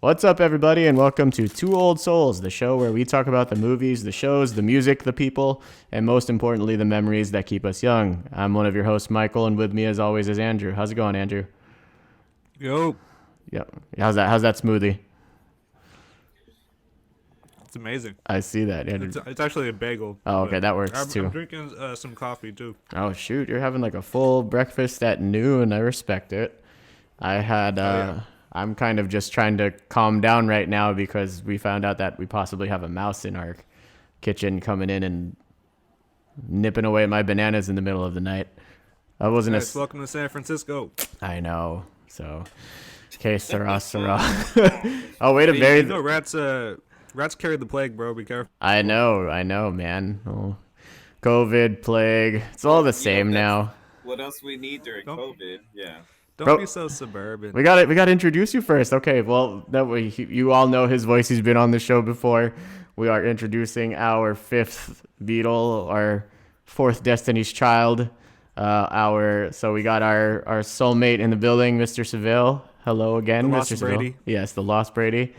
What's up, everybody, and welcome to Two Old Souls, the show where we talk about the movies, the shows, the music, the people, and most importantly, the memories that keep us young. I'm one of your hosts, Michael, and with me, as always, is Andrew. How's it going, Andrew? Yo, Yep. How's that smoothie? it's amazing. I see that, Andrew. It's actually a bagel. Oh, okay, but that works too. I'm drinking some coffee too. Oh shoot, you're having like a full breakfast at noon. I respect it. I had. Yeah. I'm kind of just trying to calm down right now because we found out that we possibly have a mouse in our kitchen coming in and nipping away at my bananas in the middle of the night. I wasn't Nice. Welcome to San Francisco. I know. So, okay, Sarah. Oh, wait a Hey, very. you know, rats carry the plague, bro. Be careful. I know, man. Oh, COVID, plague. It's all the same now. What else we need during Don't- COVID? Yeah. Don't Bro, be so suburban. We got to introduce you first. Okay, well, that way you all know his voice. He's been on the show before. We are introducing our fifth Beatle, our fourth Destiny's Child. So we got our soulmate in the building, Mr. Seville. Hello again, The Mr. Lost Seville. Brady. Yes, the Lost Brady.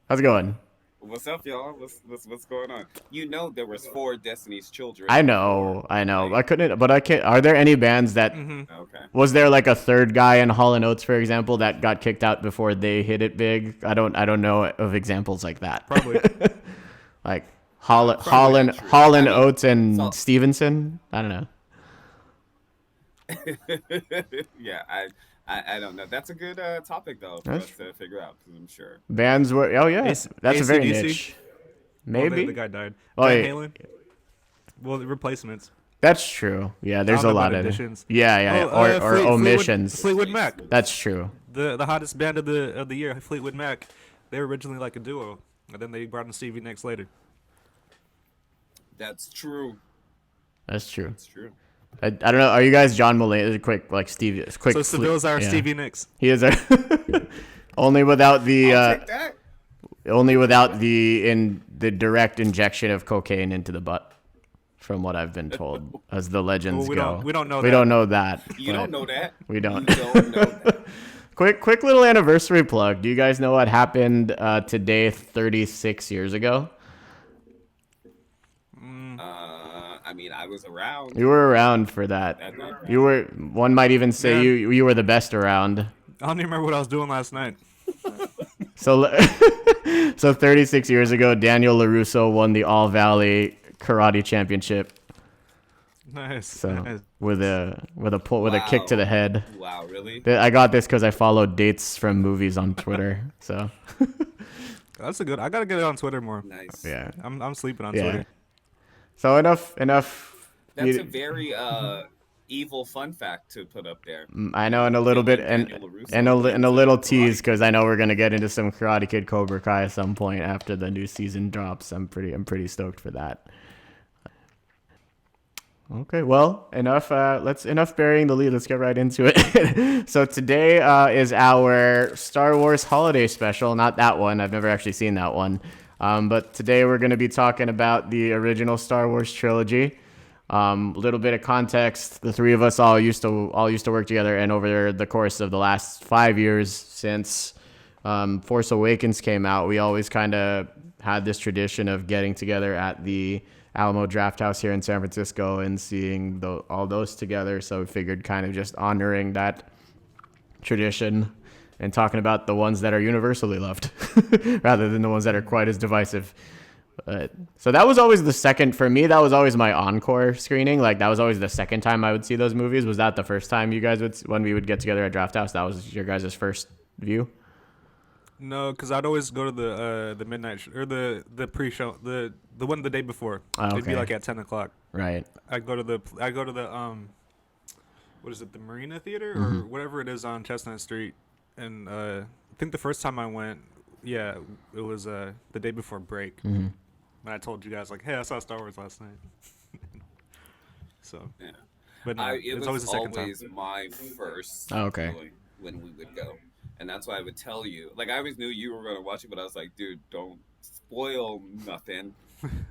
How's it going? What's up, y'all? What's going on? You know there was 4 Destiny's Children. I know. I couldn't, but I can't. Are there any bands that Okay. was there like a third guy in Hall and Oates, for example, that got kicked out before they hit it big? I don't know of examples like that. Probably. Like Probably Hall and not true. I mean, Oates and so- Stevenson. I don't know. Yeah, I don't know. That's a good topic though for That's us to figure out because I'm sure. Bands were. Oh yeah, that's a very AC/DC? niche. Well, Maybe the guy died. Oh, Van yeah. Halen. Well, the replacements. that's true. Yeah, there's I a don't know lot about of additions. Yeah, Oh, or omissions. Fleetwood Mac. That's true. The hottest band of the year, Fleetwood Mac. They were originally like a duo, and then they brought in Stevie Nicks later. That's true. That's true. That's true. I don't know. Are you guys John Mulaney? Quick, like Stevie. Quick. So Seville's our yeah. Stevie Nicks. He is our only without I'll the take that. in the direct injection of cocaine into the butt, from what I've been told, as the legends Well, we go. don't- we don't know We that. don't know that. You but don't know that. We don't. You don't know that. Quick little anniversary plug. Do you guys know what happened today, 36 years ago? I mean, I was around. You were around for that. That night. You were. One might even say Yeah. you were the best around. I don't even remember what I was doing last night. So, so 36 years ago, Daniel LaRusso won the All Valley Karate Championship. Nice. So nice. with a kick to the head. Wow, really? I got this because I followed dates from movies on Twitter. So That's a good. I gotta get it on Twitter more. Nice. yeah, I'm sleeping on yeah. Twitter. So enough. That's You- a very evil fun fact to put up there. I know, and a little bit, and Daniel LaRusso and a little Karate tease because I know we're gonna get into some Karate Kid Cobra Kai at some point after the new season drops. I'm pretty stoked for that. Okay, well, enough burying the lead. Let's get right into it. So today is our Star Wars holiday special. Not that one. I've never actually seen that one. But today we're going to be talking about the original Star Wars trilogy. A little bit of context: the three of us all used to work together, and over the course of the last 5 years since Force Awakens came out, we always kind of had this tradition of getting together at the Alamo Draft House here in San Francisco and seeing all those together. So we figured kind of just honoring that tradition and talking about the ones that are universally loved rather than the ones that are quite as divisive. So that was always the second, for me, that was always my encore screening. Like that was always the second time I would see those movies. Was that the first time you guys when we would get together at Draft House, that was your guys' first view? No, because I'd always go to the midnight or the pre-show, the one the day before. Oh, It'd be okay. like at 10 o'clock. Right. I go to the what is it, the Marina Theater or Mm-hmm. whatever it is on Chestnut Street, and I think the first time I went, yeah, it was the day before break. Mm-hmm. And I told you guys like, hey, I saw Star Wars last night. So, Yeah. but no, It it's was always the second time. always my first. Oh, okay. really, when we would go, and that's why I would tell you. Like I always knew you were gonna watch it, but I was like, dude, don't spoil nothing.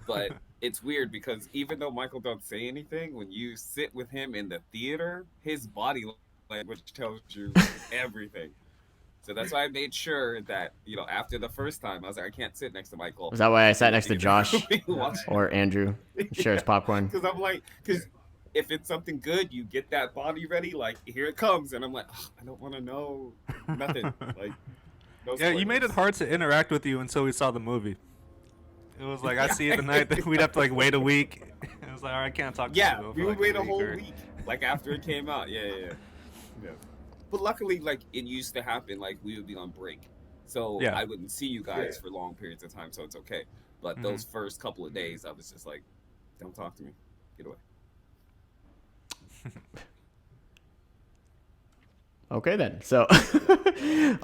But it's weird because even though Michael don't say anything, when you sit with him in the theater, his body language tells you everything. So that's why I made sure that after the first time, I was like, I can't sit next to Michael. Was that why I sat in the next to theater. Josh We watched or Andrew? Shares popcorn. because I'm like, because if it's something good, you get that body ready. Like here it comes, and I'm like, "Ugh, I don't want to know nothing. Like no Yeah, you made it spoilers. hard to interact with you until we saw the movie. It was like I Yeah, see it the night that we'd have to like wait a week. It was like, all right, I can't talk to yeah, you we for would like a wait a week whole or. week, like after it came out. Yeah. But luckily, like it used to happen, like we would be on break, so Yeah. I wouldn't see you guys for long periods of time, so it's okay. But Hmm. those first couple of days, I was just like, don't talk to me, get away. Okay then. So,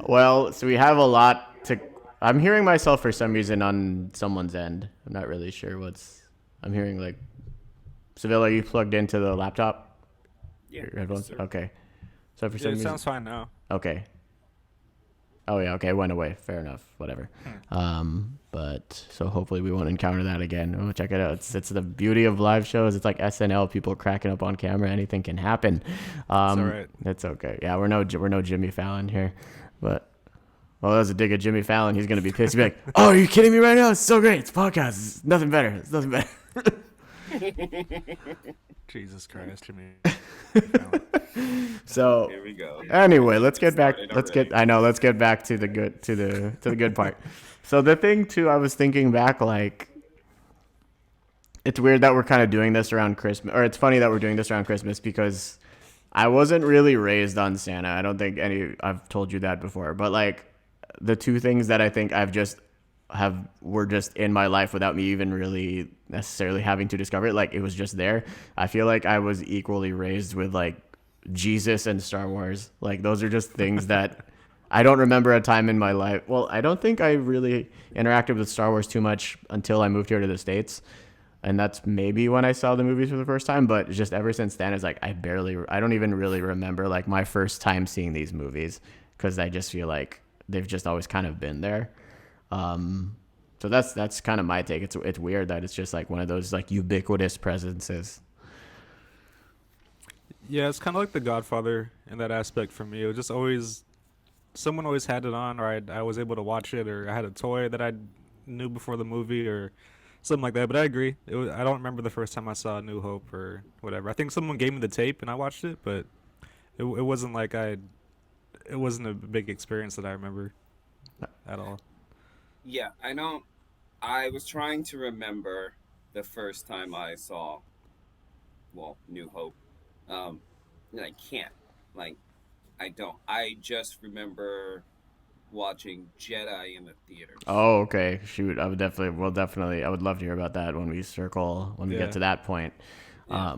well, so we have a lot to. I'm hearing myself for some reason on someone's end. I'm not really sure what's. I'm hearing like. Sevilla, you plugged into the laptop? Yeah, Your yes, headphones? sir. Okay. So for Yeah, some it reason. sounds fine now. Okay. Oh yeah. Okay. It went away. Fair enough. Whatever. But so hopefully we won't encounter that again. Oh, check it out. It's the beauty of live shows. It's like SNL. People cracking up on camera. Anything can happen. It's all right. It's okay. Yeah, we're no Jimmy Fallon here, but. Well, that was a dig at Jimmy Fallon. He's gonna be pissed. He'll be like, "Oh, are you kidding me right now? It's so great. It's a podcast. It's nothing better. It's nothing better." Jesus Christ, Jimmy. So Here we go. anyway, let's get back. Started Let's already. get. I know. Let's get back to the good. To the good part. So the thing too, I was thinking back, like, it's weird that we're kind of doing this around Christmas, or it's funny that we're doing this around Christmas because I wasn't really raised on Santa. I don't think I've told you that before, but like the two things that I think were just in my life without me even really necessarily having to discover it. Like it was just there. I feel like I was equally raised with like Jesus and Star Wars. Like those are just things that I don't remember a time in my life. Well, I don't think I really interacted with Star Wars too much until I moved here to the States. And that's maybe when I saw the movies for the first time, but just ever since then, it's like I don't even really remember like my first time seeing these movies because I just feel like they've just always kind of been there. So that's kind of my take. It's weird that it's just like one of those like ubiquitous presences. Yeah, it's kind of like The Godfather in that aspect for me. It was just always someone always had it on, or I was able to watch it, or I had a toy that I knew before the movie, or something like that. But I agree. I don't remember the first time I saw New Hope or whatever. I think someone gave me the tape and I watched it, but it wasn't like it wasn't a big experience that I remember at all. Yeah, I know. I was trying to remember the first time I saw, well, New Hope. And I can't. Like, I don't. I just remember watching Jedi in the theaters. Oh, okay. Shoot, I would love to hear about that when we get Yeah. to that point. Yeah.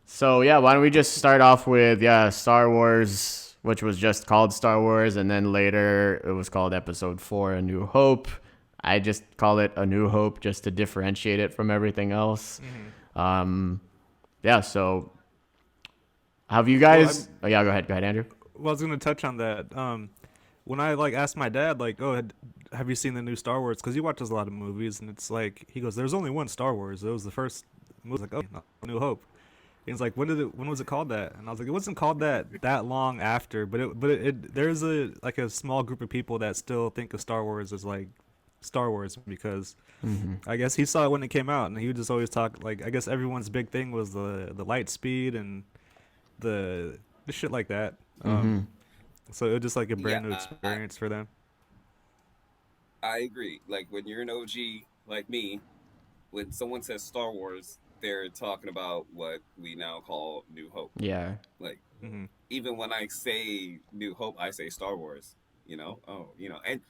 So yeah, why don't we just start off with Star Wars, which was just called Star Wars, and then later it was called Episode 4, A New Hope. I just call it A New Hope just to differentiate it from everything else. So have you guys? Go ahead, Andrew. Well, I was gonna touch on that. When I like asked my dad, like, "Oh, have you seen the new Star Wars?" Because he watches a lot of movies, and it's like he goes, "There's only one Star Wars. It was the first movie." I was like, "Oh, no, New Hope." And he's like, When was it called that?" And I was like, "It wasn't called that long after, but there's a small group of people that still think of Star Wars as like Star Wars because I guess he saw it when it came out, and he would just always talk like I guess everyone's big thing was the light speed and the shit like that. So it was just like a brand new Yeah, experience for them. I agree. Like, when you're an OG like me, when someone says Star Wars, they're talking about what we now call New Hope. Yeah. Like, Hmm. even when I say New Hope, I say Star Wars. And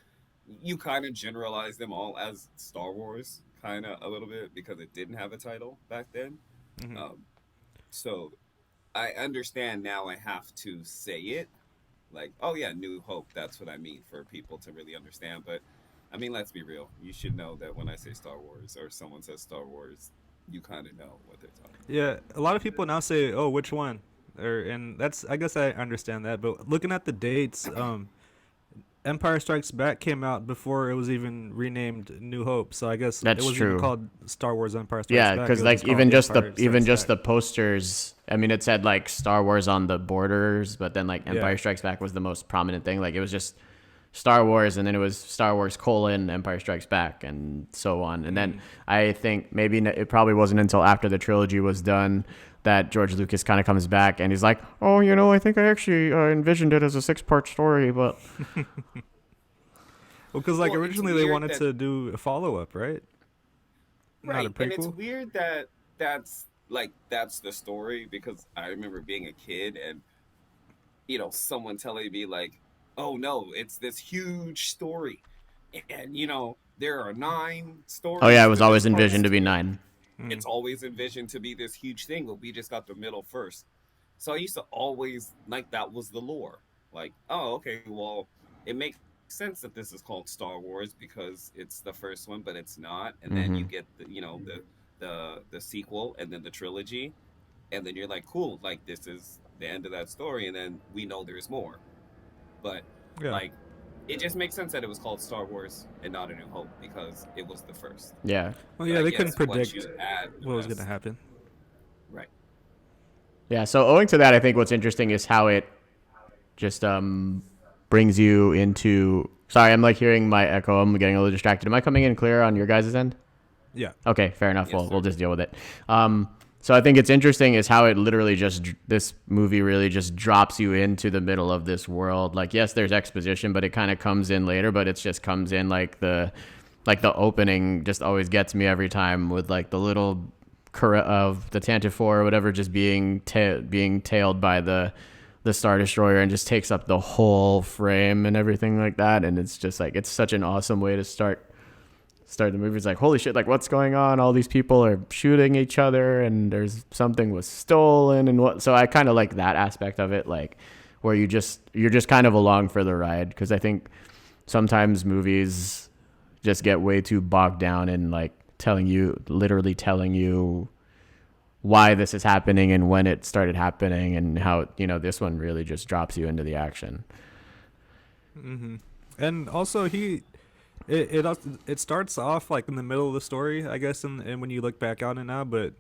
you kind of generalize them all as Star Wars, kind of a little bit because it didn't have a title back then. Hmm. So I understand now. I have to say it like, oh yeah, New Hope. That's what I mean for people to really understand. But I mean, let's be real. You should know that when I say Star Wars or someone says Star Wars, you kind of know what they're talking about. Yeah, a lot of people now say, "Oh, which one?" And that's I guess I understand that. But looking at the dates, Empire Strikes Back came out before it was even renamed New Hope, so I guess it That's wasn't even true. called Star Wars Empire Strikes Yeah, Back. because It was like just called The Empire even Strikes just Back. the posters. I mean, it said like Star Wars on the borders, but then like Yeah. Empire Strikes Back was the most prominent thing. Like it was just Star Wars, and then it was Star Wars colon Empire Strikes Back, and so on. And then I think maybe it probably wasn't until after the trilogy was done that George Lucas kind of comes back and he's like, "Oh, I think I actually envisioned it as a 6-part story, but." Well, because like Well, it's originally they weird wanted that to do a follow up, right? Not a right, and it's prequel. weird that that's the story because I remember being a kid and someone telling me like, "Oh no, it's this huge story, and there are 9 Oh yeah, it stories was to this always envisioned to quest. be 9. Mm. It's always envisioned to be this huge thing, but we just got the middle first." So I used to always like that was the lore. Like, oh, okay, well, it makes sense that this is called Star Wars because it's the first one, but it's not. And then Mm-hmm. you get the sequel and then the trilogy, and then you're like, cool, like this is the end of that story, and then we know there's more. But Yeah. like, it just makes sense that it was called Star Wars and not A New Hope because it was the first. Yeah. Well, But yeah, I they couldn't guess once you predict add the what was gonna rest, happen. right? Yeah, so owing to that, I think what's interesting is how it just brings you into. Sorry, I'm like hearing my echo. I'm getting a little distracted. Am I coming in clear on your guys' end? Yeah. Okay, fair enough. Yes, We'll sir. just deal with it. So I think it's interesting is how it literally just this movie really just drops you into the middle of this world. Like yes, there's exposition, but it kind of comes in later. But it just comes in like the opening just always gets me every time with like the little of the Tantive 4 or whatever just being tailed by the Star Destroyer and just takes up the whole frame and everything like that. And it's just like it's such an awesome way to start the movie. It's like holy shit, like what's going on? All these people are shooting each other and there's something was stolen and what. So I kind of like that aspect of it, like where you're just kind of along for the ride, because I think sometimes movies just get way too bogged down in like literally telling you why this is happening and when it started happening and how this one really just drops you into the action. Mm-hmm. And also it starts off like in the middle of the story, I guess, and when you look back on it now, but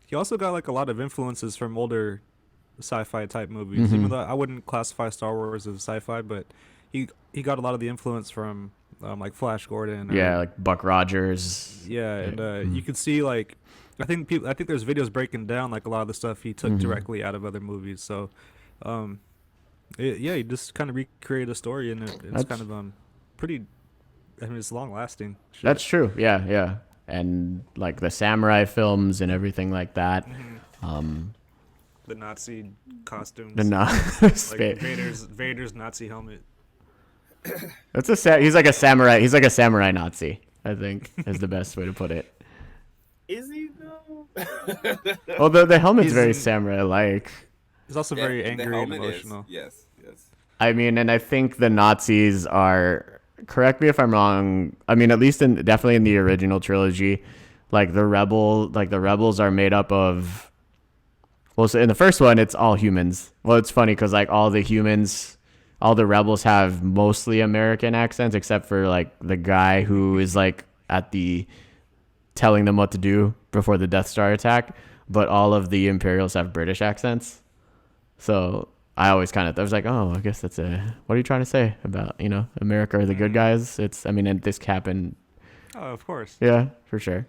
he also got like a lot of influences from older sci-fi type movies. Even though I wouldn't classify Star Wars as sci-fi, but he got a lot of the influence from like Flash Gordon Yeah, or like Buck Rogers. yeah, and you can see like I think there's videos breaking down like a lot of the stuff he took directly out of other movies. So um yeah, he just kind of recreated a story and it's kind That's of pretty. I mean, it's long lasting. that's true. Yeah, yeah. And like the samurai films and everything like that. The Nazi The costumes, no, like Vader's Nazi helmet. that's he's like a samurai. He's like a samurai Nazi, I think, is the best way to put it. Is he though? Well, the helmet's He's very samurai like. He's also Yeah, very the angry and helmet is. emotional. Yes, yes. I mean, and I think the Nazis are. Correct me if I'm wrong. I mean, at least definitely in the original trilogy, like the rebels are made up of. Well, so in the first one, it's all humans. Well, it's funny because like all the rebels have mostly American accents, except for like the guy who is like at the telling them what to do before the Death Star attack. But all of the Imperials have British accents. So I always I was like, oh, I guess what are you trying to say about, America are the good guys? And this happened. Oh, of course. Yeah, for sure.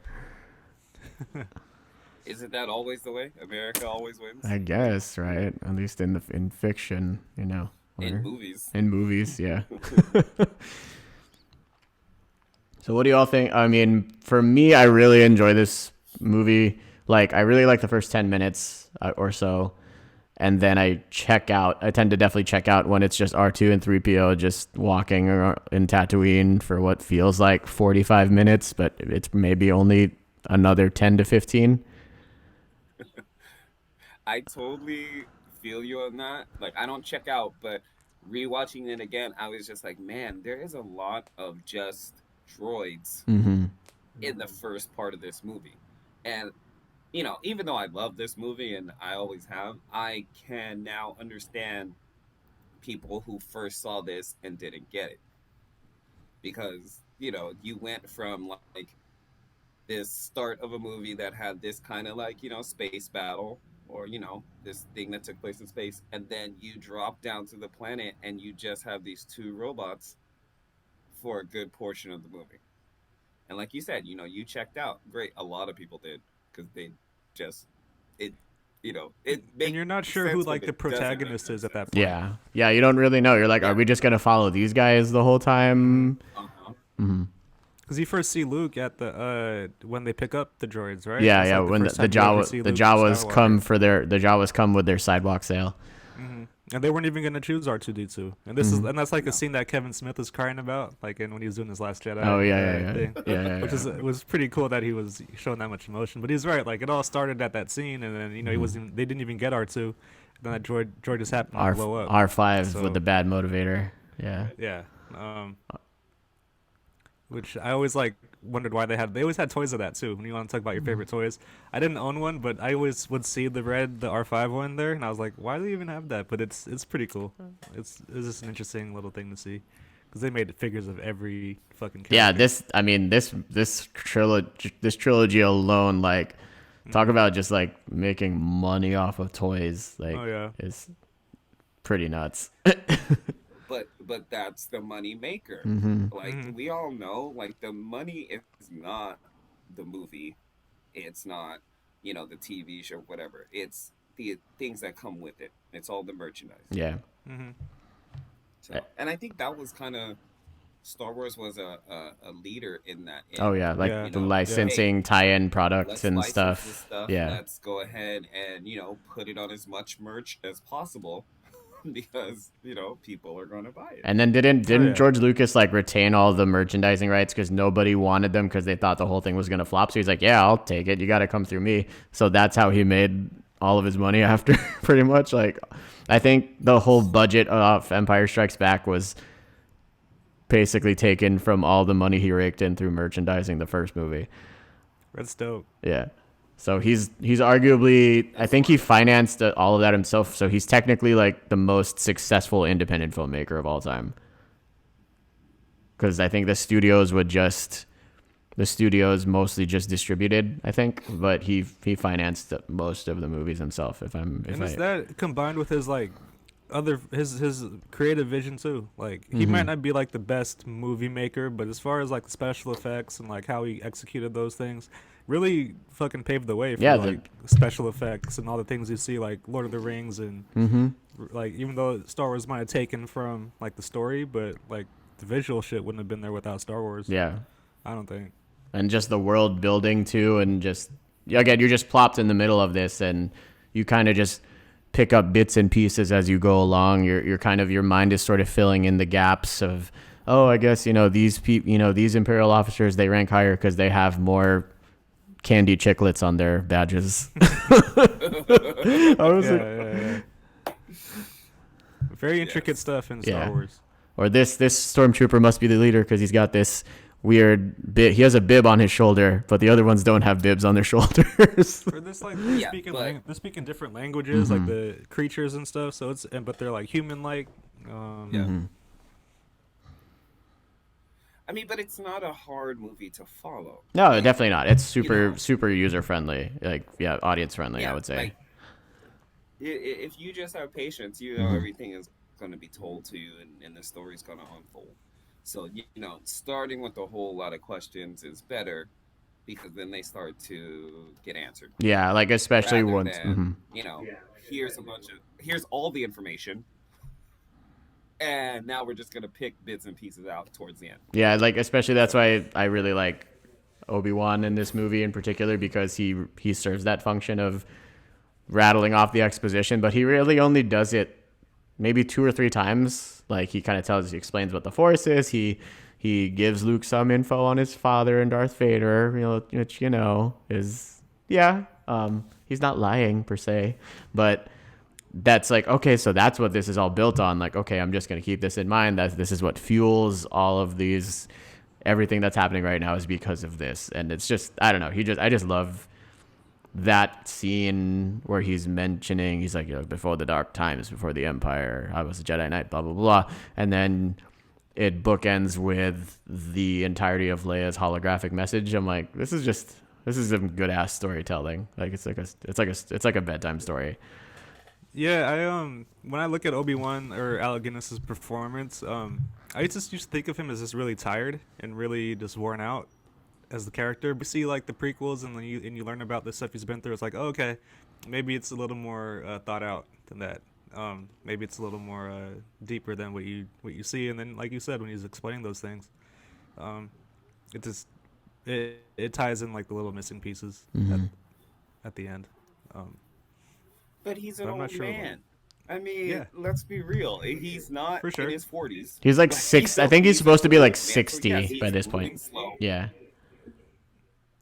Isn't that always the way? America always wins I guess, right? At least in fiction, in or movies. in movies, yeah. So what do you all think? I mean, for me, I really enjoy this movie. Like, I really like the first 10 minutes or so. And then I check out. I tend to definitely check out when it's just R2 and 3PO just walking in Tatooine for what feels like 45 minutes, but it's maybe only another 10 to 15. I totally feel you on that. Like, I don't check out, but rewatching it again, I was just like, man, there is a lot of just droids Mm-hmm. in the first part of this movie. And, even though I love this movie and I always have, I can now understand people who first saw this and didn't get it, because you went from like this start of a movie that had this kind of like space battle, or this thing that took place in space, and then you drop down to the planet and you just have these two robots for a good portion of the movie. And like you said, you checked out. Great, a lot of people did, because they just it it makes And you're not sure who sense, like but the it doesn't make protagonist no is at that sense. point. Yeah, you don't really know. You're like, are Yeah. we just gonna follow these guys the whole time? Uh-huh. Because you first see Luke at the when they pick up the droids, right? Yeah, That's, yeah. like, When first the time you ever Jawa see the Luke Jawas come Skywalker. for the Jawas come with their sidewalk sale. And they weren't even gonna choose R2D2, and that's like a scene that Kevin Smith was crying about, like when he was doing his Last Jedi. Oh yeah. Thing, Yeah. which is was pretty cool that he was showing that much emotion. But he's right, like it all started at that scene, and then he wasn't. They didn't even get R2. Then that droid just happened to blow up. R5 So- with the bad motivator. Yeah. Yeah. Which I always like wondered why they always had toys of that too. When you want to talk about your favorite toys, I didn't own one, but I always would see the R5 one there, and I was like, why do they even have that? But it's pretty cool. It's just an interesting little thing to see, because they made figures of every fucking character. Yeah, this trilogy alone, like, talk about just like making money off of toys, like, Oh, yeah. is pretty nuts. But that's the money maker. Like we all know, like the money is not the movie, it's not the TV show, whatever. It's the things that come with it. It's all the merchandise. Yeah. So, and I think that was kind of Star Wars was a leader in that. Oh yeah, like Yeah. the licensing tie-in products Let's and license stuff. this stuff. Yeah. Let's go ahead and put it on as much merch as possible, because people are going to buy it. And then didn't yeah. George Lucas like retain all the merchandising rights because nobody wanted them because they thought the whole thing was gonna flop? So he's like, yeah, I'll take it. You got to come through me. So that's how he made all of his money after, pretty much. Like, I think the whole budget of Empire Strikes Back was basically taken from all the money he raked in through merchandising the first movie. That's dope. Yeah. So he's arguably, I think he financed all of that himself. So he's technically like the most successful independent filmmaker of all time. Because I think the studios mostly just distributed, I think, but he financed most of the movies himself. Is that combined with his like his creative vision too? Like he might not be like the best movie maker, but as far as like the special effects and like how he executed those things, really fucking paved the way for like special effects and all the things you see like Lord of the Rings and like, even though Star Wars might have taken from like the story, but like the visual shit wouldn't have been there without Star Wars. Yeah. I don't think. And just the world building too, and just, again, you're just plopped in the middle of this, and you kind of just pick up bits and pieces as you go along. You're kind of, your mind is sort of filling in the gaps of, oh, I guess these people, these Imperial officers, they rank higher because they have more candy chiclets on their badges. I was Yeah. Very intricate stuff in Star Wars. Or this stormtrooper must be the leader because he's got this weird bit. He has a bib on his shoulder, but the other ones don't have bibs on their shoulders. Or this like they're speaking different languages, like the creatures and stuff. So but they're like human like. I mean, but it's not a hard movie to follow. No, definitely not. It's super user friendly, like audience friendly. I would say. Like, if you just have patience, everything is going to be told to you, and the story's going to unfold. So starting with a whole lot of questions is better, because then they start to get answered. Yeah, like especially Rather once. than, here's all the information, and now we're just gonna pick bits and pieces out towards the end. Yeah, like especially that's why I really like Obi-Wan in this movie in particular, because he serves that function of rattling off the exposition, but he really only does it maybe 2 or 3 times. Like he kind of he explains what the Force is. He gives Luke some info on his father and Darth Vader, which is he's not lying per se, but that's like, okay, so that's what this is all built on. Like, okay, I'm just going to keep this in mind, that this is what fuels all of these, everything that's happening right now is because of this. And it's just, I don't know. I just love that scene where he's mentioning, he's like, you know, before the dark times, before the Empire, I was a Jedi Knight, blah blah blah, and then it bookends with the entirety of Leia's holographic message. I'm like, this is some good ass storytelling. Like it's like a bedtime story. Yeah, when I look at Obi-Wan or Alec Guinness's performance, I just used to think of him as just really tired and really just worn out as the character. But see, like the prequels, and then you learn about the stuff he's been through. It's like, oh, okay, maybe it's a little more thought out than that. Maybe it's a little more deeper than what you see. And then, like you said, when he's explaining those things, um, it just it ties in like the little missing pieces at the end. Um, But he's an but I'm not old sure. man. I mean, Yeah, let's be real. He's not for in sure. his 40s. He's like Like, six. I still, think he's he's an supposed to be like old man. So yes, 60 by he's this moving point. slow. Yeah,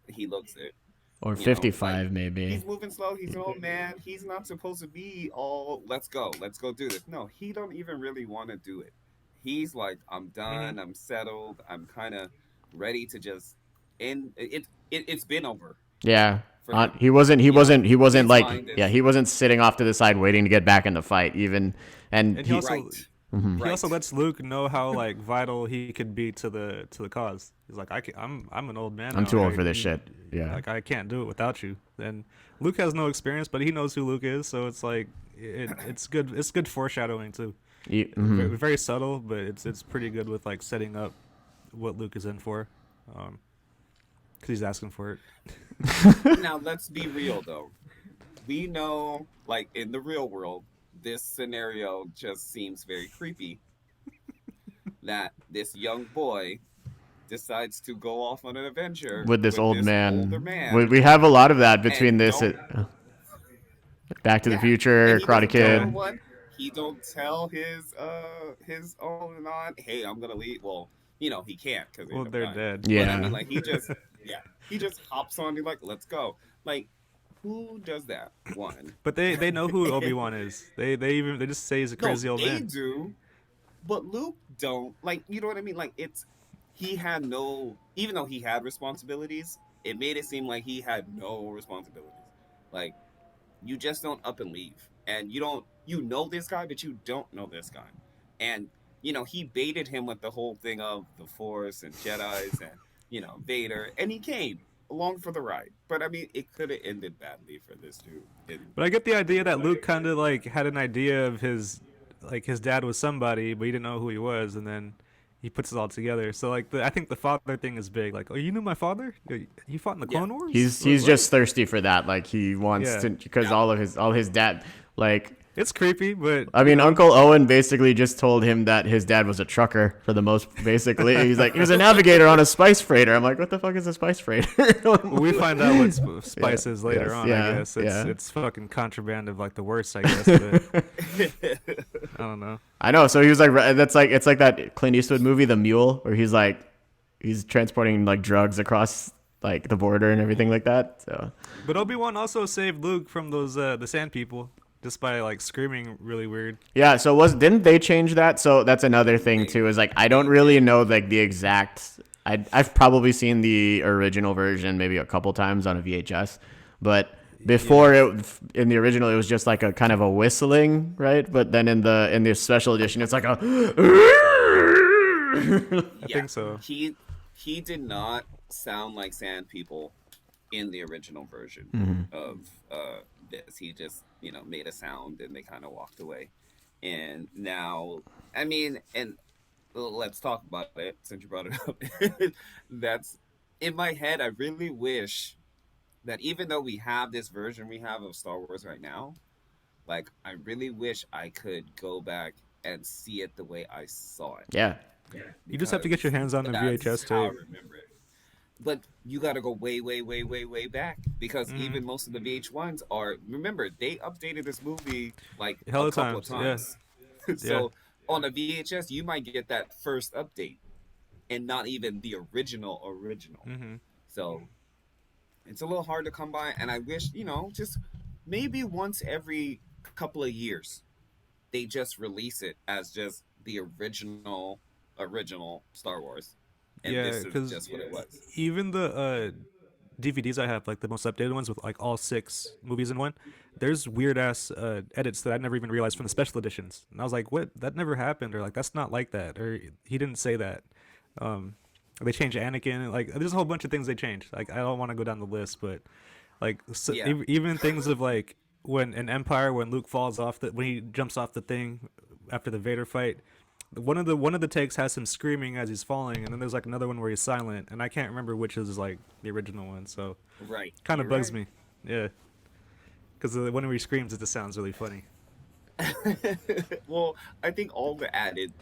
He looks it. or You know, like 55 maybe. he's moving slow. He's an old man. He's not supposed to be all let's go do this. No, he don't even really want to do it. He's like, I'm Hmm. done. I'm settled. I'm kind of ready to just end. It's been over Yeah. for him. He wasn't. He You know, wasn't. He wasn't his like. mind Yeah. is He wasn't sitting off to the side waiting to get back in the fight. Even and And he. right, he also right. lets Luke know how like vital he could be to the cause. He's like, I'm an old man I'm now. too old for this shit. Yeah. Like I can't do it without you. And Luke has no experience, but he knows who Luke is, so it's like it's good. It's good foreshadowing too. Mhm. Very subtle, but it's pretty good with like setting up what Luke is in for, because he's asking for it. Now let's be real though. We know, like in the real world, this scenario just seems very creepy. That this young boy decides to go off on an adventure With this with old this older man, man we have a lot of that between and this. don't Back to the yeah, and Future, he Karate doesn't you know Yeah, Kid. what he don't tell his own and on, hey, I'm gonna leave. Well, you know he can't because they well end up they're dying, dead. but I mean Yeah. like he just yeah, he just hops on, he's like, let's go. Like, who does that? One. But they know who Obi Wan is. They just say he's a No, crazy old they man. do, but Luke don't. Like, you know what I mean? Like, it's he had no, even though he had responsibilities, it made it seem like he had no responsibilities. Like, you just don't up and leave, and you know this guy, but you don't know this guy, and he baited him with the whole thing of the Force and Jedi's and Vader, and he came along for the ride. But I mean, it could have ended badly for this dude But I get the in idea real that life. Luke kind of like had an idea of his dad was somebody, but he didn't know who he was, and then he puts it all together. So like I think the father thing is big. Like, oh, you knew my father? You fought in the Yeah, Clone Wars? He's What? just thirsty for that. Like he wants Yeah, to because yeah. all his dad like it's creepy, but I mean, Uncle Owen basically just told him that his dad was a trucker for the most. Basically, he's like, he was a navigator on a spice freighter. I'm like, what the fuck is a spice freighter? we find out what Yeah. spice is later Yes. on. I Yeah. guess it's Yeah. it's fucking contraband of like the worst. I guess, but I don't know. I know. So he was like, that's like it's like that Clint Eastwood movie, The Mule, where he's transporting like drugs across like the border and everything like that. So But Obi Wan also saved Luke from those the Sand People just by like screaming really weird. yeah. So didn't they change that? So that's another thing they too. Is like I don't they really did. know like the exact. I've probably seen the original version maybe a couple times on a VHS, but before Yeah, in the original it was just like a kind of a whistling, right? But then in the special edition it's like a I Yeah, think so. he did not sound like Sand People in the original version of this. He just made a sound and they kind of walked away. And now, I mean, and let's talk about it since you brought it up. That's in my head. I really wish that even though we have this version we have of Star Wars right now, like I really wish I could go back and see it the way I saw it, yeah. You just have to get your because hands on the that's VHS how I tape. remember it. But you got to go way, way, way, way, way back, because Hmm. even most of the VH1s are. Remember, they updated this movie like a Hella couple of times. Yeah, times. yeah. So on a VHS, you might get that first update and not even the original. Hmm. So it's a little hard to come by, and I wish just maybe once every couple of years they just release it as just the original Star Wars, and Yeah, this is because just what it was. even the DVDs I have, like the most updated ones with like all 6 movies in one, there's weird ass edits that I never even realized from the special editions. And I was like, what? That never happened, or like that's not like that, or he didn't say that. Um, they changed Anakin. Like there's a whole bunch of things they changed. Like I don't want to go down the list, but like so, Yeah. even things of like when in Empire, when Luke falls off the when he jumps off the thing after the Vader fight, one of the takes has him screaming as he's falling, and then there's like another one where he's silent, and I can't remember which is like the original one, so Right. kind of You're bugs right. me. Yeah, because whenever he screams, it just sounds really funny. Well, I think all the added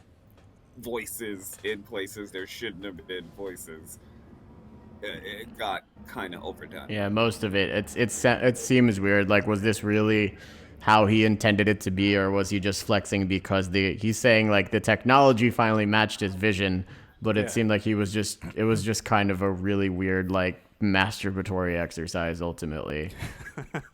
voices in places there shouldn't have been voices, it got kind of overdone. Yeah, most of it. It seems weird. Like, was this really how he intended it to be, or was he just flexing because he's saying like the technology finally matched his vision, but it Yeah. seemed like it was just kind of a really weird like masturbatory exercise ultimately.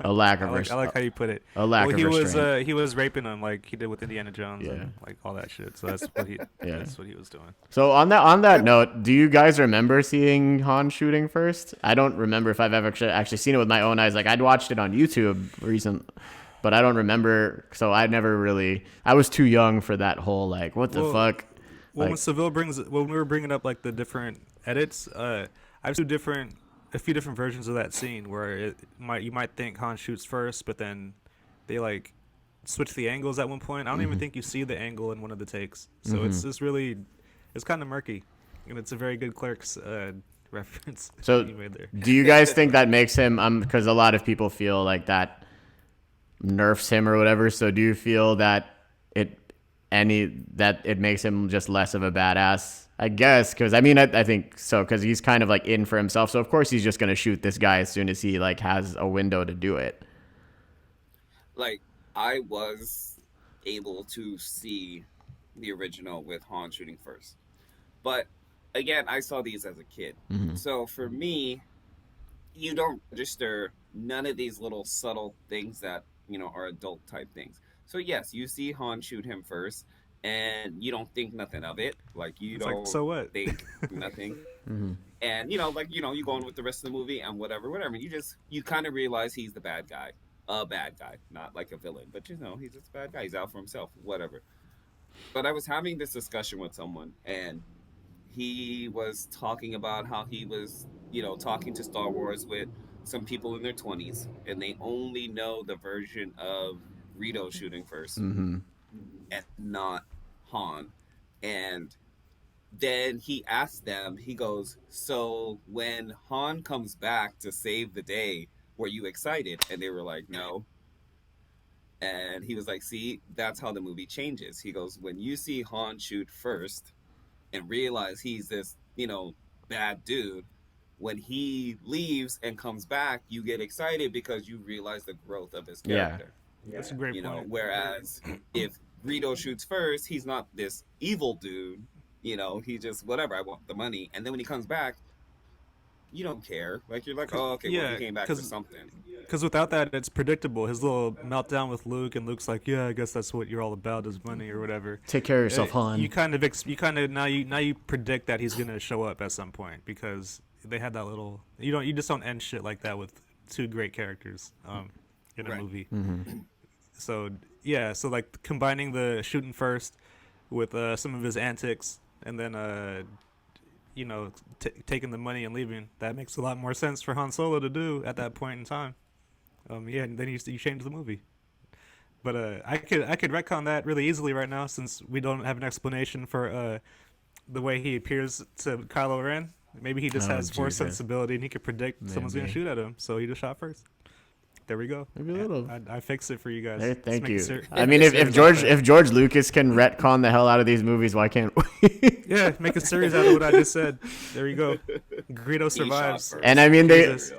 A lack of I like how you put it. a lack Well, of restraint. he was raping him like he did with Indiana Jones Yeah. and like all that shit. So that's what he was doing. So on that note, do you guys remember seeing Han shooting first? I don't remember if I've ever actually seen it with my own eyes. Like I'd watched it on YouTube recent, but I don't remember. So I never really. I was too young for that whole like what the Well, fuck. Well, Like, when we were bringing up like the different edits, I've seen a few different versions of that scene where you might think Han shoots first, but then they like switch the angles at one point. I don't even think you see the angle in one of the takes, so it's kind of murky, and it's a very good Clerks reference so you made there. do you guys think that makes him? Because a lot of people feel like that nerfs him or whatever. So do you feel that it makes him just less of a badass? I guess because I think so because he's kind of like in for himself. So of course he's just gonna shoot this guy as soon as he like has a window to do it. Like I was able to see the original with Han shooting first, but again, I saw these as a kid. So for me, you don't register none of these little subtle things that are adult type things. So yes, you see Han shoot him first, and you don't think nothing of it. Like you It's like, don't so what? think nothing, and you go on with the rest of the movie and whatever. You kind of realize he's the bad guy, a bad guy, not like a villain, but he's just a bad guy. He's out for himself, whatever. But I was having this discussion with someone, and he was talking about how he was, talking to Star Wars with some people in their 20s, and they only know the version of Rito shooting first and not Han. And then he asked them, he goes, so when Han comes back to save the day, were you excited? And they were like, no. And he was like, see, that's how the movie changes. He goes, when you see Han shoot first and realize he's this, bad dude, when he leaves and comes back, you get excited because you realize the growth of his Yeah. character. That's a great point. Whereas if Greedo shoots first, he's not this evil dude. He just whatever. I want the money, and then when he comes back, you don't care. Like you're like, oh, okay, well he Yeah, came back for something. because without that, it's predictable. His little meltdown with Luke, and Luke's like, "Yeah, I guess that's what you're all about is money or whatever." Take care of yourself, Han. You kind of now you predict that he's gonna show up at some point because they had that little. You just don't end shit like that with two great characters in a Right. movie. So yeah, so like combining the shooting first with some of his antics, and then taking the money and leaving, that makes a lot more sense for Han Solo to do at that point in time. Yeah, and then you change the movie. But I could retcon that really easily right now since we don't have an explanation for the way he appears to Kylo Ren. Maybe he just has force Jesus. sensibility and he could predict someone's gonna Maybe. shoot at him, so he just shot first. There we go. Maybe a little. I fixed it for you guys. Hey, Let's thank make a you. ser- I mean, if George Lucas can retcon the hell out of these movies, why can't we? Yeah, make a series out of what I just said. There you go. Greedo He shot survives. first. And I mean Jesus.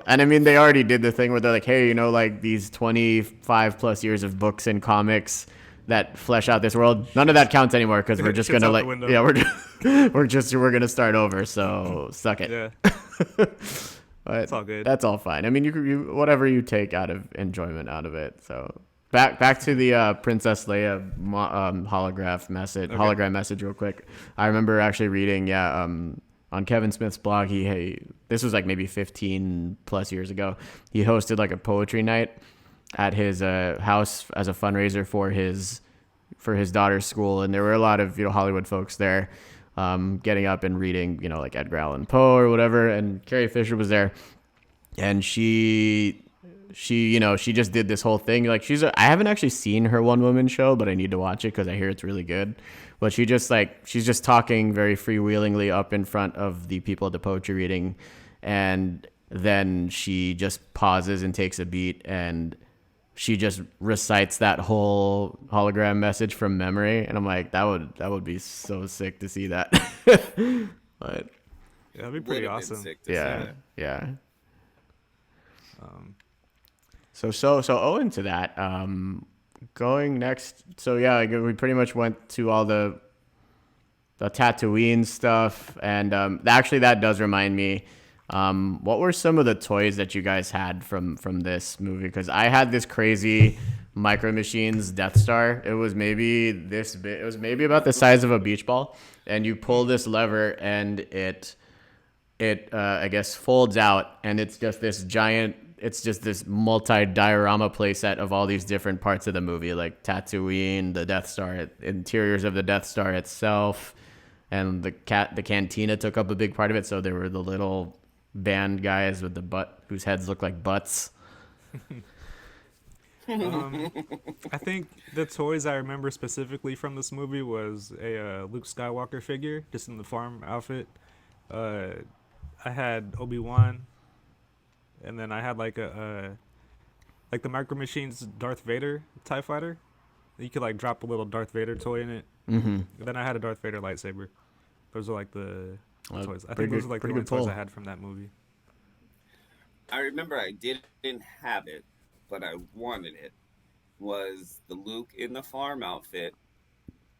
they already did the thing where they're like, hey, like these 25 plus years of books and comics that flesh out this world. None of that counts anymore because we're just Shit's gonna out like, the window. yeah, we're gonna start over. So suck it. Yeah. But It's all good. That's all fine. I mean, you whatever you take out of enjoyment out of it. So back to the Princess Leia hologram message real quick. I remember actually reading on Kevin Smith's blog, he this was like maybe 15 plus years ago. He hosted like a poetry night at his house as a fundraiser for his daughter's school, and there were a lot of Hollywood folks there, getting up and reading like Edgar Allan Poe or whatever. And Carrie Fisher was there, and she just did this whole thing. Like I haven't actually seen her one woman show, but I need to watch it because I hear it's really good. But she's just talking very freewheelingly up in front of the people at the poetry reading, and then she just pauses and takes a beat, and she just recites that whole hologram message from memory. And I'm like, that would be so sick to see that. But Yeah, that'd be pretty Would've been awesome. sick to see yeah, that. yeah. Um, So owing to that, going next. So yeah, like, we pretty much went to all the Tatooine stuff, and actually that does remind me. What were some of the toys that you guys had from this movie? Because I had this crazy Micro Machines Death Star. It was maybe this big. It was maybe about the size of a beach ball, and you pull this lever, and it I guess folds out, and it's just this giant. It's just this multi-diorama playset of all these different parts of the movie, like Tatooine, the Death Star, interiors of the Death Star itself, and the cantina took up a big part of it. So there were the little band guys with the butt whose heads look like butts. I think the toys I remember specifically from this movie was a Luke Skywalker figure, just in the farm outfit. I had Obi-Wan, and then I had like like the Micro Machines Darth Vader TIE Fighter. You could like drop a little Darth Vader toy in it. Mm-hmm. And then I had a Darth Vader lightsaber. Those are like the toys. I pretty think those good- are like the pretty only good toys pull. I had from that movie. I remember I didn't have it, but I wanted it. Was the Luke in the farm outfit,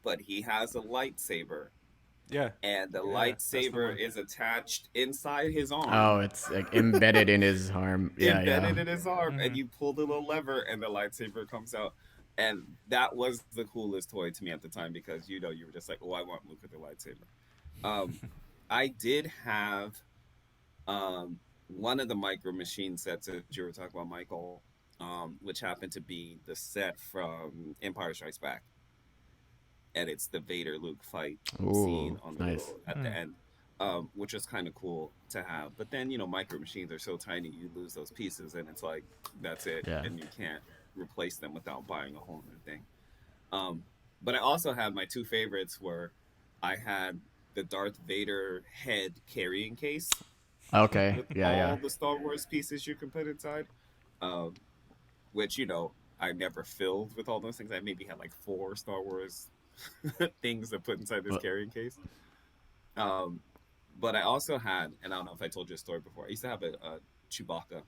but he has a lightsaber, Yeah. and the Yeah, that's the lightsaber one. is attached inside his arm. Oh, it's like embedded in his arm. Yeah, Embedded yeah. in his arm, and Mhm. you pull the little lever, and the lightsaber comes out. And that was the coolest toy to me at the time because you were just like, oh, I want Luke with the lightsaber. I did have one of the Micro Machine sets that you were talking about, Michael, which happened to be the set from Empire Strikes Back, and it's the Vader Luke fight scene Ooh, on the nice. little, at the end, which was kind of cool to have. But then Micro Machines are so tiny, you lose those pieces, and it's like that's it, Yeah. and you can't replace them without buying a whole new thing. But I also had my two favorites where I had the Darth Vader head carrying case Okay. with Yeah, all yeah. the Star Wars pieces you can put inside, um, which I never filled with all those things. I maybe had like 4 Star Wars things to put inside this Well- carrying case. But I also had, and I don't know if I told you a story before. I used to have a Chewbacca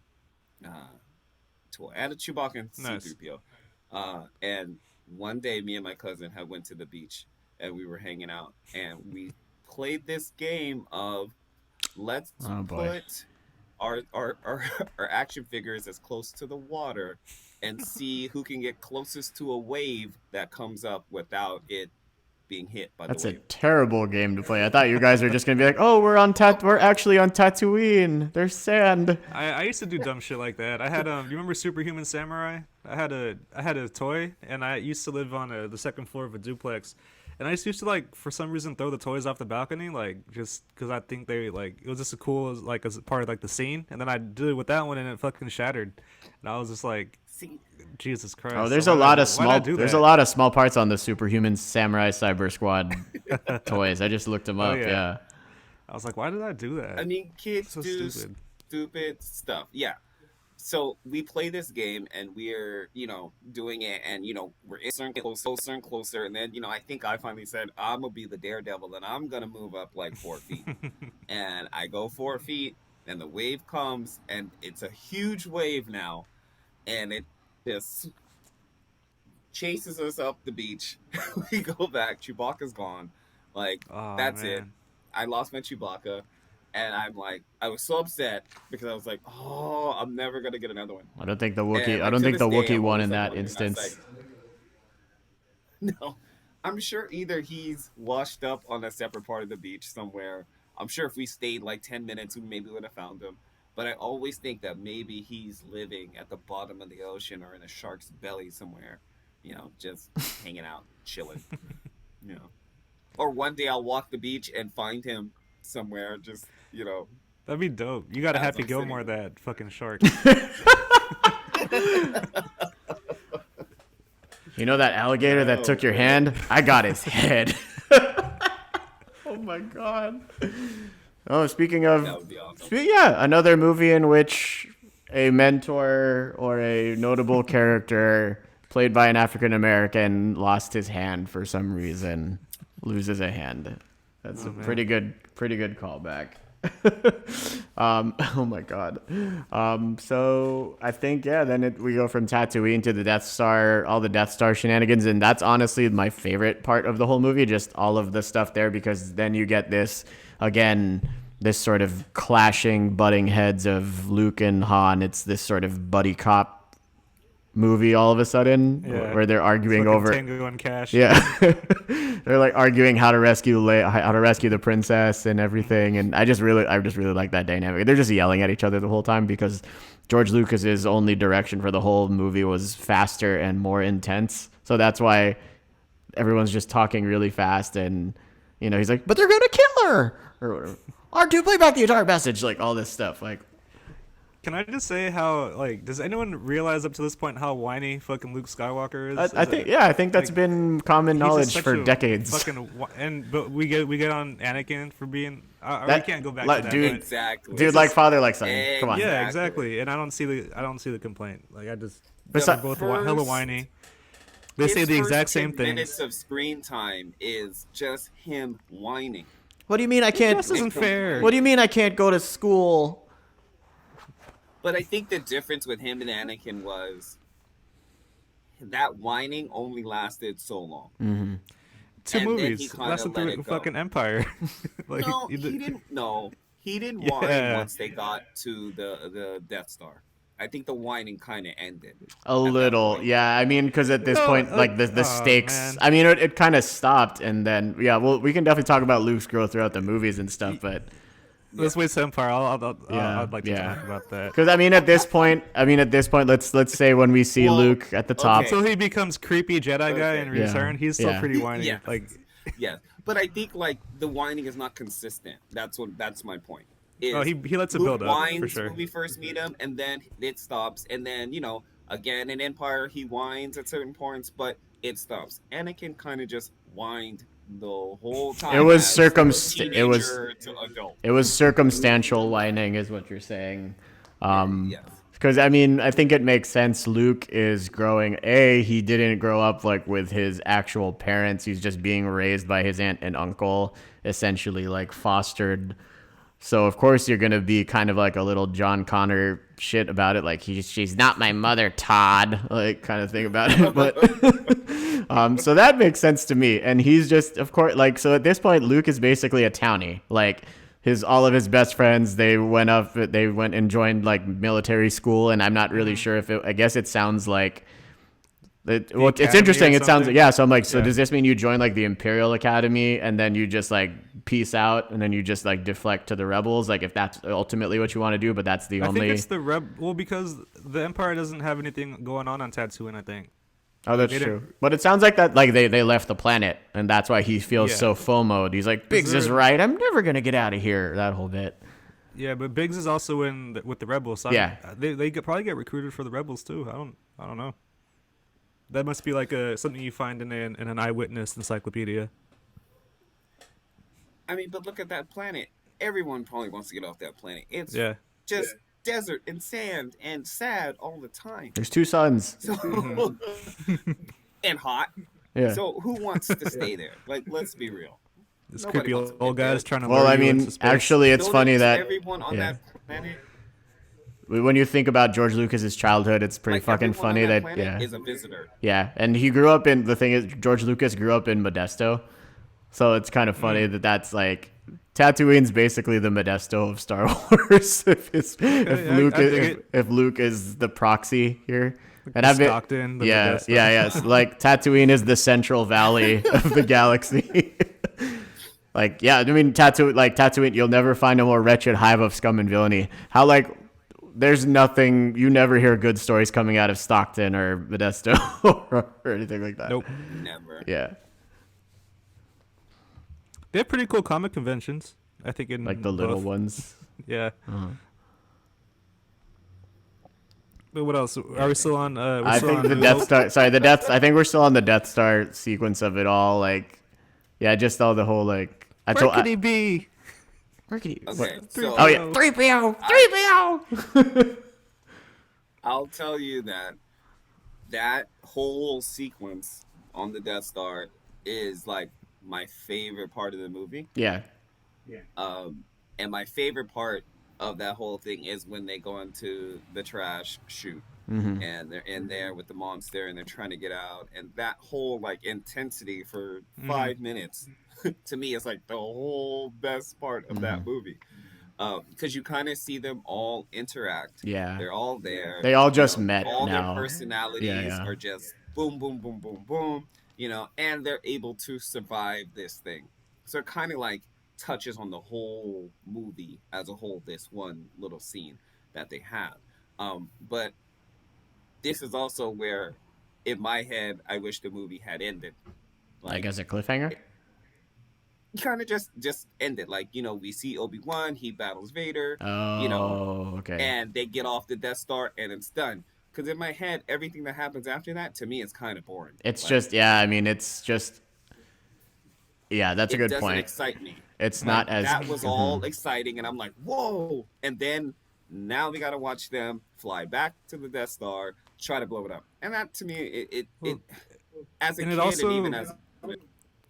toy. I had a Chewbacca and Nice. C-3PO. And one day, me and my cousin had went to the beach, and we were hanging out, and we played this game of let's Oh, boy. put our action figures as close to the water and see who can get closest to a wave that comes up without it being hit by That's the a wave. terrible game to play. I thought you guys were just gonna be like, "Oh, we're actually on Tatooine. There's sand." I used to do dumb shit like that. I had you remember Superhuman Samurai? I had a toy, and I used to live on the second floor of a duplex, and I just used to like for some reason throw the toys off the balcony, like just because I think they like it was just a cool like as part of like the scene, and then I did it with that one, and it fucking shattered, and I was just like, See, Jesus Christ! Oh, there's so a why lot did- of why'd I small. do There's that? a lot of small parts on the Superhuman Samurai Cyber Squad toys. I just looked them up. yeah. Yeah. I was like, why did I do that? I mean, kids So do stupid. stupid stuff. Yeah. So we play this game and we're, doing it and, we're closer and closer. And then, I think I finally said, I'm going to be the daredevil and I'm going to move up like 4 feet. And I go 4 feet and the wave comes and it's a huge wave now. And it just chases us up the beach. We go back. Chewbacca's gone. Like, Oh, that's it. man. I lost my Chewbacca, and I was so upset because I was like, oh, I'm never gonna get another one. I don't think the And, Wookiee. I like, don't to think this the day, Wookiee I'm won always, in like, that wondering, I was instance. like, no, I'm sure either he's washed up on a separate part of the beach somewhere. I'm sure if we stayed like 10 minutes, we maybe would have found him. But I always think that maybe he's living at the bottom of the ocean or in a shark's belly somewhere, just hanging out, chilling, you know. Or one day I'll walk the beach and find him somewhere, just, That'd be dope. You got to as Happy I'm Gilmore sitting. that fucking shark. You know that alligator that took your hand? I got his head. Oh my god. Oh, speaking of, That would be awesome. yeah, another movie in which a mentor or a notable character played by an African American lost his hand for some reason, loses a hand. That's a man. pretty good callback. Oh my god. So I think then we go from Tatooine to the Death Star, all the Death Star shenanigans, and that's honestly my favorite part of the whole movie, just all of the stuff there, because then you get this sort of clashing, butting heads of Luke and Han. It's this sort of buddy cop movie all of a sudden, where they're arguing Fucking over Tango and Cash. yeah. They're like arguing how to rescue the princess and everything, and I just really like that dynamic. They're just yelling at each other the whole time because George Lucas's only direction for the whole movie was faster and more intense. So that's why everyone's just talking really fast, and he's like, "But they're gonna kill her," or "R2, play back the entire message," like all this stuff. Like, Can I just say how, does anyone realize up to this point how whiny fucking Luke Skywalker is? I think that's been common He's just knowledge such for a decades. but we get on Anakin for being. We can't go back to that. Dude, but- Exactly. Dude, like father, like son. Come on. yeah, Exactly. exactly. And I don't see the complaint. Like I just Besi- they're both hella whiny. They say the exact same things. Minutes of screen time is just him whining. What do you mean I can't? This isn't fair. What do you mean I can't go to school? But I think the difference with him and Anakin was that whining only lasted so long. Mm-hmm. Two and then movies he kinda lasted let through it the go. fucking Empire. No, he didn't. No, he didn't whine Yeah. once they got to the Death Star. I think the whining kind of ended. A little, point. yeah. I mean, because at this No, point, like the oh, stakes. man. I mean, it kind of stopped, and then we can definitely talk about Luke's growth throughout the movies and stuff, but. Let's wait to Empire. Yeah, I'd like to yeah. talk about that. Because at this point, let's say when we see Well, Luke at the top, okay. So he becomes creepy Jedi guy in Yeah. Return. He's still Yeah. pretty whiny. Yeah. Like, Yes, but I think the whining is not consistent. That's my point. oh, he lets it Luke build up whines for sure. when we first meet him, and then it stops, and then again in Empire he whines at certain points, but it stops. Anakin kind of just whined the whole time. It was as teenager to adult. it was circumstantial whining, is what you're saying. Yes. Because I mean, I think it makes sense. Luke is growing. He didn't grow up like with his actual parents. He's just being raised by his aunt and uncle, essentially like fostered. So of course you're gonna be kind of like a little John Connor shit about it, like she's not my mother, Todd, like kind of thing about it. But so that makes sense to me. And he's just, of course, like, so at this point, Luke is basically a townie. Like all of his best friends, they went and joined like military school, and I'm not really sure if I guess it sounds like. It's interesting. It sounds so I'm like, so does this mean you join like the Imperial Academy and then you just like peace out and then you just like deflect to the rebels, like if that's ultimately what you want to do, but that's the only. I think it's the because the Empire doesn't have anything going on Tatooine. I think. Oh, that's They true. didn't- But it sounds like that like they left the planet and that's why he feels Yeah. so FOMO'd. He's like, Biggs is there- right. I'm never gonna get out of here. That whole bit. Yeah, but Biggs is also with the rebels. So Yeah. they could probably get recruited for the rebels too. I don't know. That must be like something you find in an eyewitness encyclopedia. I mean, but look at that planet. Everyone probably wants to get off that planet. It's Yeah. just desert and sand and sad all the time. There's two suns. So and hot. Yeah. So who wants to stay there? Like, let's be real. This Nobody creepy wants to old get guy is there. trying to. Well, lure I you mean, into space. actually, it's funny Notice that everyone on yeah. that planet, when you think about George Lucas's childhood, it's pretty like fucking everyone on funny that planet is a visitor. Yeah, and he grew up in, the thing is, George Lucas grew up in Modesto, so it's kind of funny that that's like, Tatooine's basically the Modesto of Star Wars. if Luke is the proxy here, and I've been Stockton, the yeah, Modesto. yes, like Tatooine is the Central Valley of the galaxy. Like, yeah, I mean, Tatooine, you'll never find a more wretched hive of scum and villainy. How, like, there's nothing, you never hear good stories coming out of Stockton or Modesto or anything like that. Nope. Never. Yeah, They have pretty cool comic conventions. I think in like the little both. ones. Yeah. Uh-huh. But what else? Are we still on? We're I still think on the New Death Hope? Star, sorry, the Death, I think we're still on the Death Star sequence of it all. Like, yeah, just all the whole, like, Where could he be? where could he, Okay, what? so Oh, yeah, 3PO, 3PO! I'll tell you that whole sequence on the Death Star is like my favorite part of the movie. Yeah. And my favorite part of that whole thing is when they go into the trash chute Mm-hmm. and they're in there with the monster and they're trying to get out, and that whole like intensity for Mhm. 5 minutes to me is like the whole best part of that movie. Because you kind of see them all interact. Yeah. They're all there. They all just met all their now. personalities Yeah. are just boom, boom, boom, boom, boom. And they're able to survive this thing. So it kind of like touches on the whole movie as a whole. This one little scene that they have, but this is also where, in my head, I wish the movie had ended. Like as a cliffhanger? Kind of just ended. Like, we see Obi-Wan, he battles Vader, Oh, okay. and they get off the Death Star and it's done. Because in my head, everything that happens after that, to me, is kind of boring. It's like, just, yeah, I mean, it's just, yeah, that's a it good doesn't point. excite me. It's Like, not as, that was all exciting, and I'm like, whoa! And then now we got to watch them fly back to the Death Star, try to blow it up, and that to me, it as a And kid, it also- and even as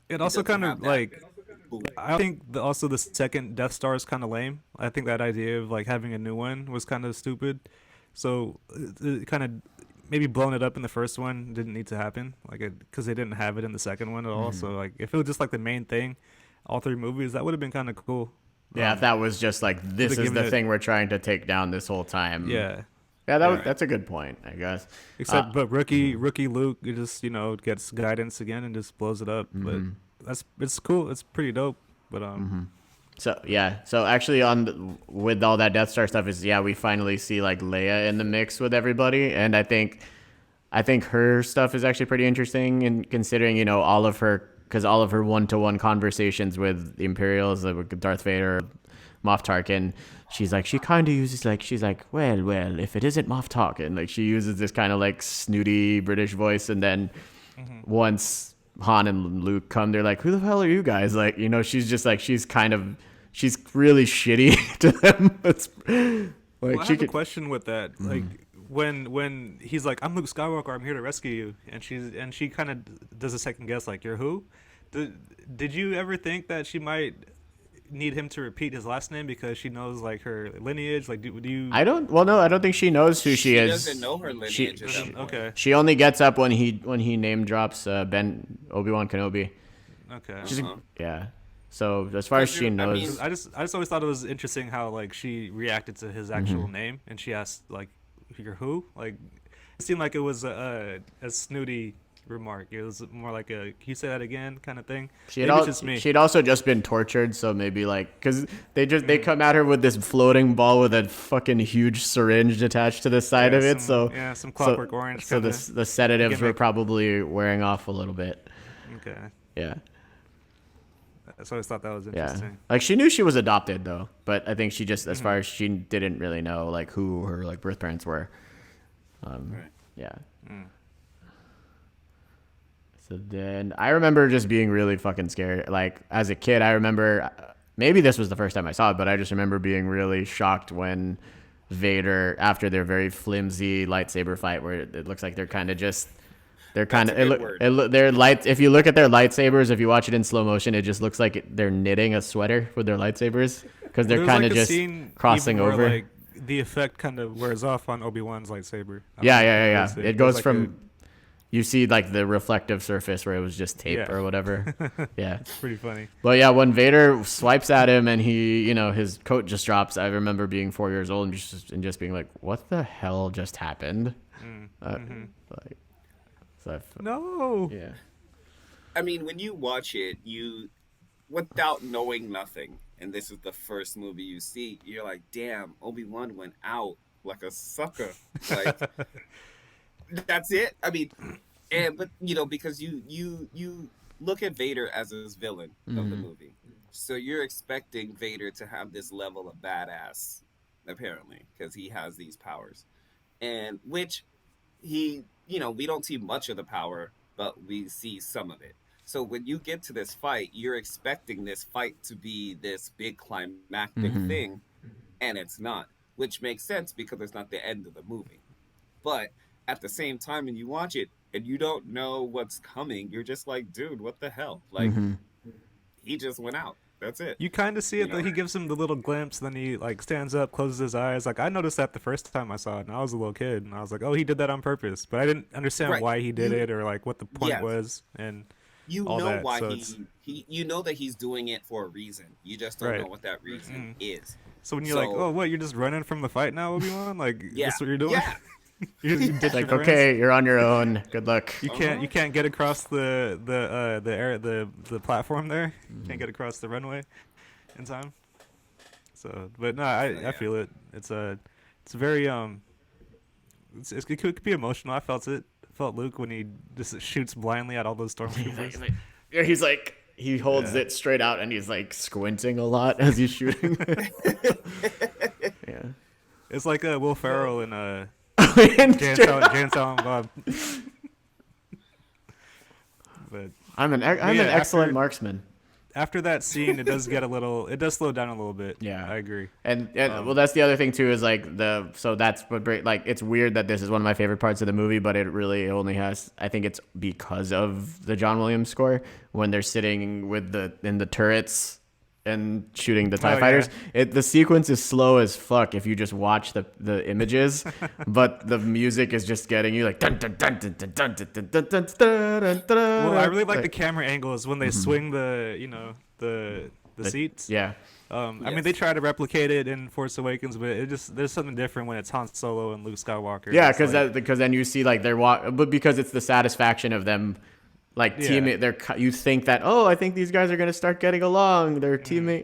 It also doesn't kind have of that like. boom. I think also the second Death Star is kind of lame. I think that idea of like having a new one was kind of stupid. So it kind of maybe blowing it up in the first one didn't need to happen, like because they didn't have it in the second one at all. So like if it was just like the main thing, all three movies, that would have been kind of cool. yeah, if that was just like, this is given the it- thing we're trying to take down this whole time. Yeah. Yeah, Right. that's a good point, I guess. Except, but rookie Luke just gets guidance again and just blows it up. But it's cool. It's pretty dope. But So yeah, so actually with all that Death Star stuff is, yeah, we finally see like Leia in the mix with everybody, and I think her stuff is actually pretty interesting, in considering all of her one-to-one conversations with the Imperials, with Darth Vader, Moff Tarkin. She's like, she kind of uses like, she's like, well, if it isn't Moff Tarkin, like she uses this kind of like snooty British voice, and then once Han and Luke come, they're like, who the hell are you guys? Like, she's just like, she's really shitty to them. It's like, I she have a could, question with that. Like when he's like, "I'm Luke Skywalker, I'm here to rescue you," and she kind of does a second guess, like, "You're who?" Did you ever think that she might need him to repeat his last name because she knows like her lineage? Like, do you? I don't think she knows who she is. Doesn't know her lineage at that point. Okay. She only gets up when he name drops Obi-Wan Kenobi. Okay. She's yeah. So as far as she I mean, knows, I just always thought it was interesting how like she reacted to his actual name, and she asked like, "You're who?" Like, it seemed like it was a snooty remark. It was more like a, "Can you say that again?" kind of thing. Maybe it's just me. she'd also just been tortured, so maybe like, because they come at her with this floating ball with a fucking huge syringe attached to the side of it. Some Clockwork Orange. So kinda the sedatives were gimmick. probably wearing off a little bit. Okay. Yeah. So I always thought that was Yeah, interesting. like she knew she was adopted though, but I think she just, as far as she didn't really know like who her like birth parents were. Right. Yeah. So then I remember just being really fucking scared. Like as a kid, I remember, maybe this was the first time I saw it, but I just remember being really shocked when Vader, after their very flimsy lightsaber fight, where it looks like they're kind of just. They're kind of their light. If you look at their lightsabers, if you watch it in slow motion, it just looks like they're knitting a sweater with their lightsabers, because they're There's, kind like, of a just scene crossing even where, over. like, the effect kind of wears off on Obi-Wan's lightsaber. Yeah. It goes like from you see like the reflective surface where it was just tape Yeah. or whatever. Yeah. It's pretty funny. But yeah, when Vader swipes at him and he, his coat just drops, I remember being 4 years old and just being like, what the hell just happened? Like, so No. yeah. I mean, when you watch it, without knowing nothing, and this is the first movie you see, you're like, damn, Obi-Wan went out like a sucker. Like that's it. I mean, and but because you look at Vader as this villain of the Mm-hmm. movie, so you're expecting Vader to have this level of badass, apparently, because he has these powers, and which we don't see much of the power, but we see some of it. So when you get to this fight, you're expecting this fight to be this big climactic Mm-hmm. thing, and it's not, which makes sense because it's not the end of the movie. But at the same time, when you watch it and you don't know what's coming, you're just like, dude, what the hell? Like, Mm-hmm. he just went out. That's it. You kind of see You it though. know? He gives him the little glimpse, then he like stands up, closes his eyes. Like I noticed that the first time I saw it, and I was a little kid, and I was like, "Oh, he did that on purpose," but I didn't understand Right. why he did You, it or like what the point yeah, was and you all know that. why So it's you know that he's doing it for a reason. You just don't know right. what that reason Mm. is. So when you're like, So, "Oh, what? You're just running from the fight now, Obi-Wan? Like yeah. that's what you're doing? Yeah. You It's ditch your like, friends? okay, you're on your own. Good luck. You Uh-huh. can't get across the platform there. You can't get across the runway in time." So, but no, So I yeah. feel it. It's very it could be emotional. I felt it. I felt Luke when he just shoots blindly at all those stormtroopers. Yeah, he's like he holds Yeah, it straight out and he's like squinting a lot as he's shooting. Yeah. it's like Will Ferrell and Jay and Silent Bob. But I'm an yeah, excellent marksman. after that scene, it does slow down a little bit. Yeah. I agree. And well, that's the other thing too is like so that's what like it's weird that this is one of my favorite parts of the movie, but it really only has I think it's because of the John Williams score when they're sitting with in the turrets and shooting the TIE Oh, fighters. yeah. The sequence is slow as fuck if you just watch the images, but the music is just getting you like dun dun dun dun dun dun dun dun dun dun dun dun. Well, I really like the Like, camera angles when they swing the seats. yeah. I mean, Yes. they try to replicate it in Force Awakens, but there's something different when it's Han Solo and Luke Skywalker. Yeah, It's like, because then you see like but because it's the satisfaction of them, like Yeah. teammate. You think that I think these guys are gonna start getting along. They're kind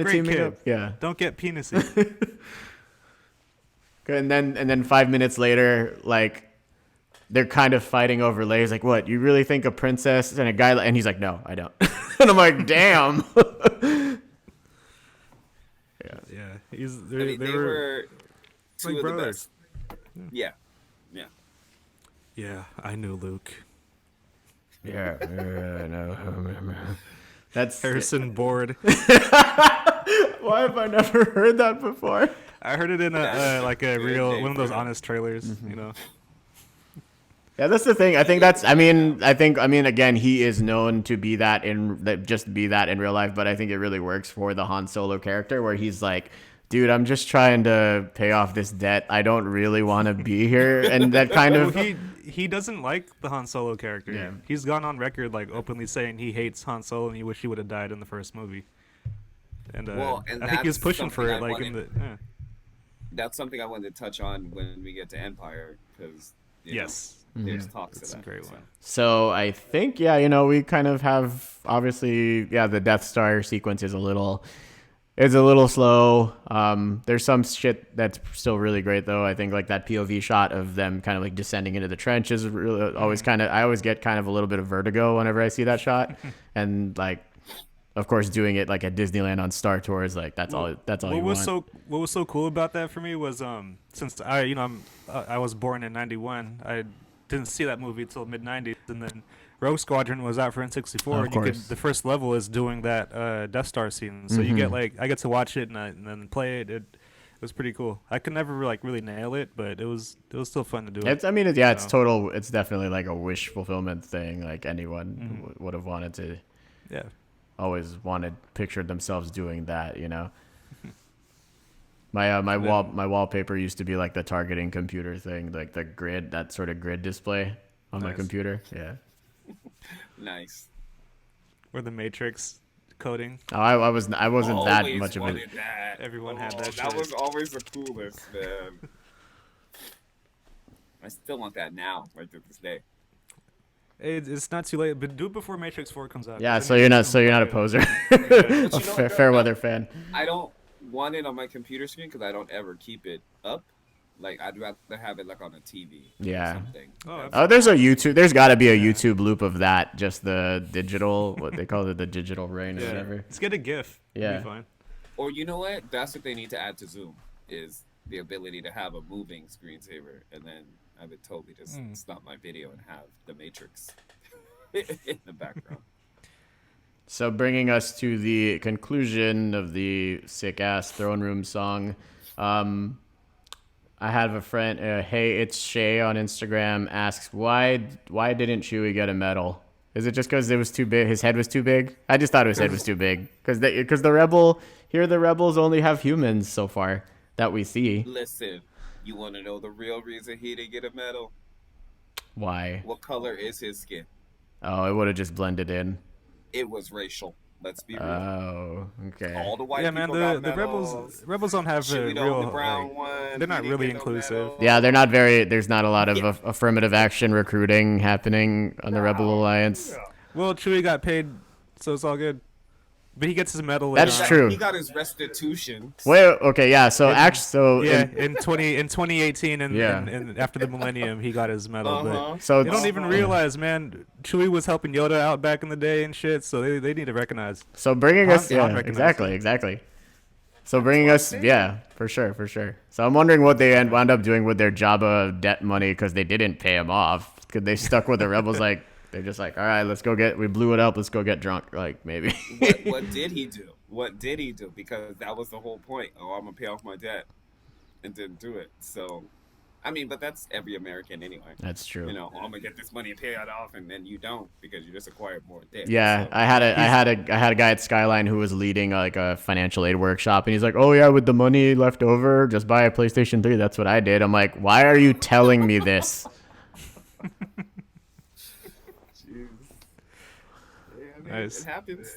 of Great teaming kid. up. Yeah, Don't get penisy. and then 5 minutes later, like they're kind of fighting over Leia's. Like, what? You really think a princess and a guy? And he's like, no, I don't. And I'm like, damn. Yeah, I mean, they were two like of the brothers. best. Yeah. Yeah. Yeah, I knew Luke. Yeah, no. That's Harrison Board. why have I never heard that before? I heard it in like a Good real name one of those for him. honest trailers. You know. Yeah, that's the thing. I think again, he is known to be that just be that in real life, but I think it really works for the Han Solo character where he's like, dude, I'm just trying to pay off this debt. I don't really want to be here. And that kind Well, of he doesn't like the Han Solo character. Yeah. He's gone on record like openly saying he hates Han Solo and he wish he would have died in the first movie. And, Well, and I think he was that's pushing for something it I like in the wanted- That's something I wanted to touch on when we get to Empire because yes. there's talks It's of a that. great so. one. So I think, we kind of have obviously, the Death Star sequence is a little slow. There's some shit that's still really great though. I think like that POV shot of them kind of like descending into the trench is really always I always get kind of a little bit of vertigo whenever I see that shot. And like, of course, doing it like at Disneyland on Star Tours, like that's all you want. What was so cool about that for me was since I was born in '91, I didn't see that movie until mid '90s, and then Rogue Squadron was out for N64. Of And course. the first level is doing that Death Star scene, so you get I get to watch it and then play it. It was pretty cool. I could never really nail it, but it was still fun to do it. It's So, it's definitely like a wish fulfillment thing. Like anyone would have wanted to. yeah. Always pictured themselves doing that, My wallpaper used to be like the targeting computer thing, like the grid, that sort of grid display on my Nice. computer. Yeah. Nice. Or the Matrix coding. Oh, I wasn't that Always much of a. wanted that. Everyone had that That shit. was always the coolest, man. I still want that now, right to this day. It's not too late, but do it before Matrix 4 comes out. Yeah, 'cause so then you're you not can so you're not a play it. poser. Yeah. But A you know what, though? fair weather fan. I don't want it on my computer screen because I don't ever keep it up. Like I'd rather have it like on a TV or Yeah. something. Oh, That's- Oh, there's a YouTube. There's got to be a Yeah. YouTube loop of that. Just the digital, what they call it, the digital rain or Yeah. whatever. Let's get a GIF. It'll Yeah. be fine. Or you know what? That's what they need to add to Zoom is the ability to have a moving screensaver, and then I would totally just stop my video and have the Matrix in the background. So bringing us to the conclusion of the sick ass throne room song, I have a friend. Hey, it's Shay on Instagram. Asks why didn't Chewie get a medal? Is it just because it was too big? His head was too big. I just thought his head was too big because the rebels only have humans so far that we see. Listen, you want to know the real reason he didn't get a medal? Why? What color is his skin? Oh, it would have just blended in. It was racial. Let's be real. Oh, okay. All the white Yeah, man. people got The medals. rebels don't have a Chewie the real. only brown Like, one. they're not He didn't really get no inclusive. medal. Yeah, they're not very. There's not a lot of affirmative action recruiting happening on the Rebel Alliance. Well, Chewie got paid, so it's all good. But he gets his medal later That's on. true. He got his restitution. Wait, okay, yeah. So Yeah, in 2018 and, Yeah. and after the millennium, he got his medal. Uh-huh. But so they don't even realize, man. Chewie was helping Yoda out back in the day and shit, so they need to recognize. So bringing us, Han yeah, recognized exactly. So bringing us, yeah, for sure. So I'm wondering what they wound up doing with their Jabba debt money because they didn't pay him off. Because they stuck with the rebels, like they're just like, all right, we blew it up, let's go get drunk, like maybe. What did he do? What did he do? Because that was the whole point. Oh, I'm gonna pay off my debt, and didn't do it. So, I mean, but that's every American anyway. That's true. You know, oh, I'm gonna get this money and pay it off, and then you don't because you just acquired more debt. Yeah, So, I had a guy at Skyline who was leading like a financial aid workshop, and he's like, "Oh yeah, with the money left over, just buy a PlayStation 3." That's what I did. I'm like, "Why are you telling me this?" jeez. Yeah, I mean, Nice. it happens.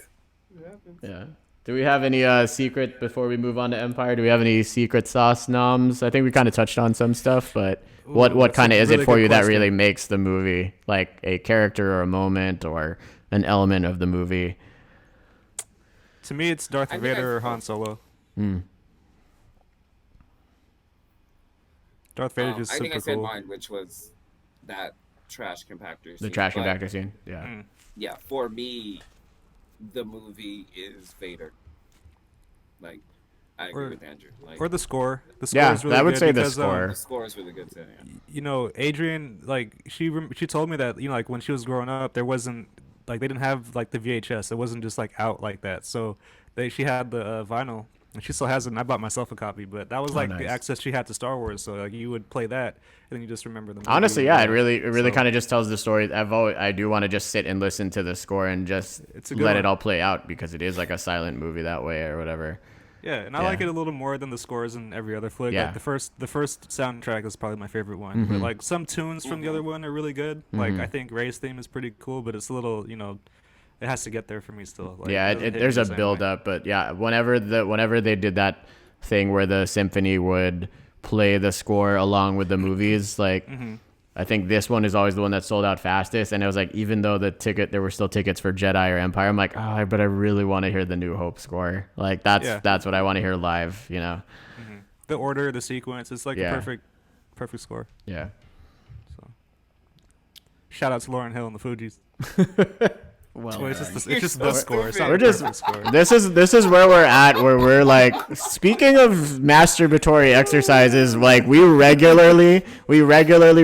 It happens. Yeah. Do we have any secret before we move on to Empire? Do we have any secret sauce noms? I think we kind of touched on some stuff, but what that's kind of a is really it for good you that question. really makes the movie like a character or a moment or an element of the movie? To me, it's Darth I think Vader I- or Han Solo. Hmm. Darth Vader is I think super I said cool. mine, which was that trash compactor. The scene. trash But, compactor scene. Yeah. Mm. Yeah, for me, the movie is Vader. Like, I agree Or- with Andrew. Like, Or the score. The score Yeah, is really I would good say the because, score. the score is really good too. Yeah. You know, Adrian, like she told me that, you know, like when she was growing up, there wasn't like they didn't have like the VHS. It wasn't just like out like that. So she had the vinyl, and she still has it. And I bought myself a copy, but that was like the nice. access she had to Star Wars. So like you would play that, and then you just remember the movie. Honestly, yeah, it really So, kind of just tells the story. I do want to just sit and listen to the score and just It's a good let it one. all play out because it is like a silent movie that way or whatever. Yeah, and I Yeah. like it a little more than the scores in every other flick. Yeah. Like the first soundtrack is probably my favorite one. But like some tunes from the other one are really good. Like I think Ray's theme is pretty cool, but it's a little, you know, it has to get there for me still. Like, Yeah, doesn't hit me there's the a same build way. up, but yeah, whenever they did that thing where the symphony would play the score along with the movies, like I think this one is always the one that sold out fastest. And it was like, even though there were still tickets for Jedi or Empire, I'm like, oh, but I really want to hear the New Hope score. Like Yeah. that's what I want to hear live, you know? The order, the sequence, it's like Yeah. the perfect score. Yeah. So shout out to Lauren Hill and the Fugees. Well, It's just You're the so score. It's not We're the just- perfect score. this is where we're at, where we're like, speaking of masturbatory exercises, like we regularly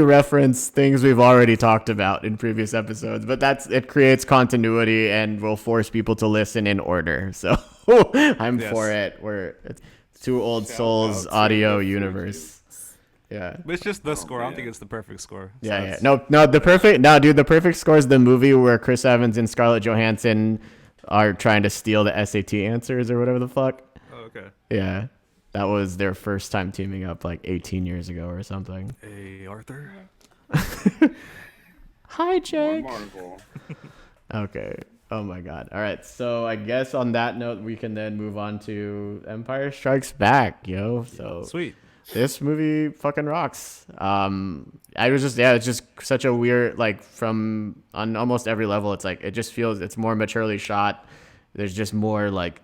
reference things we've already talked about in previous episodes, but it creates continuity and will force people to listen in order. So I'm Yes. for it. It's two old Shout souls out to audio the universe. Yeah. But it's just the score. I don't man. think it's the perfect score. So Yeah, yeah. it's- No, the perfect score is the movie where Chris Evans and Scarlett Johansson are trying to steal the SAT answers or whatever the fuck. Oh, okay. Yeah. That was their first time teaming up like 18 years ago or something. Hey, Arthur. Hi, Jake. Marvel. Okay. Oh my god. All right. So I guess on that note, we can then move on to Empire Strikes Back, yo. So Sweet. this movie fucking rocks. I was just it's just such a weird like from on almost every level. It's like it just feels it's more maturely shot. There's just more like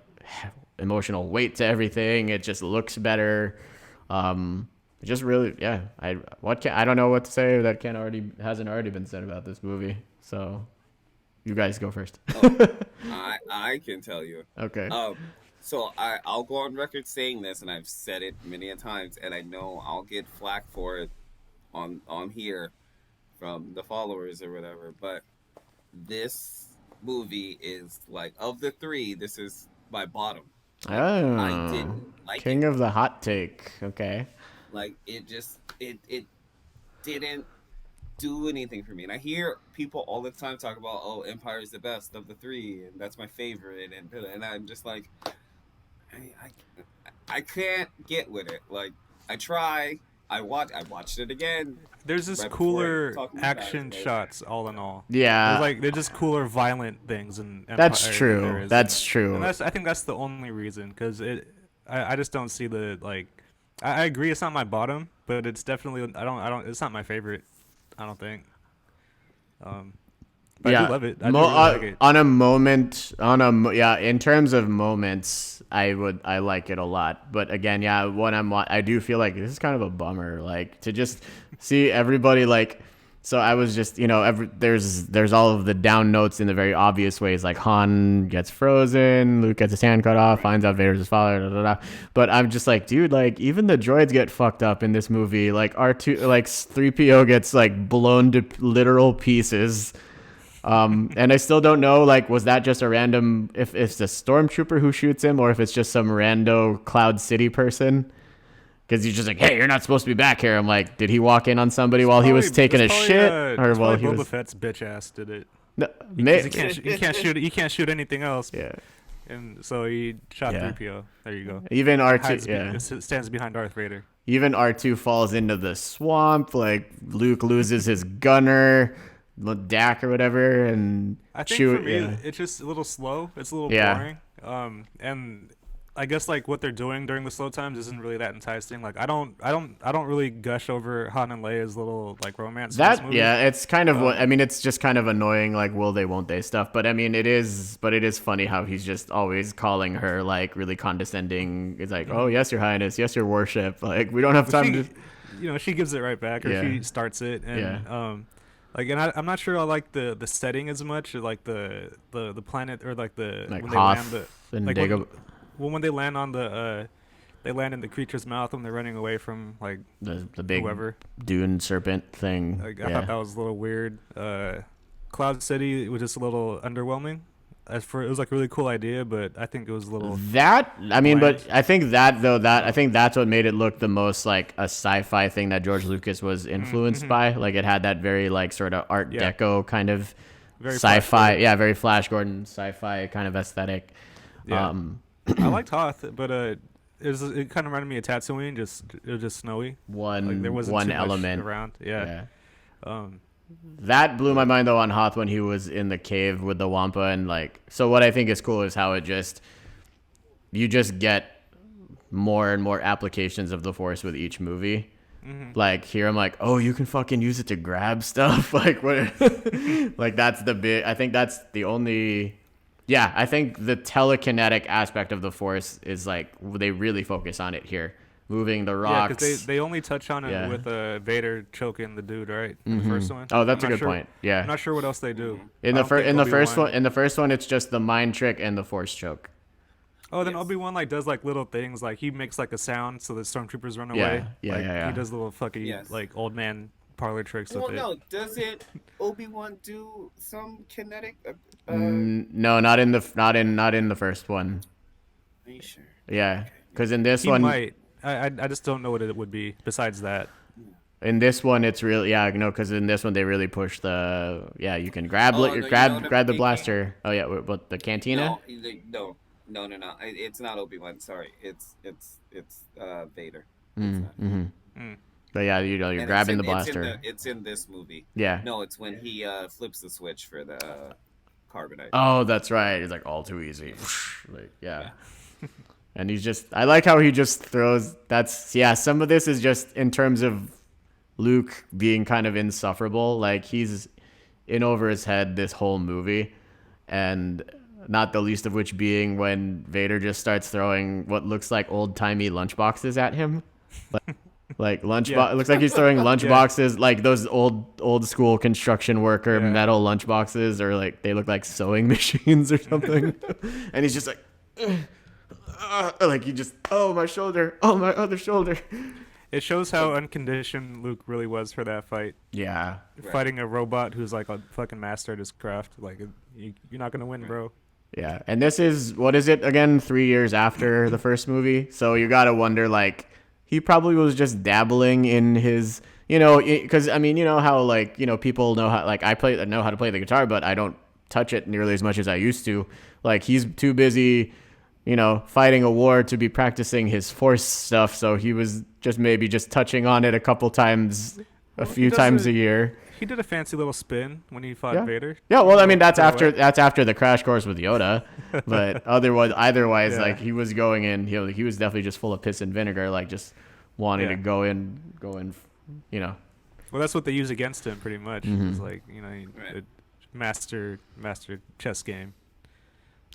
emotional weight to everything. It just looks better. Just really I don't know what to say that hasn't already been said about this movie. So you guys go first. Oh, I can tell you. Okay. So I'll go on record saying this, and I've said it many a times, and I know I'll get flack for it on here from the followers or whatever. But this movie is like of the three, this is my bottom. Like I Oh, didn't like king it. of the hot take. Okay. Like it didn't do anything for me. And I hear people all the time talk about, oh, Empire is the best of the three, and that's my favorite, and I'm just like, I can't get with it. Like I try, I watched it again. There's just Right before cooler talking action about it. shots, all in all. Yeah, They're just cooler violent things in Empire. that's Than there true. is That's in, true. and I think that's the only reason, because I just don't see the like. I agree, it's not my bottom, but it's definitely it's not my favorite. I don't think. But I do love it. I do really like it. On a moment, in terms of moments, I like it a lot. But again, when I do feel like this is kind of a bummer, like to just see everybody like. So I was just, there's all of the down notes in the very obvious ways, like Han gets frozen, Luke gets his hand cut off, finds out Vader's his father, da, da, da. But I'm just like, dude, like even the droids get fucked up in this movie. Like R2, like 3PO gets like blown to literal pieces. And I still don't know, like, was that just a random, if it's a stormtrooper who shoots him or if it's just some rando Cloud City person? Because he's just like, hey, you're not supposed to be back here. I'm like, did he walk in on somebody while he was taking a shit, or while he Boba was? Fett's bitch ass did it. No, He can't shoot anything else. Yeah. And so he shot Yeah. 3PO. There you go. Even R2, Stands behind Darth Vader. Even R2 falls into the swamp. Like Luke loses his gunner, Dak or whatever, and I think for me, it's just a little slow. It's a little boring. And I guess like what they're doing during the slow times isn't really that enticing. Like I don't really gush over Han and Leia's little like romance. in this movie. It's kind of what I mean. It's just kind of annoying, like will they, won't they stuff. But I mean, it is funny how he's just always calling her like really condescending. It's like, oh yes, Your Highness, yes, Your Worship. Like we don't have time to. She gives it right back, or she starts it, and like, and I'm not sure I like the setting as much, or like the planet, or like the Like when Hoth they land and like Dagobah. when they land on the they land in the creature's mouth when they're running away from like The big whoever. dune serpent thing. Like, I thought that was a little weird. Cloud City was just a little underwhelming. It was like a really cool idea, but I think it was a little. But I think bland. I think that's what made it look the most like a sci-fi thing that George Lucas was influenced by. Like it had that very like sort of Art Deco kind of Very sci-fi, very Flash Gordon sci-fi kind of aesthetic. Yeah. I liked Hoth, but it kind of reminded me of Tatooine. It was just snowy. Like, there wasn't One too much element around. Yeah. That blew my mind though on Hoth when he was in the cave with the Wampa, and like, so what I think is cool is how you just get more and more applications of the Force with each movie. Like here I'm like, oh, you can fucking use it to grab stuff. Like what? Like that's the big. I think that's the only. Yeah, I think the telekinetic aspect of the Force is like they really focus on it here. Moving the rocks. Yeah, because they only touch on it with Vader choking the dude, right? In the first one. Oh, that's a good point. Yeah. I'm not sure what else they do. In the first one, it's just the mind trick and the Force choke. Oh, then Obi-Wan like does like little things, like he makes like a sound so the stormtroopers run away. Yeah. He does little fucking like old man parlor tricks with it. Well, no, doesn't Obi-Wan do some kinetic? No, not in the first one. Are you sure? Yeah, because in this He one, might. I just don't know what it would be besides that. in this one, it's really because in this one they really push the you can grab grab the blaster. Oh yeah, what the cantina? No. It's not Obi-Wan. Sorry, it's Vader. But yeah, you're And grabbing the blaster. It's in this movie. Yeah. No, it's when he flips the switch for the carbonite. Oh, that's right. It's like all too easy. Like And I like how he just throws, some of this is just in terms of Luke being kind of insufferable. Like, he's in over his head this whole movie. And not the least of which being when Vader just starts throwing what looks like old-timey lunchboxes at him. Like Yeah. it looks like he's throwing lunch Yeah. boxes, like those old school construction worker Yeah. metal lunch boxes, or like they look like sewing machines or something. And he's just like, like he just, oh my shoulder, oh my other shoulder. It shows how unconditioned Luke really was for that fight. Yeah, Right. Fighting a robot who's like a fucking master at his craft. Like, you're not gonna win, bro. yeah. And this is, what is it again? 3 years after the first movie, so you gotta wonder, like, he probably was just dabbling in his, because I mean, you know how, like, people know how, like, know how to play the guitar, but I don't touch it nearly as much as I used to. Like, he's too busy, fighting a war to be practicing his force stuff. So he was maybe just touching on it a couple times, a few times a year. He did a fancy little spin when he fought Yeah. Vader. Yeah, well, I mean, that's Throw after it. the crash course with Yoda, but otherwise, Yeah. like, he was going in, he was definitely just full of piss and vinegar, like, just wanting Yeah. to go in, Well, that's what they use against him, pretty much. Mhm. It's like, Right. a master chess game.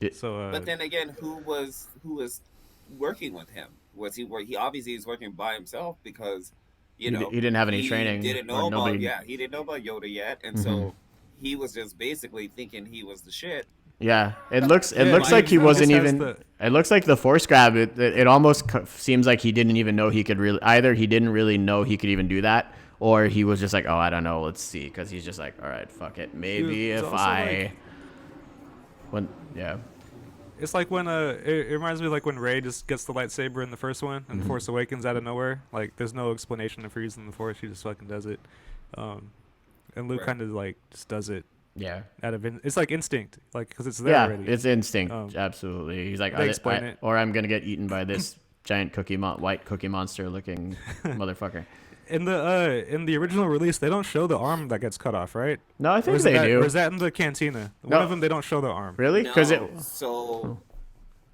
It- So, But then again, who was working with him? Was he obviously is working by himself because He didn't have any training, Didn't or know nobody. he didn't know about Yoda yet, and Mhm. so he was just basically thinking he was the shit. Yeah, it looks Yeah, like he just wasn't has even. the- It looks like the force grab. It almost seems like he didn't even know he could really. Either he didn't really know he could even do that, or he was just like, oh, I don't know, let's see, because he's just like, all right, fuck it, maybe It's if also like- yeah. It's like when it reminds me of like when Rey just gets the lightsaber in the first one and Mhm. Force Awakens out of nowhere. Like, there's no explanation for using the Force; she just fucking does it. And Luke Right. kind of like just does it Yeah. out of it's like instinct, like because it's there Yeah, already. it's instinct. Um, Absolutely. He's like, they explain it. or I'm gonna get eaten by this giant white cookie monster looking motherfucker. In the original release, they don't show the arm that gets cut off, right? No, I Or think is they that, do. Or is that in the cantina? No. One of them, they don't show the arm. Really? Because No, so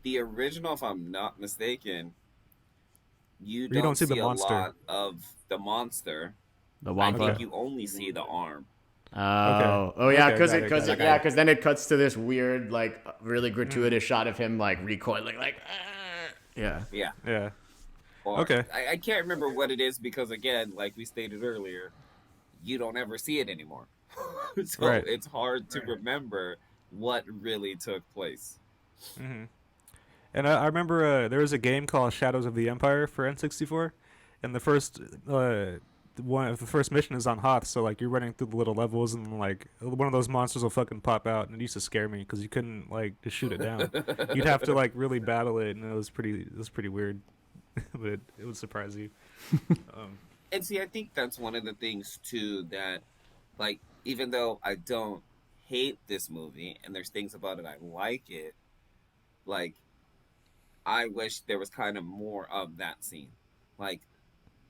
the original, if I'm not mistaken, you don't see the a monster. lot of the monster. the I Wampa. think you only see the arm. Oh yeah, Okay, because got it, got it. because then it cuts to this weird, like, really gratuitous shot of him, like, recoiling, like, yeah. Yeah. Yeah. Or, Okay. I can't remember what it is because, again, like we stated earlier, you don't ever see it anymore. So Right. it's hard to remember what really took place. hmm And I remember there was a game called Shadows of the Empire for N64, and the first the first mission is on Hoth, so like you're running through the little levels, and like one of those monsters will fucking pop out, and it used to scare me because you couldn't like just shoot it down. You'd have to like really battle it, and it was pretty weird, but it would surprise you. And see, I think that's one of the things too that, like, even though I don't hate this movie and there's things about it I like it, like, I wish there was kind of more of that scene, like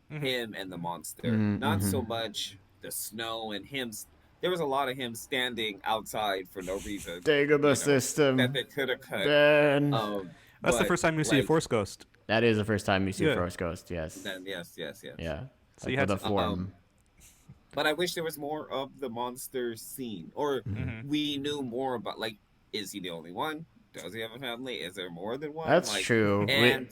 him and the monster. Not so much the snow and him. There was a lot of him standing outside for no reason. Dagobah system. that they could have cut. Ben. That's the But, first time you see a like, Force Ghost. That is the first time you see Yeah. Force Ghost. Yes. Then yes. Yeah. So you Like, had with a to- form. But I wish there was more of the monster scene, or we knew more about. Like, is he the only one? Does he have a family? Is there more than one? That's Like, true. And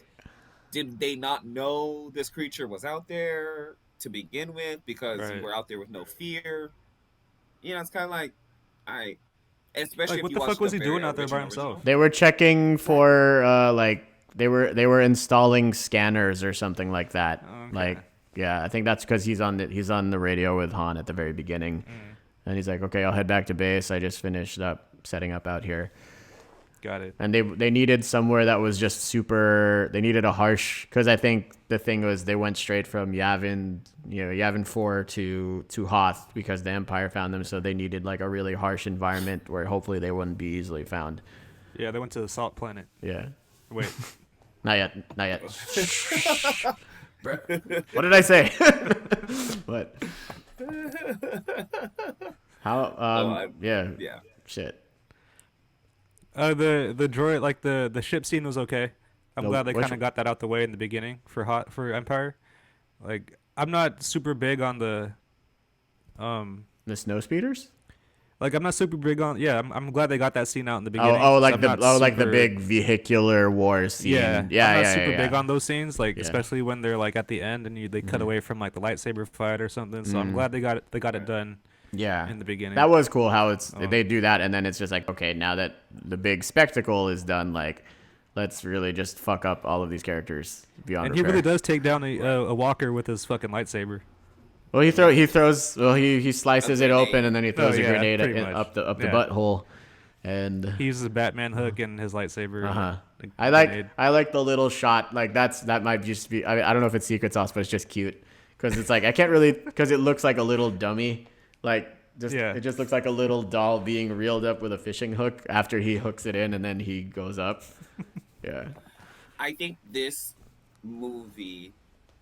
did they not know this creature was out there to begin with because Right. you were out there with no fear? It's kind of like, I, especially Like, if what you the watch fuck was the he doing very out there by original. himself? They were checking for like they were installing scanners or something like that. Okay. Like, yeah, I think that's because he's on the radio with Han at the very beginning, and he's like, okay, I'll head back to base. I just finished up setting up out here. Got it. And they needed somewhere that was just super. They needed a harsh, because I think the thing was they went straight from Yavin 4 to Hoth because the Empire found them, so they needed like a really harsh environment where hopefully they wouldn't be easily found. Yeah, they went to the Salt Planet. Yeah, Wait. not yet. What did I say? What? How? Yeah. Shit. The droid, like the ship scene was okay. I'm The- glad they which- kind of got that out the way in the beginning for Empire. Like, I'm not super big on um, The snow speeders? I'm not super big on. Yeah, I'm glad they got that scene out in the beginning. Oh, 'cause like I'm the not like the super- big vehicular war scene. Yeah, Yeah, I'm not yeah, super yeah, big yeah. on those scenes, like Yeah. especially when they're like at the end and they cut away from like the lightsaber fight or something. So I'm glad they got it done Yeah. in the beginning. That was cool how they do that, and then it's just like, okay, now that the big spectacle is done, like, let's really just fuck up all of these characters beyond And he repair. really does take down a walker with his fucking lightsaber. Well, he throws. Well, he slices it open, and then he throws a yeah, grenade pretty much. up the Yeah. butthole, and He uses a Batman hook and his lightsaber. uh-huh. and a I grenade. like the little shot. Like that might just be. I don't know if it's secret sauce, but it's just cute because it's like I can't really because it looks like a little dummy. Like it just looks like a little doll being reeled up with a fishing hook after he hooks it in, and then he goes up. Yeah. I think this movie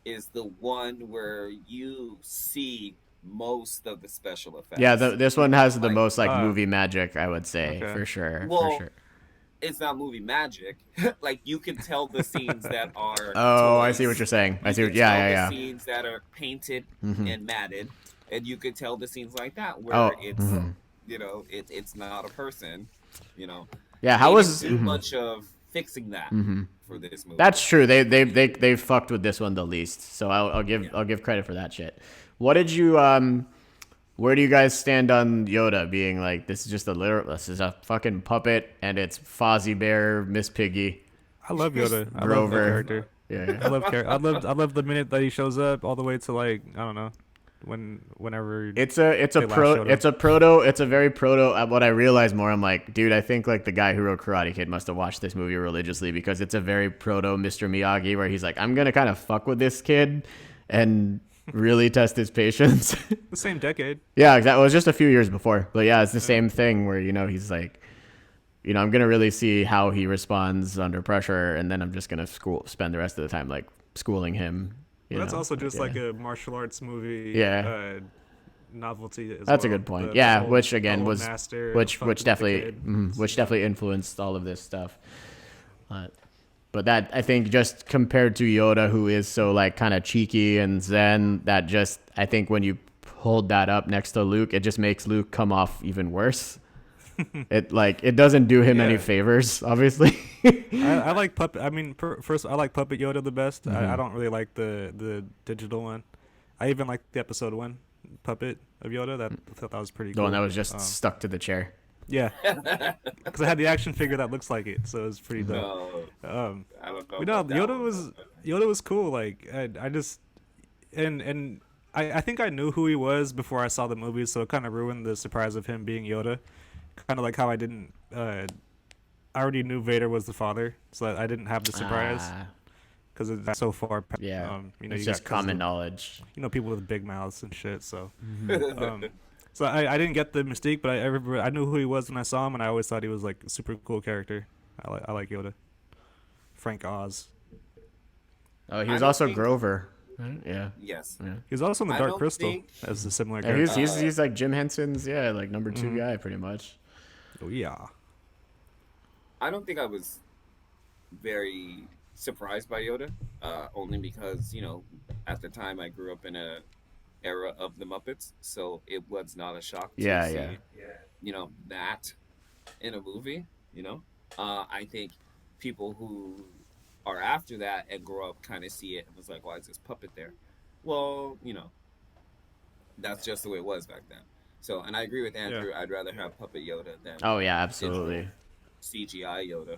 is the one where you see most of the special effects. Yeah, this one has the Like, most movie magic, I would say, okay. for sure. Well, for sure. it's not movie magic. Like, you can tell the scenes that are. Oh, I toys. see what you're saying. I You see. can What, yeah, tell yeah, the yeah. scenes that are painted and matted, and you can tell the scenes like that where Oh, it's it's not a person. Yeah, They how didn't was do much of fixing that for this movie? That's true. They fucked with this one the least. So I'll give credit for that shit. What did you where do you guys stand on Yoda being like this is a fucking puppet and it's Fozzie Bear, Miss Piggy, I love Yoda. I love Grover. that character. Yeah. I love the minute that he shows up all the way to like I don't know whenever It's they last showed him. it's a very proto. What I realized more, I'm like, dude, I think like the guy who wrote Karate Kid must have watched this movie religiously because it's a very proto Mr. Miyagi where he's like, I'm gonna kind of fuck with this kid and really test his patience. the same decade. Yeah, exactly. It was just a few years before, but yeah, it's the same thing where he's like, I'm gonna really see how he responds under pressure, and then I'm just gonna spend the rest of the time like schooling him. Well, that's also just like a martial arts movie. Yeah. Novelty. As That's a well. good point. The yeah, whole- which the again whole was master which fucking with the definitely kid. which definitely influenced all of this stuff. But that I think just compared to Yoda, who is so like kind of cheeky and zen, that just I think when you hold that up next to Luke, it just makes Luke come off even worse. It doesn't do him any Yeah. favors, obviously. I like puppet. I mean, first I like Puppet Yoda the best. I don't really like the digital one. I even like the episode 1 puppet of Yoda. I thought that was pretty The cool. one that was just stuck to the chair. Yeah, because I had the action figure that looks like it, so it was pretty dope. No, I don't know. But no, about that one. Yoda was cool. Like I just and I think I knew who he was before I saw the movie, so it kind of ruined the surprise of him being Yoda. Kind of like how I didn't. I already knew Vader was the father, so I didn't have the surprise because it's so far. Yeah, you it's got just common knowledge. people with big mouths and shit. So, so I didn't get the mystique, but I knew who he was when I saw him, and I always thought he was like a super cool character. I like Yoda. Frank Oz. Oh, he was don't also think- Grover. Right? Yeah. Yes. He was also in the I Dark don't Crystal think- as a similar Yeah, character. he's like Jim Henson's like number 2 guy pretty much. Oh yeah. I don't think I was very surprised by Yoda, only because at the time I grew up in a era of the Muppets, so it was not a shock to Yeah, see, yeah. that in a movie. I think people who are after that and grow up kind of see it and was like, why is this puppet there? Well, that's just the way it was back then. So, and I agree with Andrew. Yeah. I'd rather have Puppet Yoda than Oh yeah, absolutely. CGI Yoda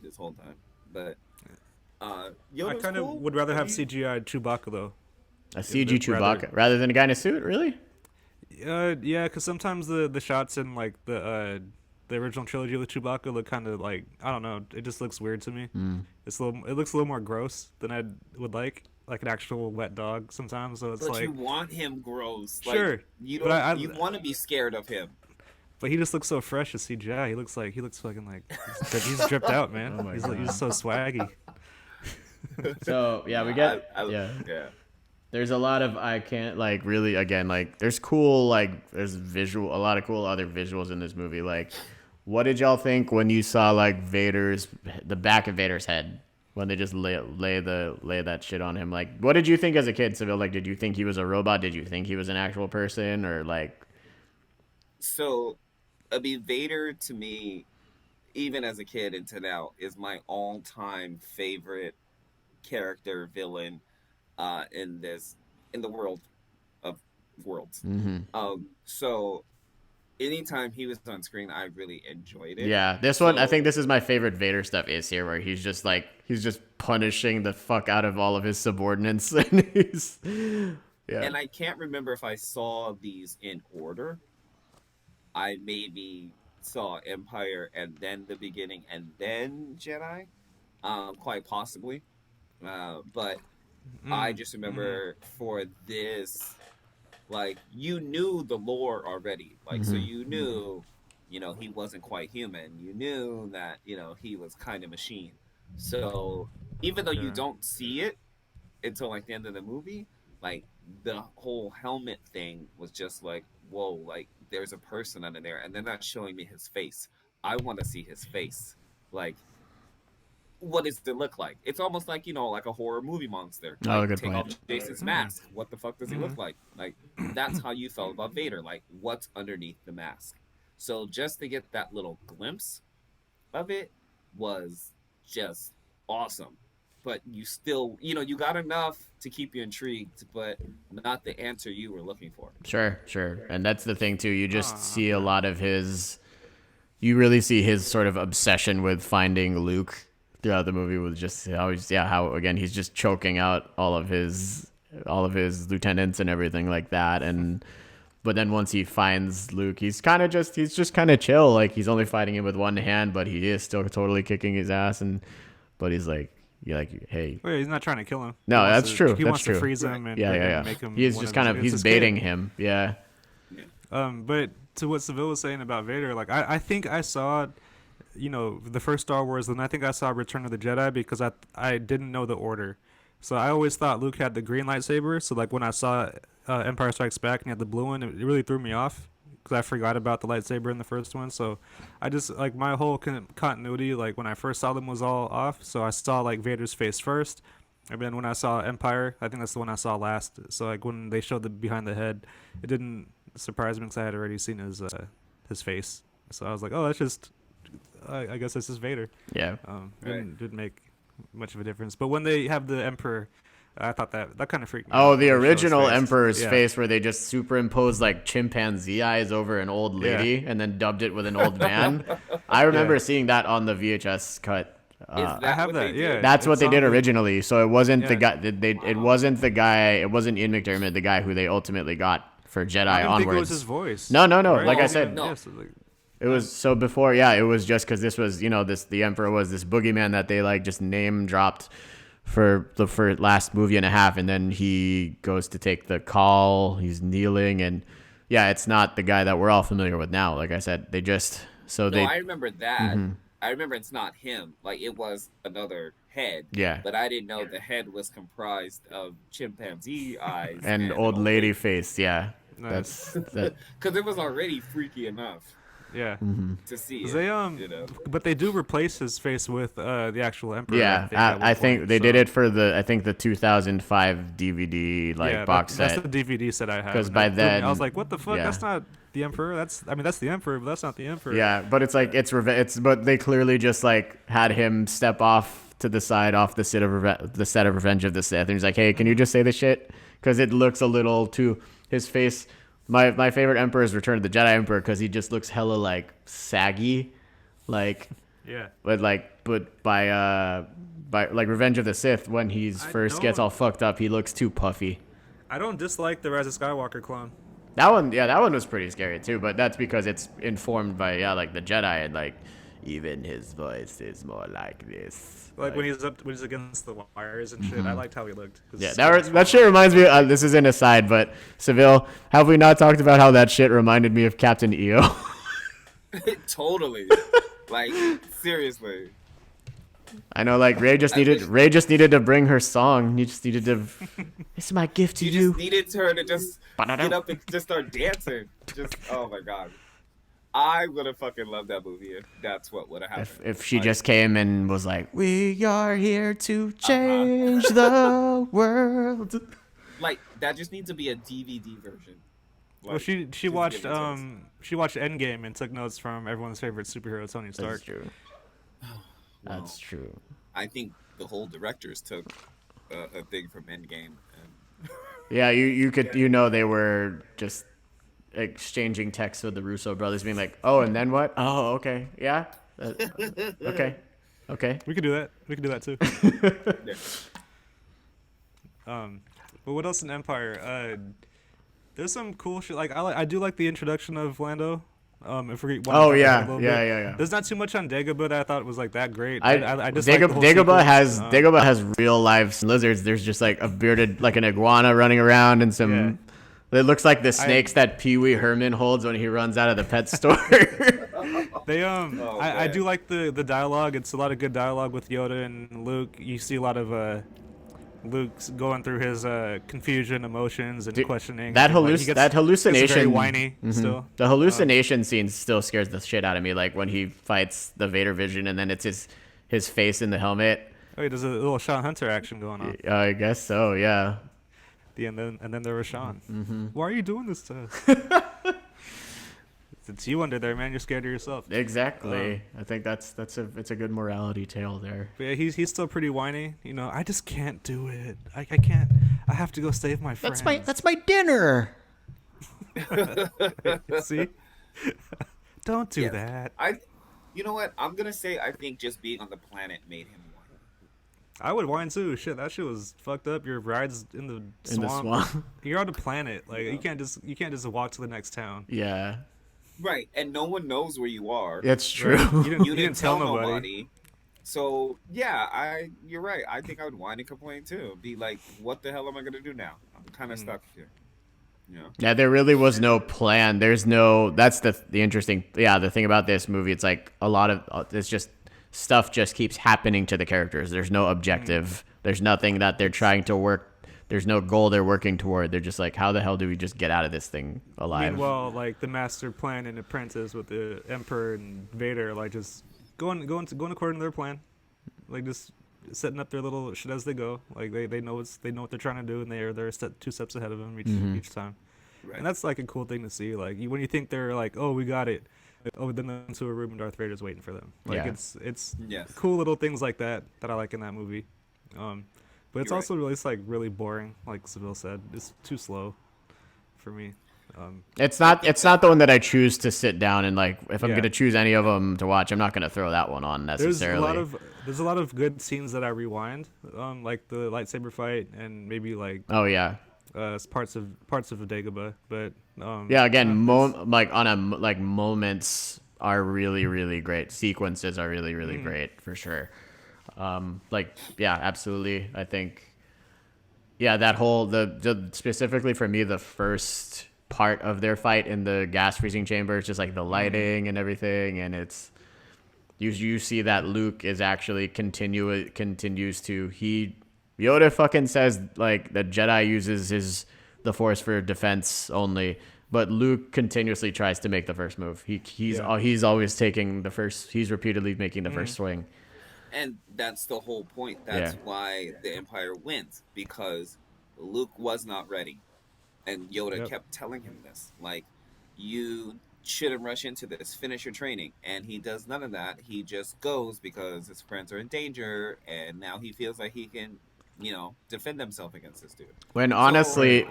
this whole time. But Yoda's I kind of cool. would rather have CGI Chewbacca though. A CG rather- Chewbacca rather than a guy in a suit, really? Yeah, because sometimes the shots in like the original trilogy with Chewbacca look kind of like I don't know. It just looks weird to me. It looks a little more gross than I would like an actual wet dog sometimes. So it's But like, you want him gross. Sure, Like, you but don't. I- You want to be scared of him. but he just looks so fresh as CGI. He looks fucking like he's dripped out, man. Oh my He's so swaggy. So yeah, we get Yeah. There's a lot of I can't like really again like there's cool like there's a lot of cool other visuals in this movie. Like, what did y'all think when you saw like the back of Vader's head? when they just lay that shit on him. Like, what did you think as a kid, Seville? Like, did you think he was a robot? Did you think he was an actual person, or like? So, I mean, Vader to me, even as a kid and to now, is my all-time favorite character villain in this in the world of worlds. Mm-hmm. So anytime he was on screen, I really enjoyed it. Yeah, this one, I think So this is my favorite Vader stuff is here, where he's just punishing the fuck out of all of his subordinates, and yeah. and I can't remember if I saw these in order. I maybe saw Empire and then the beginning and then Jedi, quite possibly. But I just remember for this, like, you knew the lore already, like, so Mm-hmm. you knew, he wasn't quite human. You knew that he was kind of machine. So even though you Yeah. don't see it until like the end of the movie, like the whole helmet thing was just like, whoa, like there's a person under there, and they're not showing me his face. I want to see his face. Like, what does it look like? It's almost like, like a horror movie monster. Oh, Like, good take off point. Jason's mask. What the fuck does he look like? Like, that's how you felt about Vader. Like, what's underneath the mask? So just to get that little glimpse of it was just awesome. But you still, you got enough to keep you intrigued, but not the answer you were looking for. Sure, sure. And that's the thing too. You just see a Okay. lot of his. You really see his sort of obsession with finding Luke throughout the movie, with just how again he's just choking out all of his lieutenants and everything like that. And but then once he finds Luke, he's just kind of chill. Like, he's only fighting him with one hand, but he is still totally kicking his ass. And but he's like, you're like, hey. Wait, he's not trying to kill him. No, that's true. He that's wants true. to freeze him and Yeah, yeah, and yeah. make him. He's one just of kind his- of it's he's his baiting kid. him. Yeah. But to what Seville was saying about Vader, like I think I saw, the first Star Wars, and I think I saw Return of the Jedi because I didn't know the order, so I always thought Luke had the green lightsaber. So like when I saw Empire Strikes Back and he had the blue one, it really threw me off because I forgot about the lightsaber in the first one. So I just like my whole continuity, like when I first saw them was all off. So I saw like Vader's face first. And then when I saw Empire, I think that's the one I saw last. So like when they showed the behind the head, it didn't surprise me because I had already seen his face. So I was like, oh, that's just, I guess that's just Vader. Yeah. Didn't make much of a difference. But when they have the Emperor, I thought that kind of freaked me Oh, out. the when they show his original face. Emperor's Yeah. face, where they just superimposed like chimpanzee eyes over an old lady and then dubbed it with an old man. I remember Yeah. seeing that on the VHS cut. Is that I have what that, they yeah. did? That's what It's they did on the- originally. So it wasn't the Yeah. guy. It wasn't the guy. It wasn't Ian McDermott, the guy who they ultimately got for Jedi I didn't onwards. think it was his voice. No. right? Like I Oh, said, no. Yes, like, it was so before. Yeah, it was just because this was the Emperor was this boogeyman that they like just name dropped for the last movie and a half, and then he goes to take the call. He's kneeling, and yeah, it's not the guy that we're all familiar with now. Like I said, they just No, I remember that. Mm-hmm. I remember it's not him. Like, it was another head. Yeah. But I didn't know the head was comprised of chimpanzee eyes and an old lady face. Yeah, Nice. that's that. Because it was already freaky enough yeah. to see it. They but they do replace his face with the actual Emperor. Yeah, at one I think point, they so- did it for the 2005 DVD yeah, box that's set. the DVD set I have. 'Cause and by it threw me- then- I was like, what the fuck? yeah. That's not the Emperor. That's the Emperor, but that's not the Emperor. Yeah, but it's like but they clearly just like had him step off to the side off the set of Revenge of the Sith, and he's like, "Hey, can you just say the shit?" Because it looks a little too his face. My favorite Emperor is Return of the Jedi Emperor because he just looks hella like saggy, like Yeah. but by like Revenge of the Sith when he's I first gets don't- all fucked up, he looks too puffy. I don't dislike the Rise of Skywalker clone. That one was pretty scary too, but that's because it's informed by like the Jedi and like even his voice is more like this. Like when he's against the wires and shit. I liked how he looked. 'Cause Yeah, that shit reminds me. This is an aside, but Seville, have we not talked about how that shit reminded me of Captain EO? Totally. Like, seriously. I know, like Ray just needed to bring her song. He just needed to. This is my gift to You you. just needed her to just get up and just start dancing. Just, oh my God. I would have fucking loved that movie if that's what would have happened. If she just came and was like, "We are here to Uh-huh. change the world." Like that just needs to be a DVD version. Well, Like she just give watched it to us. she watched Endgame and took notes from everyone's favorite superhero, Tony That's Stark. true. Well, That's true. I think the whole directors took a thing from Endgame. And Yeah, you could they were just exchanging texts with the Russo brothers, being like, "Oh, and then what? Oh, okay, yeah, okay, okay." We could do that. We could do that too. yeah. But what else in Empire? There's some cool shit. Like I do like the introduction of Lando. If we want to Oh jump ahead a yeah, little yeah, bit. yeah, yeah. There's not too much on Dagobah that I thought was like that great. I I just like the whole Dagobah sequence. Dagobah has real live lizards. There's just like a bearded like an iguana running around and some. It looks like the snakes that Pee Wee Herman holds when he runs out of the pet store. They I man. do like the dialogue. It's a lot of good dialogue with Yoda and Luke. You see a lot of Luke's going through his confusion, emotions, and Dude, questioning. that and, like, he gets hallucination. very whiny still. The hallucination scene still scares the shit out of me. Like when he fights the Vader Vision and then it's his face in the helmet. Oh, there's a little Sean Hunter action going on. I guess so. Yeah. And then there was Sean. Why are you doing this to us? It's you under there, man. You're scared of yourself. Exactly. I think it's a good morality tale there. But yeah, he's still pretty whiny. You know, I just can't do it. I can't. I have to go save my friends. That's my dinner. See? Don't do Yes. that. You know what? I'm gonna say I think just being on the planet made him whine. I would whine too. Shit, that shit was fucked up. Your ride's in the swamp. You're on a planet. Like you can't just walk to the next town. Yeah. Right, and no one knows where you are. It's true. Right. You didn't tell nobody. So yeah, you're right. I think I would whine and complain too. Be like, what the hell am I gonna do now? I'm kind of stuck here. Yeah. Yeah, there really was no plan. There's no. That's the interesting. Yeah, the thing about this movie, it's like a lot of it's just stuff just keeps happening to the characters. There's no objective. There's nothing that they're trying to work. There's no goal they're working toward. They're just like, how the hell do we just get out of this thing alive? Meanwhile, like the master plan in Apprentice with the Emperor and Vader, like just going according to their plan, like just setting up their little shit as they go. Like they know what they're trying to do, and they're two steps ahead of them each time. Right. And that's like a cool thing to see. Like when you think they're like, oh, we got it. Oh, then they're into a room and Darth Vader's waiting for them. Like Yeah. it's Yes. cool little things like that I like in that movie. But it's You're also really, it's like really boring. Like Seville said, it's too slow for me. It's not the one that I choose to sit down and like. If I'm Yeah. gonna choose any of them to watch, I'm not gonna throw that one on necessarily. There's a lot of good scenes that I rewind, like the lightsaber fight and maybe like Oh yeah. parts of Dagobah. But Yeah, again, moments are really, really great. Sequences are really, really great for sure. Yeah, absolutely. I think, yeah, that whole the specifically for me, the first part of their fight in the gas freezing chamber is just like the lighting and everything, and it's you see that Luke is actually continues to Yoda fucking says like the Jedi uses the Force for defense only, but Luke continuously tries to make the first move. He's always taking the first. He's repeatedly making the first swing. And that's the whole point. That's why the Empire wins, because Luke was not ready. And Yoda kept telling him this. Like, you shouldn't rush into this. Finish your training. And he does none of that. He just goes because his friends are in danger. And now he feels like he can, defend himself against this dude. When honestly,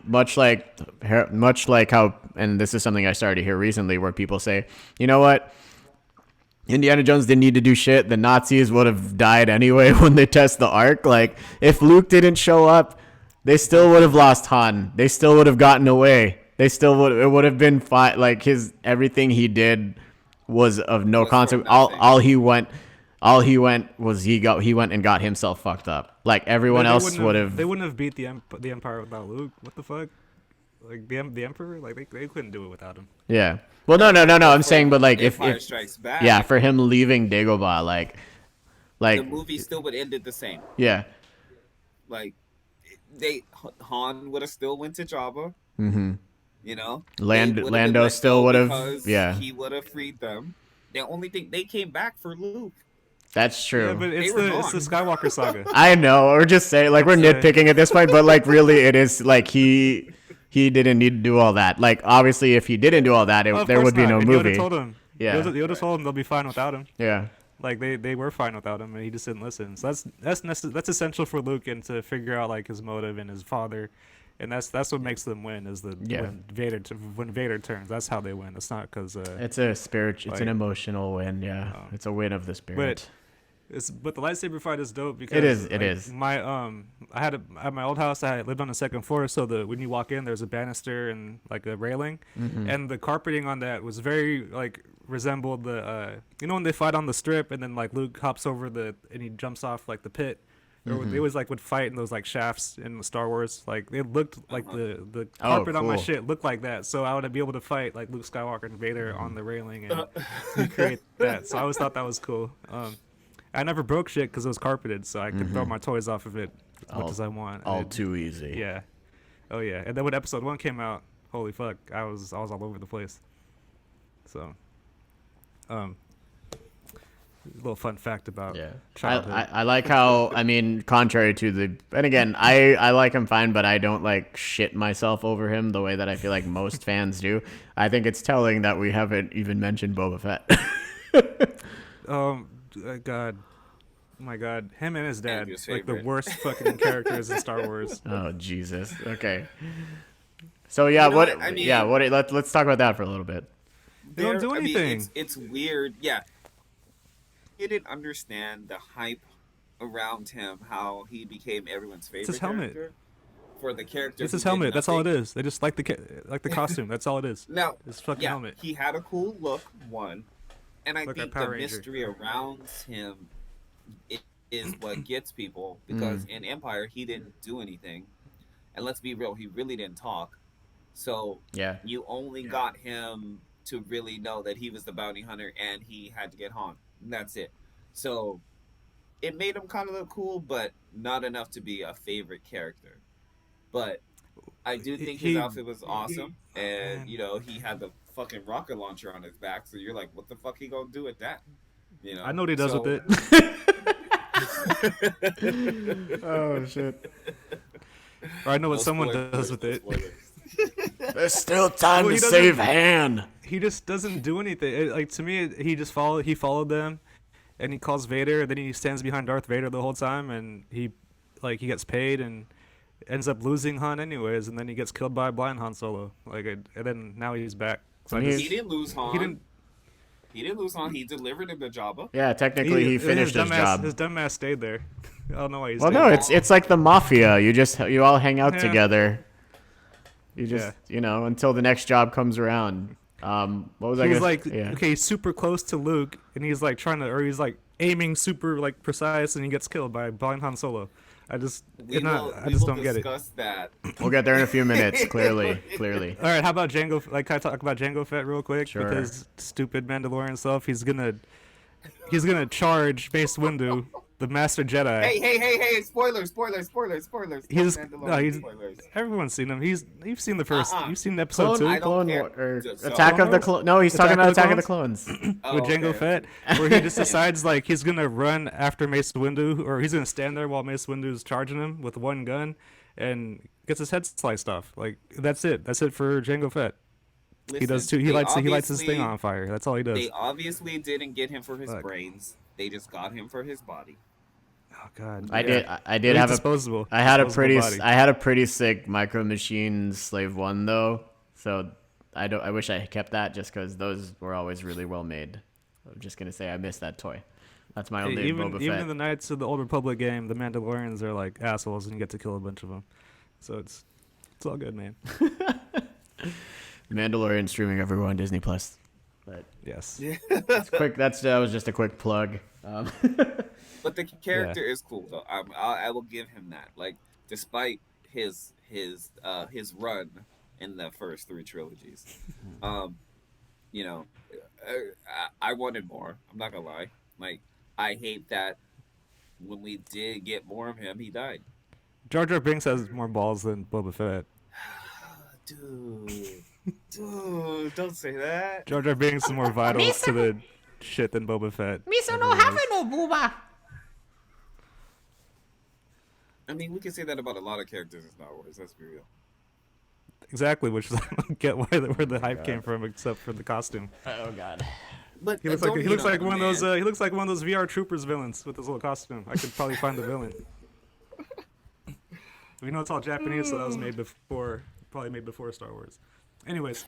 much like how, and this is something I started to hear recently, where people say, you know what? Indiana Jones didn't need to do shit. The Nazis would have died anyway when they test the Ark. Like, if Luke didn't show up, they still would have lost Han. They still would have gotten away. It would have been fine. Like, everything he did was of no consequence. He went and got himself fucked up. Like, everyone else would have. They wouldn't have beat the Empire without Luke. What the fuck? Like the Emperor, like they couldn't do it without him. Yeah. Well, no. I'm saying, but like if Strikes Back, yeah, for him leaving Dagobah, like the movie still would end it the same. Yeah. Like Han would have still went to Jabba. You know, they would have been Lando let still go would have. because Yeah, he would have freed them. The only thing they came back for Luke. that's Yeah, true. but They it's were the gone. Skywalker saga. I know. We're just saying, like, we're It's nitpicking at this point, but like, really, it is like he didn't need to do all that. Like, obviously, if he didn't do all that, Oh, of there course would be not. no And movie. Yoda told him. Yeah, Yoda told him they'll be fine without him. yeah. Like they were fine without him, and he just didn't listen. So that's essential for Luke, and to figure out like his motive and his father, and that's what makes them win. Is the Yeah. when Vader turns, that's how they win. It's not because It's a spirit. It's an like- emotional win. Yeah, it's a win of the spirit. but the lightsaber fight is dope because is, it like, is. My I had at my old house I lived on the second floor, so when you walk in there's a banister and like a railing, and the carpeting on that was very like resembled the when they fight on the strip and then like Luke hops over and he jumps off like the pit. They always like would fight in those like shafts in Star Wars. Like it looked like the carpet on my cool. shit looked like that. So I would be able to fight like Luke Skywalker and Vader on the railing and recreate that. So I always thought that was cool. I never broke shit because it was carpeted, so I could throw my toys off of it as much as I want. All And too easy. yeah, oh yeah. And then when Episode 1 came out, holy fuck, I was all over the place. So, a little fun fact about Yeah, childhood. I like how, I mean, contrary to and again, I like him fine, but I don't like shit myself over him the way that I feel like most fans do. I think it's telling that we haven't even mentioned Boba Fett. God, oh my God, him and his dad, Andrew's like the favorite. worst fucking characters in Star Wars. Oh Jesus. Okay. So yeah, You know what? what? I mean- yeah, what? Let's talk about that for a little bit. They don't do anything. It's weird. Yeah, he didn't understand the hype around him, how he became everyone's favorite. his helmet. character. For the character, It's his helmet. That's all it is. They just like the costume. That's all it is. Now, His fucking yeah, helmet. he had a cool look. One, and I Like think that Power the Ranger. mystery around him is what gets people, because in Empire he didn't do anything, and let's be real, he really didn't talk. So Yeah. you only got him to really know that he was the bounty hunter and he had to get Han. And that's it. So it made him kind of look cool, but not enough to be a favorite character. But I do think his outfit was awesome, and he had the fucking rocket launcher on his back. So you're like, what the fuck he gonna do with that? I know what he does with it. Oh shit. Or I know what No someone spoilers, does with no it. spoilers. There's still time Well, to he doesn't- save Han. He just doesn't do anything. Like to me, he followed them, and he calls Vader. And then he stands behind Darth Vader the whole time, and he gets paid and ends up losing Han anyways. And then he gets killed by blind Han Solo. And then now he's back. So He didn't lose Han. He didn't. He didn't lose Han. He delivered him to Jabba. Yeah, technically he finished his job. His dumbass stayed there. I don't know why he's. Well, no, it's like the mafia. You all hang out Yeah. together. You just until the next job comes around. What was I He's gonna? like, yeah. okay, he's super close to Luke, and he's like he's like aiming super like precise, and he gets killed by blind Han Solo. I just don't get it. Discuss that. We'll get there in a few minutes. Clearly. All right, how about Jango? Like, can I talk about Jango Fett real quick? Sure. With his stupid Mandalorian self, he's gonna charge Mace Windu, the Master Jedi. Hey! Spoilers! He's Mandalorian spoilers. everyone's seen him. You've seen the first. Uh-uh. You've seen episode Clone, I two don't Clone care. War, or Just- Attack of the Clones. No, he's talking about Attack of the Clones. Oh, with Jango okay. Fett, where he just decides like he's gonna run after Mace Windu, or he's gonna stand there while Mace Windu's charging him with one gun, and gets his head sliced off. Like that's it. That's it for Jango Fett. He does too. He lights his thing on fire. That's all he does. They obviously didn't get him for his Fuck. brains. They just got him for his body. Oh God. I Yeah. did He's have disposable. I had a Disposable pretty body. sick Micro Machines Slave 1 though. So I wish I kept that just cuz those were always really well made. I'm just going to say I missed that toy. That's my only even Boba even Fett. in the Knights of the Old Republic game, the Mandalorians are like assholes, and you get to kill a bunch of them. So it's all good, man. Mandalorian streaming everywhere on Disney Plus. But Yes. it's quick. That was just a quick plug. But the character is cool though. I will give him that. Like, despite his run in the first 3 trilogies, I wanted more. I'm not gonna lie. Like, I hate that when we did get more of him, he died. Jar Jar Binks has more balls than Boba Fett. Dude, Dude, don't say that. Jar Jar Binks is more vital to the shit than Boba Fett. Miso no ever have was. no booba. I mean, we can say that about a lot of characters in Star Wars. Let's be real. Exactly, which is I don't get where the hype came from, except for the costume. Oh god. But He looks like one of those he looks like one of those VR Troopers villains with his little costume. I could probably find the villain. We know it's all Japanese, so that was probably made before Star Wars. Anyways,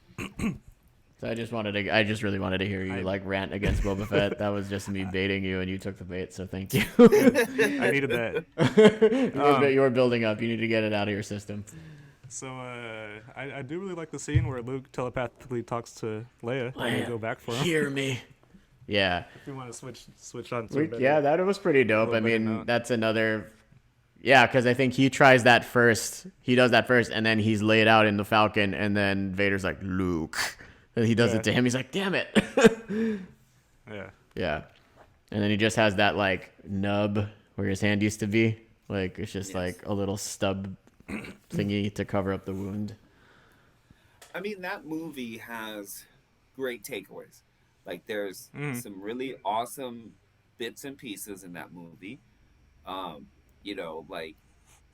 So I just really wanted to hear you like rant against Boba Fett. That was just me baiting you, and you took the bait. So thank you. I needed that. You were building up. You need to get it out of your system. So I do really like the scene where Luke telepathically talks to Leia and they go back for him. Hear me. Yeah. If you want to switch on to Yeah, that was pretty dope. I better mean, note. that's another. Yeah, because I think he tries that first. He does that first, and then he's laid out in the Falcon, and then Vader's like, Luke. And he does Yeah. it to him. He's like, damn it. Yeah. Yeah. And then he just has that, like, nub where his hand used to be. Like, it's just, like, a little stub thingy to cover up the wound. I mean, that movie has great takeaways. Like, there's some really awesome bits and pieces in that movie. You know, like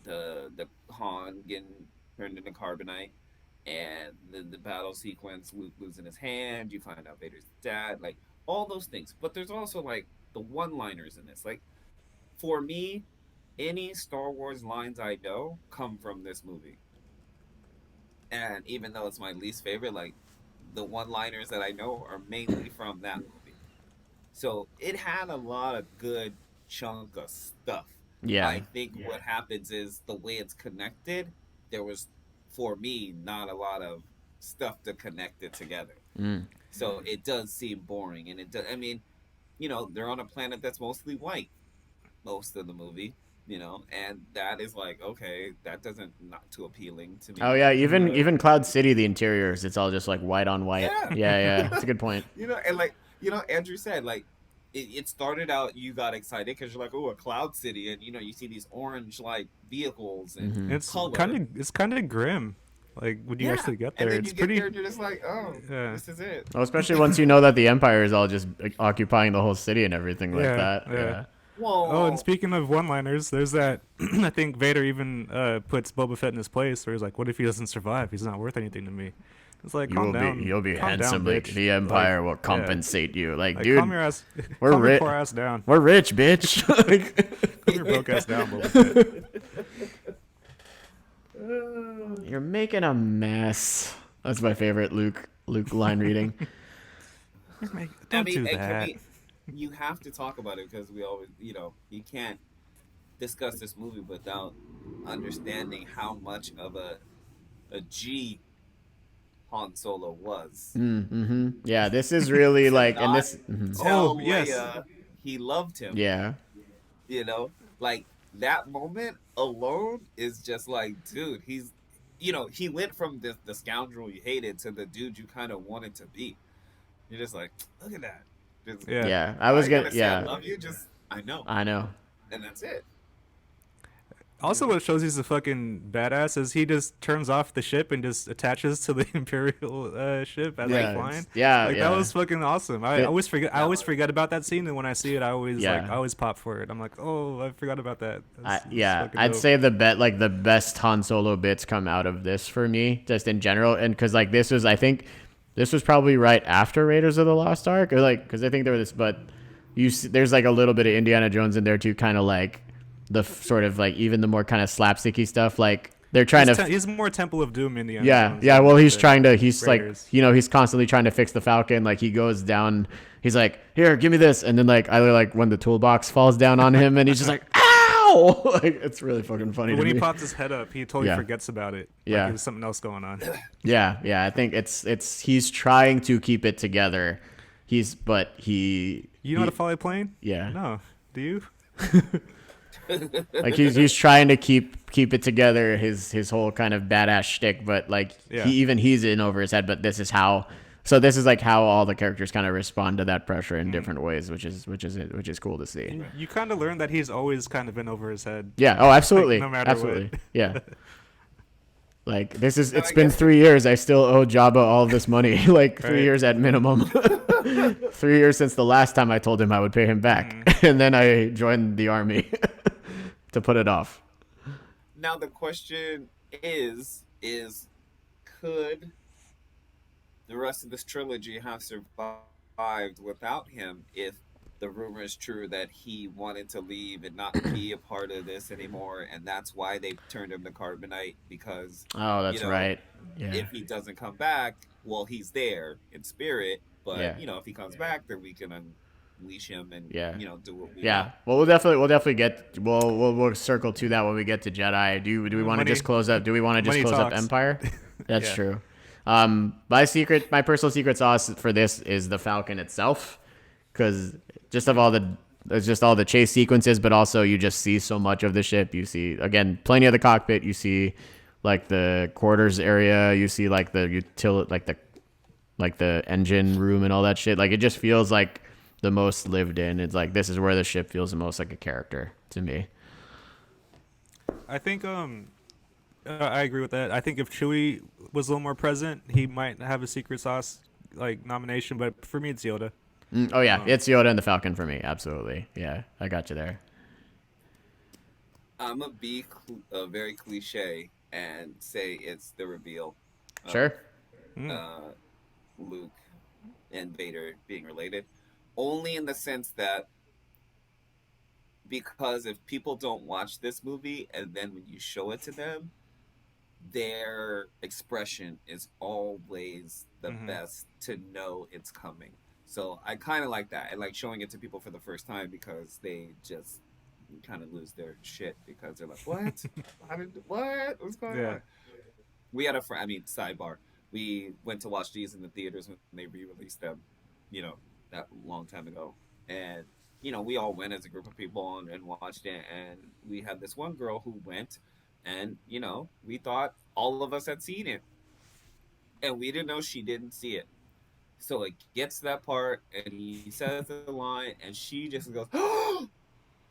the Han getting turned into carbonite, and the battle sequence, Luke losing his hand. You find out Vader's dad, like all those things. But there's also like the one-liners in this. Like for me, any Star Wars lines I know come from this movie. And even though it's my least favorite, like the one-liners that I know are mainly from that movie. So it had a lot of good chunk of stuff. Yeah. I think what happens is the way it's connected, there was, for me, not a lot of stuff to connect it together. So it does seem boring. And it does, I mean, you know, they're on a planet that's mostly white most of the movie, you know, and that is like, okay, that doesn't, not too appealing to me. Oh, yeah. Even Cloud City, the interiors, it's all just, like, white on white. Yeah. Yeah. It's a good point. You know, and like, you know, Andrew said, like, it started out, you got excited because you're like, oh, a cloud city, and you know, you see these orange like vehicles and It's color. kind of grim. Like when you actually get there, and then it's you pretty. get there and you're just like, oh, Yeah. this is it. Well, especially once you know that the Empire is all just occupying the whole city and everything like Yeah, that. yeah. Whoa. Oh, and speaking of one-liners, there's that. I think Vader even puts Boba Fett in his place, where he's like, "What if he doesn't survive? He's not worth anything to me." It's like, calm down. You'll be calm handsome. down, Like, bitch. the Empire Like, will compensate you. Like, Like, dude, calm your ass. we're calm your rich. poor ass down. We're rich, bitch. Like, Calm your broke ass down, Boba Fett. you're making a mess. That's my favorite Luke line reading. Don't I do mean, and that. you have to talk about it because we always, you know, you can't discuss this movie without understanding how much of a G Han Solo was. Yeah, this is really like, and Not this. tell Oh, yes. Leia he loved him. Yeah. You know, like that moment alone is just like, dude, he's, you know, he went from the scoundrel you hated to the dude you kind of wanted to be. You're just like, look at that. Just, Yeah. Yeah. I was gonna. say I Yeah. love you. Just I know, and that's it. Also, what shows he's a fucking badass is he just turns off the ship and just attaches to the Imperial ship as Yeah, they're flying. yeah, like yeah. that was fucking awesome. I It- always forget. I always forget about that scene, and when I see it, I Yeah. always pop for it. I'm like, oh, I forgot about that. That's Yeah, fucking I'd dope. say the best Han Solo bits come out of this for me, just in general, and because like I think this was probably right after Raiders of the Lost Ark, or like because I think there was this, but there's like a little bit of Indiana Jones in there too, kind of like the sort of like even the more kind of slapsticky stuff, like they're trying to. He's more Temple of Doom in the end. Yeah. Well, he's trying to. He's Raiders. like, you know, he's constantly trying to fix the Falcon. Like he goes down. He's like, here, give me this, and then like either like when the toolbox falls down on him, and he's just like, ow! Like it's really fucking funny. But when to he me. pops his head up, he totally Yeah. forgets about it. Yeah. like there's something else going on. Yeah. I think it's he's trying to keep it together. You know how to fly a plane? Yeah. No. Do you? Like he's trying to keep it together, his whole kind of badass shtick, but like Yeah. he's in over his head. But this is how. So this is like how all the characters kind of respond to that pressure in different ways, which is cool to see. You kind of learn that he's always kind of been over his head. Yeah. Oh, absolutely. no matter absolutely. what. Yeah. Like this is, No, it's I been guess 3 years. I still owe Jabba all this money, like 3 Right. years at minimum. 3 years since the last time I told him I would pay him back, Mm-hmm. and then I joined the army to put it off. now the question is could the rest of this trilogy have survived without him if the rumor is true that he wanted to leave and not be a part of this anymore, and that's why they turned him to carbonite because, Oh, you that's know, right. Yeah, if he doesn't come back, well, he's there in spirit, but yeah, if he comes back, then we can unleash him and yeah. do what we Yeah, want. well, we'll definitely get we'll circle to that when we get to Jedi. Do we want to just Money, close up? Do we want to just money close up talks. Empire? That's Yeah. true. My personal secret sauce for this is the Falcon itself, because just of all the there's just all the chase sequences, but also you just see so much of the ship. You see again plenty of the cockpit. You see like the quarters area. You see like the the engine room and all that shit. Like it just feels like the most lived in. It's like this is where the ship feels the most like a character to me. I think I agree with that. I think if Chewie was a little more present, he might have a secret sauce like nomination. But for me, it's Yoda. Oh yeah, Um, it's Yoda and the Falcon for me. Absolutely. Yeah, I got you there. I'm gonna be very cliche and say it's the reveal of Sure. mm, uh, Luke and Vader being related, only in the sense that because if people don't watch this movie and then when you show it to them, their expression is always the mm-hmm. best to know it's coming. So I kind of like that. I like showing it to people for the first time because they just kind of lose their shit because they're like, "What? How did what? What's going Yeah. on?" We had a friend. I mean, sidebar. We went to watch these in the theaters when they re-released them. That long time ago, and we all went as a group of people and watched it. And we had this one girl who went, and we thought all of us had seen it, and we didn't know she didn't see it. So it gets to that part, and he says the line, and she just goes,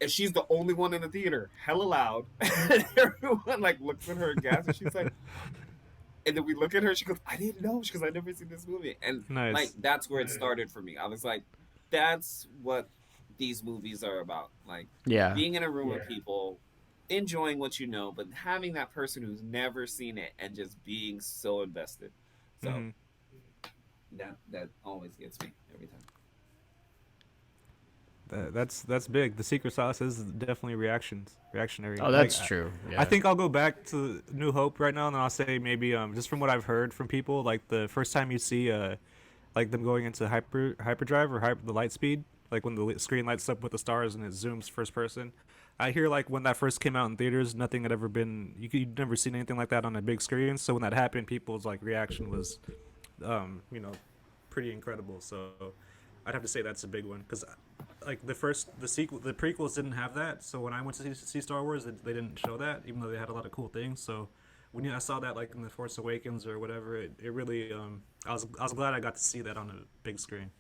and she's the only one in the theater, hella loud, and everyone like looks at her aghast, and she's like, and then we look at her, she goes, I didn't know, because I've never seen this movie, and like Nice. that's where it started for me. I was like, that's what these movies are about, like Yeah. being in a room with people, enjoying what you know, but having that person who's never seen it and just being so invested. So Mm-hmm. that always gets me every time. That's big. The secret sauce is definitely reactionary. Oh, that's true. I Yeah. think I'll go back to New Hope right now, and I'll say maybe just from what I've heard from people, like the first time you see like them going into hyperdrive or the light speed, like when the screen lights up with the stars and it zooms first person. I hear like when that first came out in theaters, nothing had ever been you'd never seen anything like that on a big screen. So when that happened, people's like reaction was, you know, pretty incredible. So I'd have to say that's a big one because like the prequels didn't have that. So when I went to see Star Wars, they didn't show that, even though they had a lot of cool things. So when I saw that like in the Force Awakens or whatever, it really I was glad I got to see that on a big screen,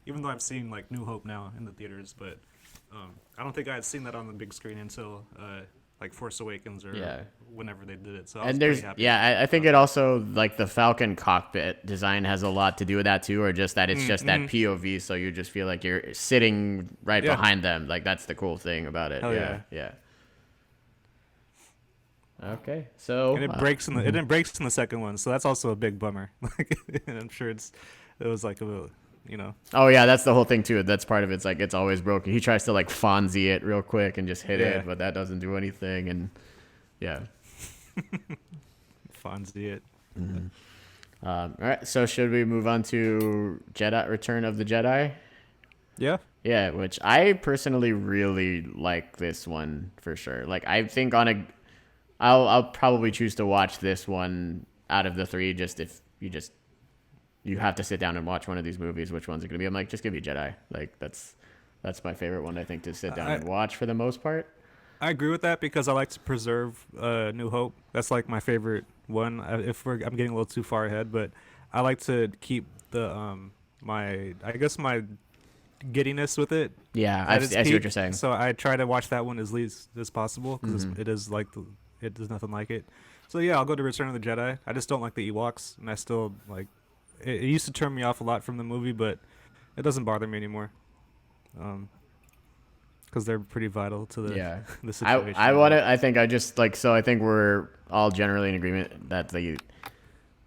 even though I'm seeing like New Hope now in the theaters, but I don't think I had seen that on the big screen until like Force Awakens or Yeah. whenever they did it. So I was And pretty there's happy. I think it also like the Falcon cockpit design has a lot to do with that too, or just that it's just that Mm-hmm. POV, so you just feel like you're sitting right Yeah. behind them. Like that's the cool thing about it. Hell Yeah, yeah. Okay, so And it breaks in the second one, so that's also a big bummer. Like, and I'm sure it was like a, you know, oh yeah, that's the whole thing too. That's part of it's like it's always broken. He tries to like Fonzie it real quick and just hit Yeah. it, but that doesn't do anything. And yeah. Fonzie it. All right, so should we move on to Jedi Return of the Jedi? Yeah. Yeah, which I personally really like this one for sure. Like I think I'll probably choose to watch this one out of the three. Just if you have to sit down and watch one of these movies, which one's it gonna be? I'm like, just give me Jedi. Like that's my favorite one. I think to sit down I and watch for the most part. I agree with that because I like to preserve New Hope. That's like my favorite one. I'm getting a little too far ahead, but I like to keep the my I guess my giddiness with it Yeah, at I its see what peak. you're saying. So I try to watch that one as least as possible because Mhm. it is like there's nothing like it. So yeah, I'll go to Return of the Jedi. I just don't like the Ewoks, and I still like. It used to turn me off a lot from the movie, but it doesn't bother me anymore. Because they're pretty vital to the Yeah. the I situation. I want to. I think I just like so. I think we're all generally in agreement that the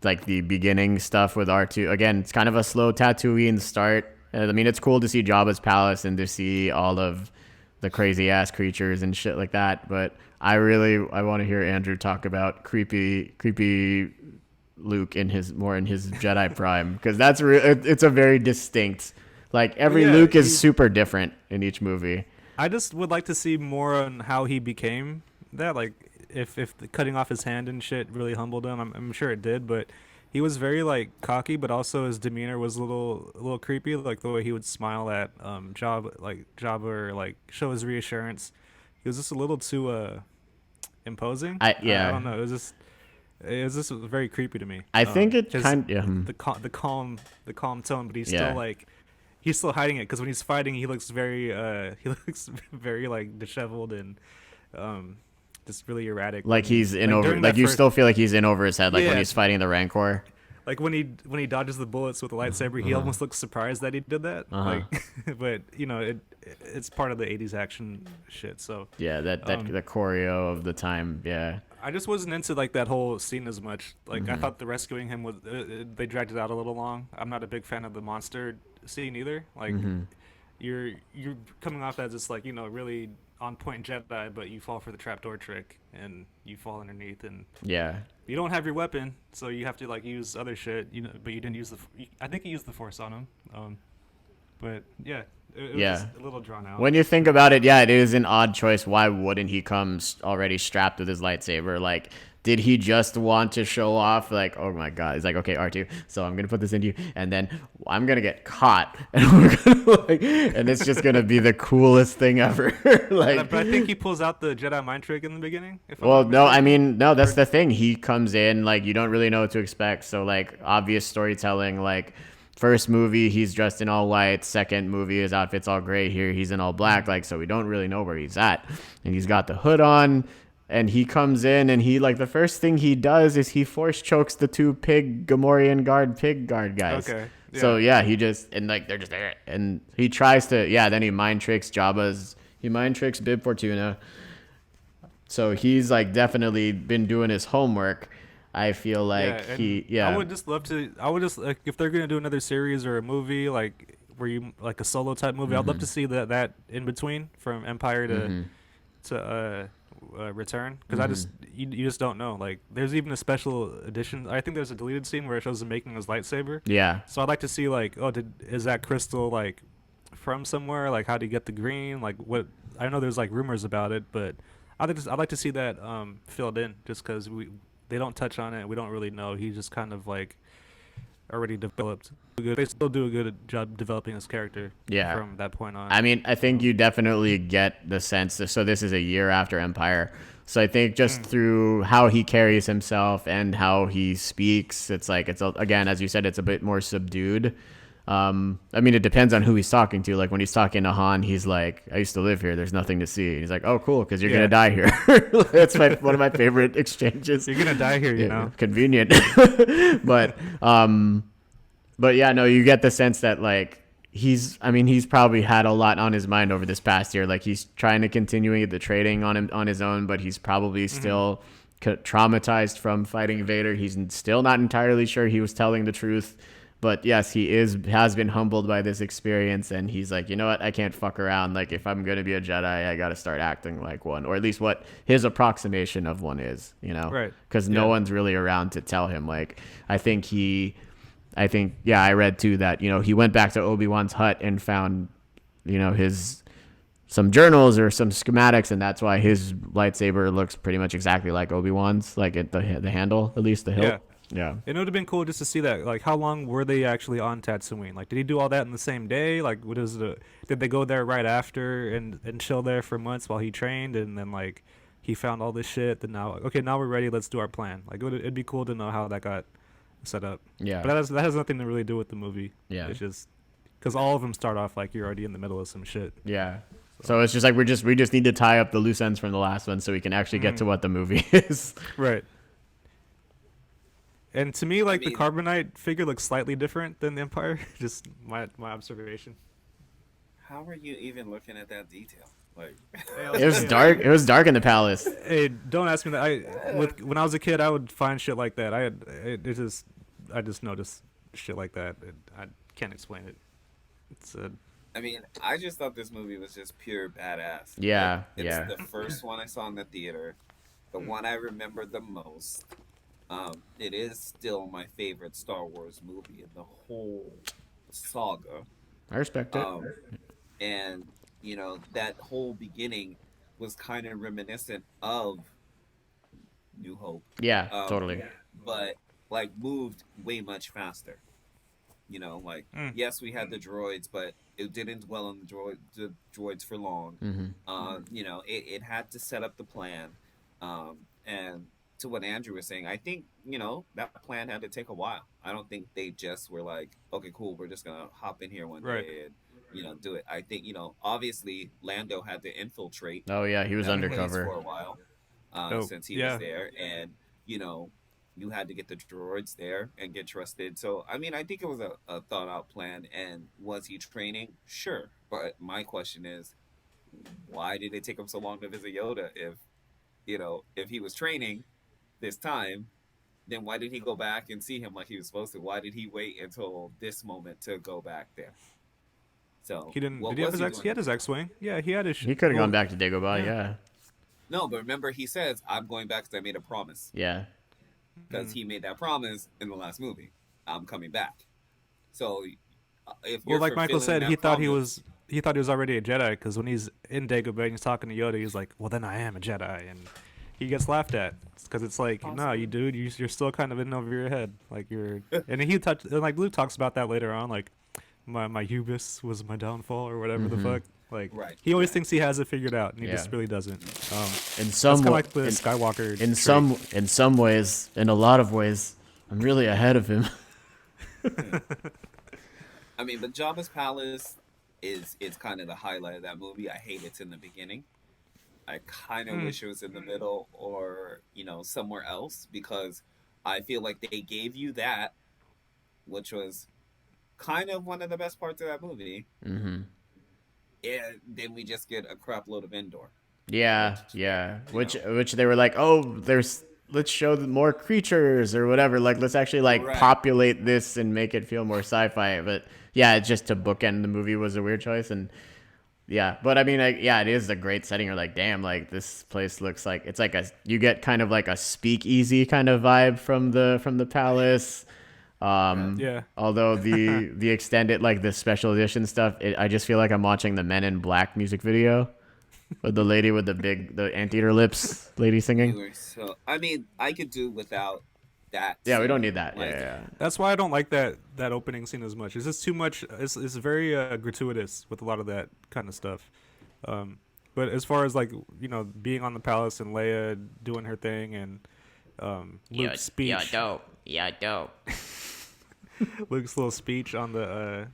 like the beginning stuff with R2 again. It's kind of a slow Tatooine start. I mean, it's cool to see Jabba's palace and to see all of the crazy ass creatures and shit like that. But I want to hear Andrew talk about creepy Luke in his Jedi prime because it's a very distinct. Like every yeah, Luke is super different in each movie. I just would like to see more on how he became that. Like, if the cutting off his hand and shit really humbled him, I'm sure it did. But he was very like cocky, but also his demeanor was a little creepy. Like the way he would smile at Jabba or like show his reassurance. He was just a little too imposing. I don't know. It was just very creepy to me. I think it His, kind yeah. the calm tone, but he's Yeah. still like he's still hiding it because when he's fighting, he looks very very like disheveled and just really erratic. Like he's in over. during Like that you first- still feel like he's in over his head. Like when Yeah. he's fighting the Rancor. like when he dodges the bullets with the lightsaber, he almost looks surprised that he did that. Uh-huh. Like, but it's part of the '80s action shit. So Yeah, that the choreo of the time. Yeah. I just wasn't into like that whole scene as much. Like I thought the rescuing him was they dragged it out a little long. I'm not a big fan of the monster scene either. Like you're coming off as this like really on point Jedi, but you fall for the trapdoor trick and you fall underneath and Yeah. you don't have your weapon, so you have to like use other shit. But you didn't use I think you used the Force on him. But yeah. It was Yeah. just a little drawn out. When you think about it, yeah, it is an odd choice. Why wouldn't he come already strapped with his lightsaber? Like, did he just want to show off? Like, oh my god, he's like, okay, R2, so I'm gonna put this into you, and then I'm gonna get caught, and we're gonna and it's just gonna be the coolest thing ever. Like, but I think he pulls out the Jedi mind trick in the beginning. well, no, I mean, no, that's the thing. He comes in like you don't really know what to expect. So like obvious storytelling, like. First movie, he's dressed in all white. Second movie, his outfit's all gray. Here, he's in all black. Like, so we don't really know where he's at. And he's got the hood on, and he comes in, and he like the first thing he does is he force chokes the two Gamorrean pig guard guys. Okay. Yeah. So yeah, he just and like they're just there, and he tries to then he mind tricks He mind tricks Bib Fortuna. So he's like definitely been doing his homework. I feel like I would just love to. I would just like if they're gonna do another series or a movie like where you like a solo type movie. I'd love to see that in between from Empire to Return because I just you just don't know. Like there's even a special edition. I think there's a deleted scene where it shows him making his lightsaber. Yeah. So I'd like to see like is that crystal like from somewhere? Like how do you get the green? Like what? I know there's like rumors about it, but I'd like to see that filled in just because they don't touch on it. We don't really know. He just kind of like already developed. They still do a good job developing his character. Yeah. From that point on. I mean, I think you definitely get the sense that, so this is a year after Empire. So I think just through how he carries himself and how he speaks, it's like, again, as you said, it's a bit more subdued. I mean, it depends on who he's talking to. Like when he's talking to Han, he's like, I used to live here. There's nothing to see. He's like, oh, cool. Cause you're going to die here. That's one of my favorite exchanges. You're going to die here, you know? Convenient. But yeah, no, you get the sense that like, he's probably had a lot on his mind over this past year. Like he's trying to continue the trading on his own, but he's probably still traumatized from fighting Vader. He's still not entirely sure he was telling the truth. But yes, he has been humbled by this experience, and he's like, you know what, I can't fuck around. Like, if I'm gonna be a Jedi, I gotta start acting like one, or at least what his approximation of one is, you know? Right. Because no one's really around to tell him. Like, I think I read too that he went back to Obi-Wan's hut and found, some journals or some schematics, and that's why his lightsaber looks pretty much exactly like Obi-Wan's, like the handle, at least the hilt. Yeah. It would have been cool just to see that. Like, how long were they actually on Tatooine? Like, did he do all that in the same day? Like, did they go there right after and chill there for months while he trained, and then like he found all this shit? Then now we're ready. Let's do our plan. Like, it'd be cool to know how that got set up. Yeah. But that has nothing to really do with the movie. Yeah. It's just because all of them start off like you're already in the middle of some shit. Yeah. So it's just like we just need to tie up the loose ends from the last one so we can actually get to what the movie is. Right. And to me, I like the mean, Carbonite figure looks slightly different than the Empire. Just my observation. how are you even looking at that detail? Like, Hey, It was hey, dark. It was dark in the palace. hey, don't ask me that. When I was a kid, I would find shit like that. I just noticed shit like that. I can't explain it. It's I mean, I just thought this movie was just pure badass. Like, Yeah, it's yeah. the first one I saw in the theater, the one I remember the most. It is still my favorite Star Wars movie in the whole saga. I respect it. Um, and that whole beginning was kind of reminiscent of New Hope, Yeah, um, totally. but like moved way much faster. Like, mm, yes, we had the droids, but it didn't dwell on the droids for long. Hmm. It had to set up the plan. And to what Andrew was saying, I think, that plan had to take a while. I don't think they just were like, okay, cool, we're just gonna hop in here one right. day and, do it. I think, obviously Lando had to infiltrate Oh yeah, he was that place undercover. for a while, Oh since he was yeah. there. And, you know, you had to get the droids there and get trusted. So, I mean, I think it was a thought out plan. And was he training? Sure. But my question is, why did it take him so long to visit Yoda? If he was training this time, then why did he go back and see him like he was supposed to? Why did he wait until this moment to go back there? So, He didn't. what Did he have was his he X? doing He had at his this point? X-wing. Yeah, he had his. He could have gone Well, back to Dagobah. yeah. Yeah, No, but remember, he says, I'm going back because I made a promise. yeah. Because Mm. he made that promise in the last movie. I'm coming back. So, if Well, you're like Michael fulfilling said, that promise, he thought he was already a Jedi because when he's in Dagobah and he's talking to Yoda, he's like, "Well, then I am a Jedi," and he gets laughed at because it's like, "No, possibly. you dude, you're still kind of in over your head. Like you're." And and like Luke talks about that later on, like my hubris was my downfall or whatever the Hmm. fuck. Like Right, he always right. thinks he has it figured out, and he Yeah. just really doesn't. In That's some kind of wa- like the Skywalker trait. in some ways, in a lot of ways, I'm really ahead of him. I mean, but Jabba's palace is kind of the highlight of that movie. I hate it's in the beginning. I kind of Mm. wish it was in the middle or somewhere else because I feel like they gave you that, which was kind of one of the best parts of that movie, Hmm. and then we just get a crap load of Endor, Yeah, which yeah. you know, Which they were like, oh, there's let's show more creatures or whatever. Like let's actually like right. populate this and make it feel more sci-fi. But yeah, just to bookend the movie was a weird choice. And yeah, but I mean, like, yeah, it is a great setting. You're like, damn, like this place looks like it's like you get kind of like a speakeasy kind of vibe from the palace. Right. Yeah. Although the extended like the special edition stuff, I just feel like I'm watching the Men in Black music video with the lady with the anteater lips lady You singing. were so. I mean, I could do without that Yeah, we don't scene. need that. Yeah, Like, yeah, That's why I don't like that opening scene as much. It's just too much. It's very gratuitous with a lot of that kind of stuff. Um, but as far as like being on the palace and Leia doing her thing and Luke's speech, dope. Yeah, dope. Luke's little speech on the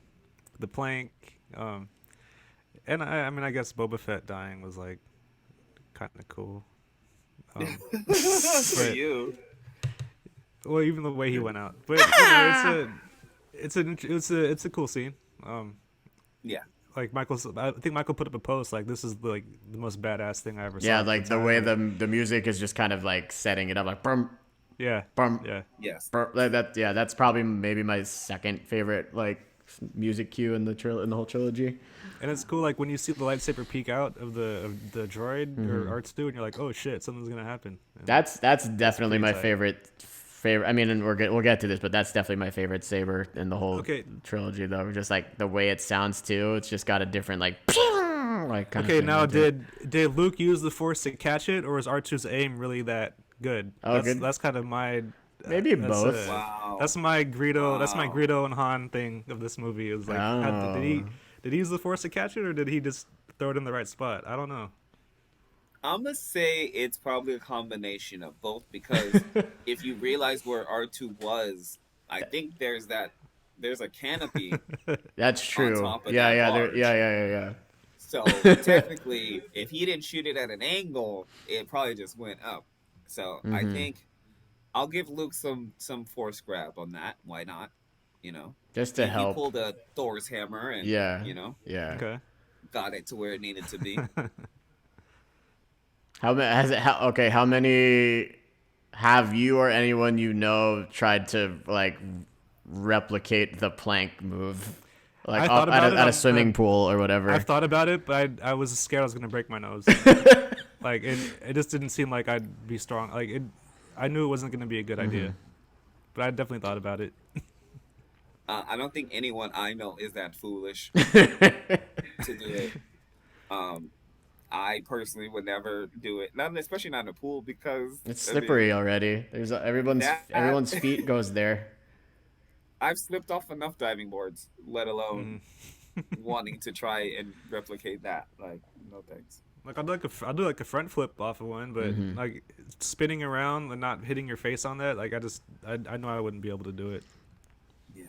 plank, and I mean I guess Boba Fett dying was like kind of cool. for But you. well, even the way he went out, but it's a cool scene. Yeah. Like I think Michael put up a post like this is like the most badass thing I ever saw. Yeah, at like the time. way Like, the music is just kind of like setting it up, like brum, yeah, brum, yeah. Yes. brum. Yeah, that's probably maybe my second favorite like music cue in in the whole trilogy. And it's cool like when you see the lightsaber peek out of the droid or Mm-hmm. R2 and you're like, oh shit, something's gonna happen. And That's definitely pretty my tight. favorite. I mean, and we'll get to this, but that's definitely my favorite saber in the whole Okay. trilogy, though. Just like the way it sounds too. It's just got a different like like kind Okay, of thing now into it. did Luke use the Force to catch it, or was R2's aim really that good? Oh, That's good. that's kind of my Maybe that's both. Wow. that's my Greedo that's my Wow. Greedo and Han thing of this movie. Is like, Oh. did he use the Force to catch it, or did he just throw it in the right spot? I don't know. I'm gonna say it's probably a combination of both because if you realize where R2 was, I think there's a canopy That's on true. top of Yeah, that yeah, barge. yeah. So technically, if he didn't shoot it at an angle, it probably just went up. So I Mm-hmm. think I'll give Luke some force grab on that. Why not? You know, Just to he help. pulled a Thor's hammer and Yeah. you know Yeah. Okay. got it to where it needed to be. How many has it? Okay, how many have you or anyone you know tried to like replicate the plank move, like I thought about it. at a swimming pool or whatever? I've thought about it, but I was scared I was gonna break my nose. Like it just didn't seem like I'd be strong. Like it, I knew it wasn't gonna be a good idea, but I definitely thought about it. I don't think anyone I know is that foolish to do it. Um, I personally would never do it, not especially not in a pool because It's I slippery mean already. There's that everyone's feet goes there. I've slipped off enough diving boards, let Mm. alone wanting to try and replicate that. Like, no thanks. Like I'd do like a front flip off of one, but like spinning around and not hitting your face on that, like I know I wouldn't be able to do it. Yeah.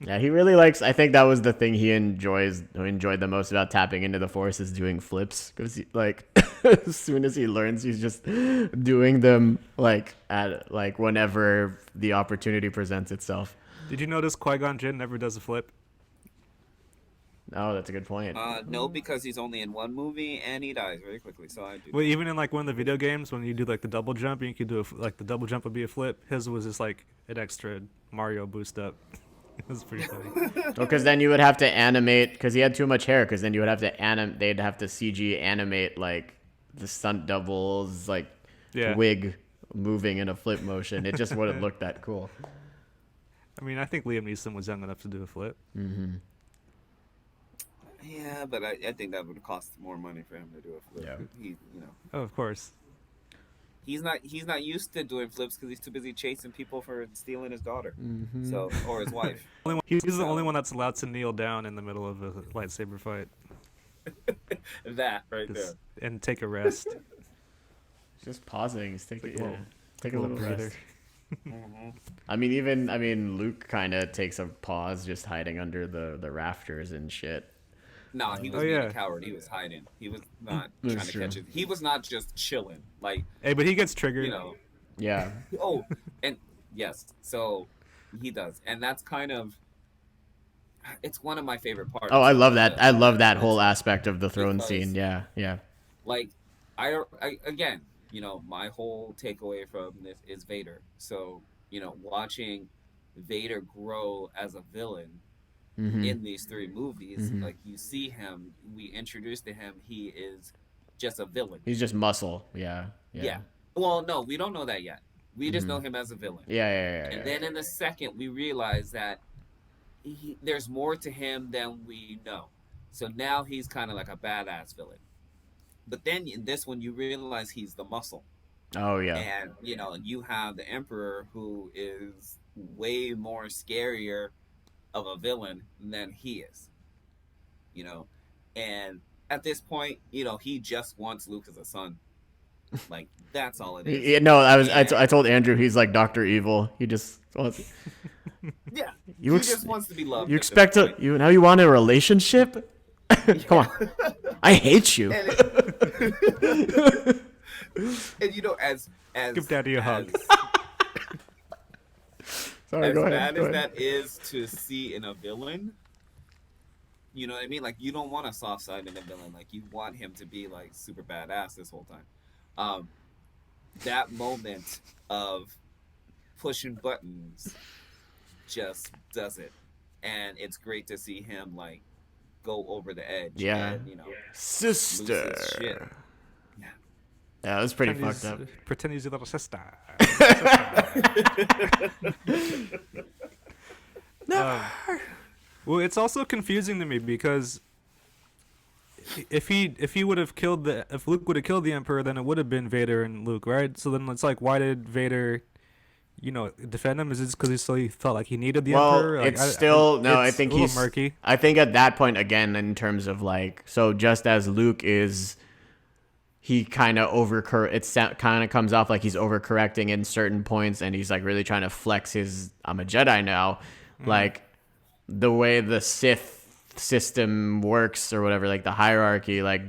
Yeah, he really likes. I think that was the thing he enjoyed the most about tapping into the force is doing flips because like as soon as he learns, he's just doing them like at like whenever the opportunity presents itself. Did you notice Qui-Gon Jinn never does a flip? Oh, that's a good point. No, because he's only in one movie and he dies very quickly. So I do. Well, even in like one of the video games, when you do like the double jump, you could do like the double jump would be a flip. His was just like an extra Mario boost up. It was pretty funny. Because then you would have to animate because he had too much hair. Because then you would have to they'd have to CG animate like the stunt doubles like Yeah. wig moving in a flip motion. It just wouldn't look that cool. I mean, I think Liam Neeson was young enough to do a flip. Yeah, but I think that would cost more money for him to do a flip. Yeah. He, you know, Oh, of course. he's not used to doing flips because he's too busy chasing people for stealing his daughter, so or his wife. He's the only one that's allowed to kneel down in the middle of a lightsaber fight That right there. and take a rest. Just pausing. Just take, Like yeah, a little- take a little breather. rest. I mean, Luke kind of takes a pause, just hiding under the rafters and shit. No, he was Oh, being yeah. a coward. He was hiding. He was not That's trying to true. catch it. He was not just chilling. Like, Hey, but he gets triggered. you know. Yeah, Oh, and yes, so he does, and that's kind of. It's one of my favorite parts. Oh, I love of that. the- I love that whole aspect of the throne because- scene. Yeah, yeah. Like, I again, you know, my whole takeaway from this is Vader. So, you know, watching Vader grow as a villain in these three movies, like you see him, we introduced to him, he is just a villain. He's just muscle. Yeah, Yeah. yeah, Well, no, we don't know that yet. We just know him as a villain. yeah. And then in the second, we realize that there's more to him than we know. So now he's kind of like a badass villain. But then in this one, you realize he's the muscle. Oh yeah. And, you know, you have the Emperor who is way more scarier of a villain than he is. You know? And at this point, you know, he just wants Luke as a son. Like, that's all it is. No, I Yeah. told Andrew he's like Dr. Evil. He just wants. Yeah. You he ex- just wants to be loved. You at this expect to point. now you want a relationship? Come on, I hate you. And you know, as Give Daddy a hug. Sorry, As go ahead. bad Go as ahead. that is to see in a villain, you know what I mean? Like, you don't want a soft side in a villain. Like, you want him to be like super badass this whole time. That moment of pushing buttons just does it, and it's great to see him like go over the edge. Yeah. and, you know, lose Sister. his shit. Yeah, that was pretty Pretend fucked up. he's- Pretend he's your little sister. No. Well, it's also confusing to me because if Luke would have killed the Emperor, then it would have been Vader and Luke, right? So then it's like, why did Vader, defend him? Is it because he felt like he needed the Emperor? Well, Like, it's still no. I it's think a little he's murky. I think at that point again, in terms of like, so just as Luke is, he kind of kind of comes off like he's overcorrecting in certain points, and he's like really trying to flex his I'm a Jedi now, like the way the Sith system works or whatever, like the hierarchy, like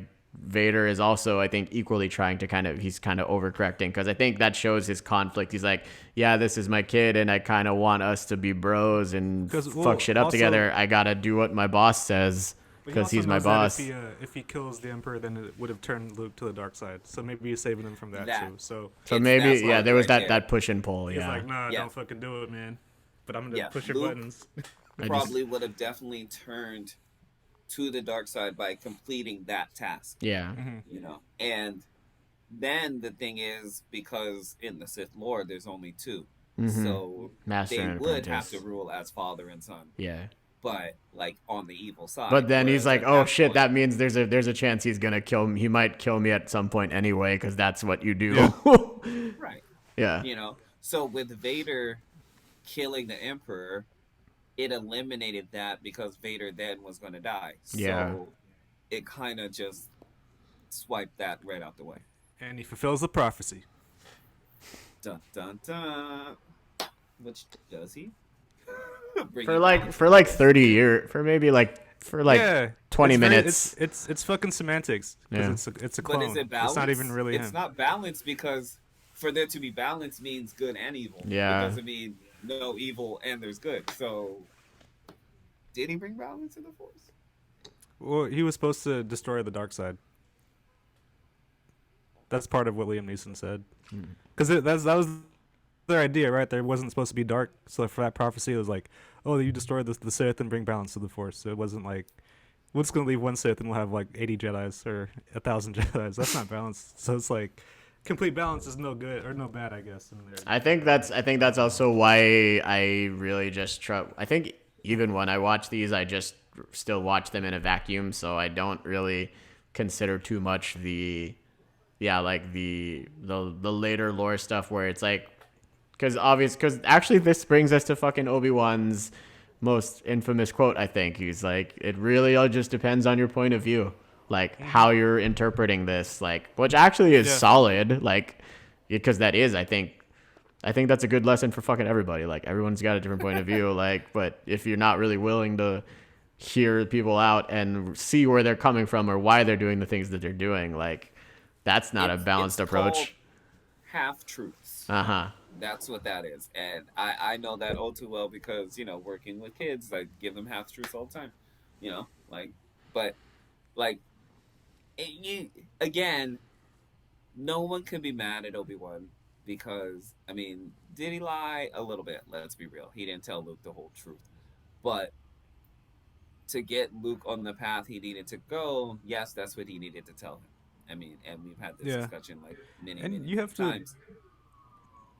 Vader is also, I think, equally trying to he's kind of overcorrecting, because I think that shows his conflict. He's like, yeah, this is my kid, and I kind of want us to be bros and fuck shit up together. I gotta do what my boss says because he's my boss. If he kills the Emperor, then it would have turned Luke to the dark side. So maybe he's saving him from that too. So maybe, yeah, there was that push and pull. He's like, nah, don't fucking do it, man. But I'm gonna push your buttons. Probably would have definitely turned to the dark side by completing that task. Yeah. You know, and then the thing is, because in the Sith lore there's only two, so Master they and would apprentice. have to rule as father and son. Yeah. But like on the evil side. But then he's like, oh shit, point, that means there's a chance he's gonna kill me. He might kill me at some point anyway, because that's what you do. Yeah. Right. Yeah. You know, so with Vader killing the Emperor, it eliminated that because Vader then was going to die. So it kind of just swiped that right out the way. And he fulfills the prophecy. Dun dun dun. Which does he? for like 30 years, for maybe like 20 minutes. It's fucking semantics, because it's a clone. But is it balanced? It's not even really him. It's not balanced, because for there to be balance means good and evil. Yeah. It doesn't mean no evil and there's good. So did he bring balance to the Force? Well, he was supposed to destroy the dark side. That's part of what Liam Neeson said. Because that was their idea, right? There wasn't supposed to be dark, so for that prophecy, it was like, oh, you destroy the Sith and bring balance to the Force. So it wasn't like, we're just gonna leave one Sith and we'll have like 80 Jedis or 1,000 Jedis. That's not balanced. So it's like, complete balance is no good or no bad, I guess. I think that's also why I really just I think even when I watch these, I just still watch them in a vacuum, so I don't really consider too much the later lore stuff, where it's like, because actually this brings us to fucking Obi-Wan's most infamous quote, I think. He's like, it really all just depends on your point of view, like how you're interpreting this, like, which actually is solid, like, because that is, I think that's a good lesson for fucking everybody. Like, everyone's got a different point of view, like, but if you're not really willing to hear people out and see where they're coming from or why they're doing the things that they're doing, like, that's not a balanced approach. Half truths. That's what that is. And I know that all too well, because, you know, working with kids, I give them half truths all the time. You know, like, but like, again, no one can be mad at Obi-Wan, because, I mean, did he lie? A little bit. Let's be real. He didn't tell Luke the whole truth. But to get Luke on the path he needed to go, yes, that's what he needed to tell him. I mean, and we've had this discussion like many you have times.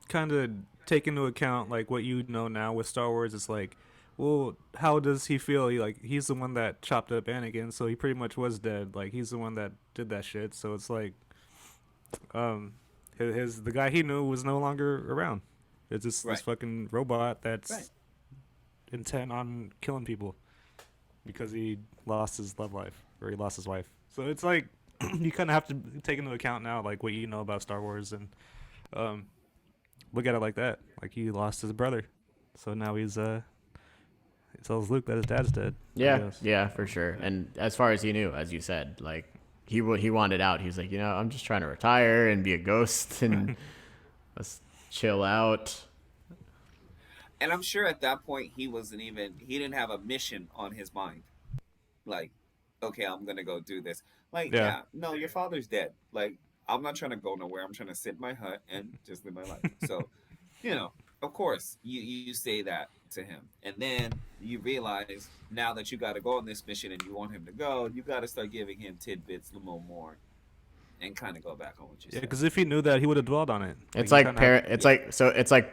To kind of take into account like what you know now with Star Wars. It's like, well, how does he feel? He's the one that chopped up Anakin, so he pretty much was dead. Like, he's the one that did that shit. So it's like, the guy he knew was no longer around. It's just this fucking robot that's intent on killing people because he lost his love life, or he lost his wife. So it's like, you kind of have to take into account now, like, what you know about Star Wars, and look at it like that. Like, he lost his brother, so now he tells Luke that his dad's dead. Yeah, for sure. And as far as he knew, as you said, like, he wanted out. He was like, you know, I'm just trying to retire and be a ghost and let's chill out. And I'm sure at that point he didn't have a mission on his mind. Like, okay, I'm gonna go do this. Like, no, your father's dead. Like, I'm not trying to go nowhere. I'm trying to sit in my hut and just live my life. So, you know, of course, you say that to him. And then you realize, now that you got to go on this mission and you want him to go, you got to start giving him tidbits a little more and kind of go back on what you said. Yeah, because if he knew that, he would have dwelled on it. It's like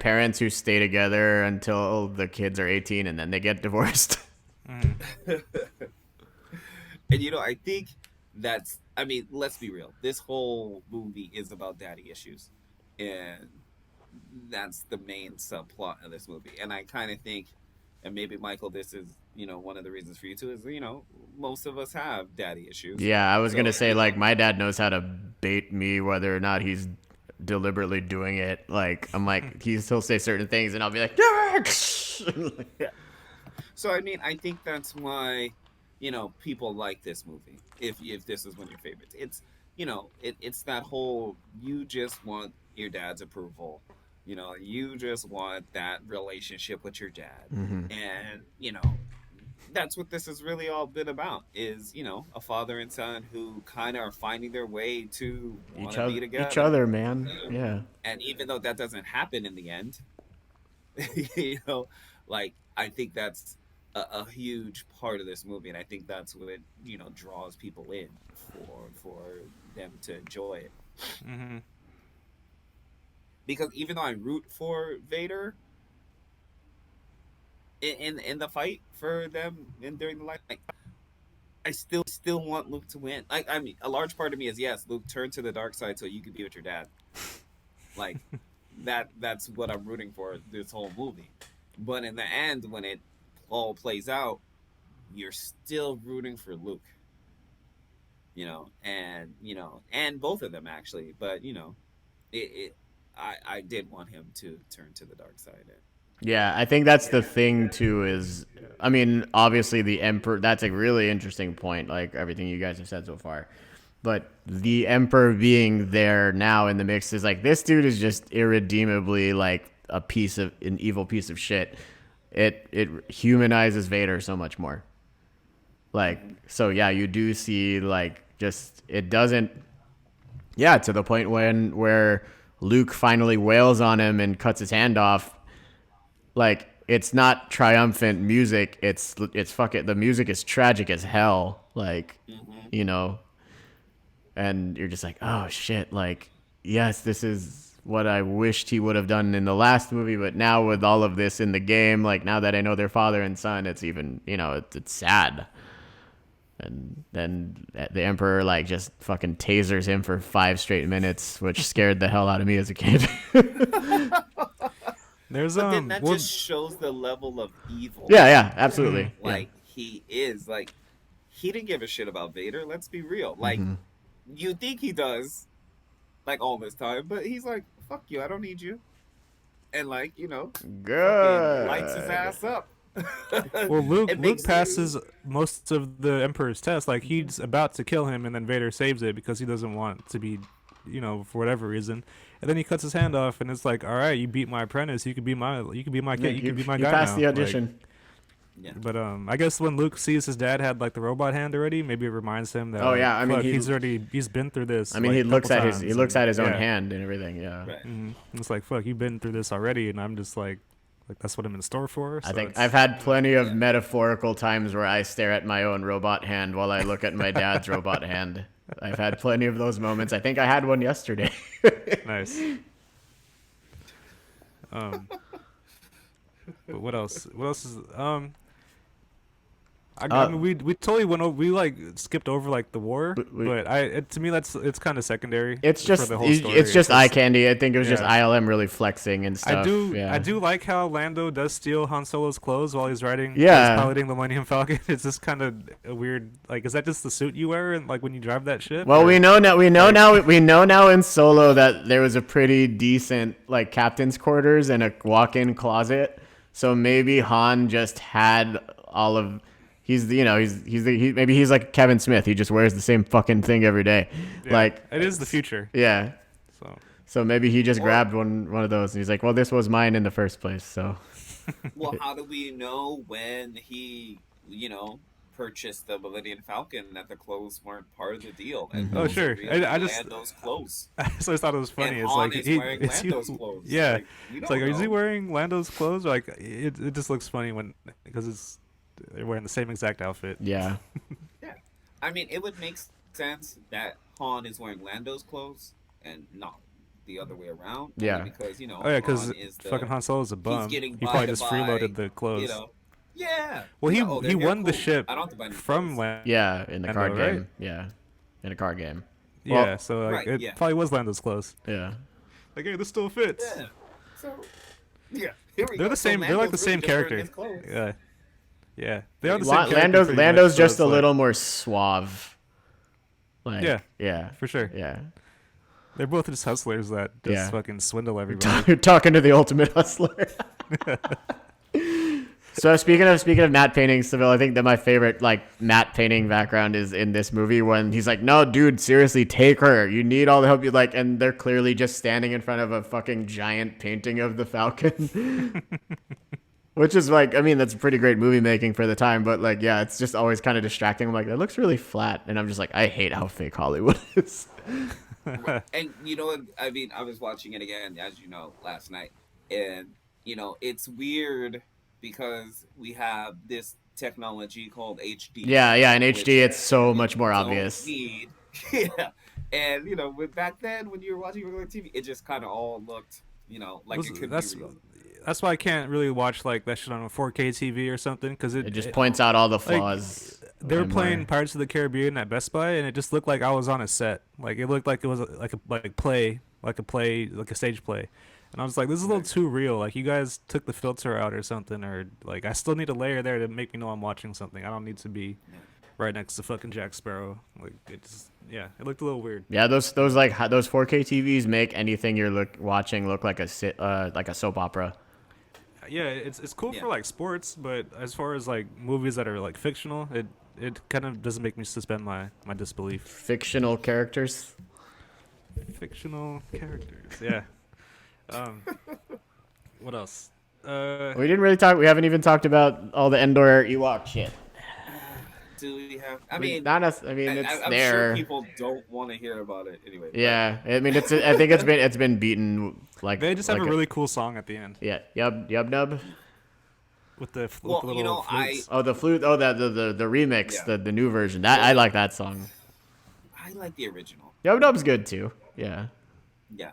parents who stay together until the kids are 18 and then they get divorced. And, you know, I think I mean, let's be real. This whole movie is about daddy issues. And that's the main subplot of this movie. And I kind of think, and maybe, Michael, this is, you know, one of the reasons for you too, is, you know, most of us have daddy issues. Yeah, I was going to say, like, my dad knows how to bait me whether or not he's deliberately doing it. Like, I'm like, he'll say certain things and I'll be like, yeah. So, I mean, I think that's why people like this movie. If this is one of your favorites, it's it's that whole you just want your dad's approval. You just want that relationship with your dad, Mm-hmm. and that's what this has really all been about. Is a father and son who kind of are finding their way to want to be Each together. other, man. Yeah. And even though that doesn't happen in the end, you know, like I think that's a huge part of this movie, and I think that's what draws people in for them to enjoy it. Hmm. Because even though I root for Vader in the fight for them and during the life, like, I still want Luke to win. Like I mean, a large part of me is yes, Luke, turn to the dark side so you can be with your dad. Like that's what I'm rooting for this whole movie. But in the end, when it all plays out, you're still rooting for Luke. And both of them actually. But I did want him to turn to the dark side. Yeah, I think that's the thing too. Is I mean, obviously the Emperor. That's a really interesting point. Like everything you guys have said so far, but the Emperor being there now in the mix is like this dude is just irredeemably like an evil piece of shit. It humanizes Vader so much more. Like so, yeah, you do see like just it doesn't. Yeah, to the point where Luke finally wails on him and cuts his hand off. Like it's not triumphant music. It's fucking the music is tragic as hell. Like Mm-hmm. you know, and you're just like, oh shit. Like yes, this is what I wished he would have done in the last movie, but now with all of this in the game, like now that I know they're father and son, it's even it's sad. And then the Emperor like just fucking tasers him for 5 straight minutes, which scared the hell out of me as a kid. There's But then that well, just shows the level of evil. Yeah, absolutely. Like he is like he didn't give a shit about Vader. Let's be real. Like Mm-hmm. you think he does, like all this time, but he's like, "Fuck you, I don't need you," and like fucking lights his Good. ass up. well, Luke It Luke makes passes most of the Emperor's test. Like he's about to kill him, and then Vader saves it because he doesn't want to be, for whatever reason. And then he cuts his hand off, and it's like, all right, you beat my apprentice. You could be my kid. You could be my You guy passed now. the Like, audition. Yeah. but I guess when Luke sees his dad had like the robot hand already, maybe it reminds him that. Oh, yeah, I mean, fuck, he's been through this. I mean, like, he looks couple at his times, looks and- at his own yeah. hand and everything. Yeah. Right. It's like fuck, you've been through this already, and I'm just like that's what I'm in store for. I So think it's- I've had plenty of Yeah. metaphorical times where I stare at my own robot hand while I look at my dad's robot hand. I've had plenty of those moments. I think I had one yesterday. nice. But what else? What else is I mean, we totally went over. We like skipped over like the war, but to me it's kind of secondary. It's for just the whole story. it's just eye candy. I think it was just yeah. ILM really flexing and stuff. Yeah. I do like how Lando does steal Han Solo's clothes while he's riding. Yeah. He's piloting the Millennium Falcon. It's just kind of a weird. Like, is that just the suit you wear and like when you drive that ship? Well, or- we know now in Solo that there was a pretty decent like captain's quarters and a walk-in closet. So maybe Han just had all of. Maybe he's like Kevin Smith. He just wears the same fucking thing every day. Yeah, Like it is the future. yeah. So So maybe he just grabbed one of those and he's like, well, this was mine in the first place. So Well, how do we know when he, purchased the Millennium Falcon that the clothes weren't part of the deal? And Oh, those sure. are really I just- Lando's clothes. so I thought it was funny. And It's Han like is wearing is he- Lando's clothes. Yeah. Like, we It's don't like, is he know. wearing Lando's clothes? Like, it just looks funny because they're wearing the same exact outfit. yeah. Yeah. I mean, it would make sense that Han is wearing Lando's clothes and not the other way around. only Yeah. Because, Oh yeah, because Han is the, fucking Han Solo's a bum. He getting probably by just to freeloaded buy, the clothes. Yeah. Well, he they're won the cool. ship I don't have to buy any from clothes. Lando. Yeah, in the card right? game. Yeah. In a card game. Yeah, Well, so like, Right, it yeah. probably was Lando's clothes. Yeah. Like, hey, this still fits. Yeah. So, yeah. Here we They're go. the So same. They're like the Lando's same really just wearing character. his clothes. Yeah, yeah. They are the same character. pretty Lando's much, so just it's a like- little more suave. Like, Yeah. Yeah. for sure. Yeah. They're both just hustlers that just Yeah. fucking swindle everybody. You're talking to the ultimate hustler. So speaking of matte painting, Seville, I think that my favorite like matte painting background is in this movie when he's like, "No, dude, seriously, take her. You need all the help you like." And they're clearly just standing in front of a fucking giant painting of the Falcon, which is like, I mean, that's pretty great movie making for the time. But like, yeah, it's just always kind of distracting. I'm like, that looks really flat, and I'm just like, I hate how fake Hollywood is. And you know what? I mean, I was watching it again, as you know, last night, and it's weird because we have this technology called HD, Yeah, yeah. In which HD, it's so you much more don't obvious. need. Yeah, and with back then when you were watching regular TV, it just kind of all looked, like it could be real. That's why I can't really watch like that shit on a 4K TV or something because It just points out all the like flaws. they were and playing more. Pirates of the Caribbean at Best Buy and it just looked like I was on a set. Like it looked like it was like a stage play. And I was like, this is a little too real. Like you guys took the filter out or something, or like I still need a layer there to make me know I'm watching something. I don't need to be right next to fucking Jack Sparrow. Like it just, yeah, it looked a little weird. Yeah, those like those 4K TVs make anything you're watching look like like a soap opera. Yeah, it's cool Yeah. for like sports, but as far as like movies that are like fictional, it kind of doesn't make me suspend my disbelief. Fictional characters. Fictional characters, yeah. Um, what else? We didn't really talk. We haven't even talked about all the Endor Ewok shit. Do we have? I mean, I mean, it's I'm there. sure people don't want to hear about it anyway. Yeah, I mean, I think it's been beaten like. They just have a really cool song at the end Yeah. Yub nub. with the Well, with the little flutes. Oh, the flute. Oh, the remix. Yeah. The new version. That I like that song. I like the original. Yub nub's good too. Yeah. Yeah.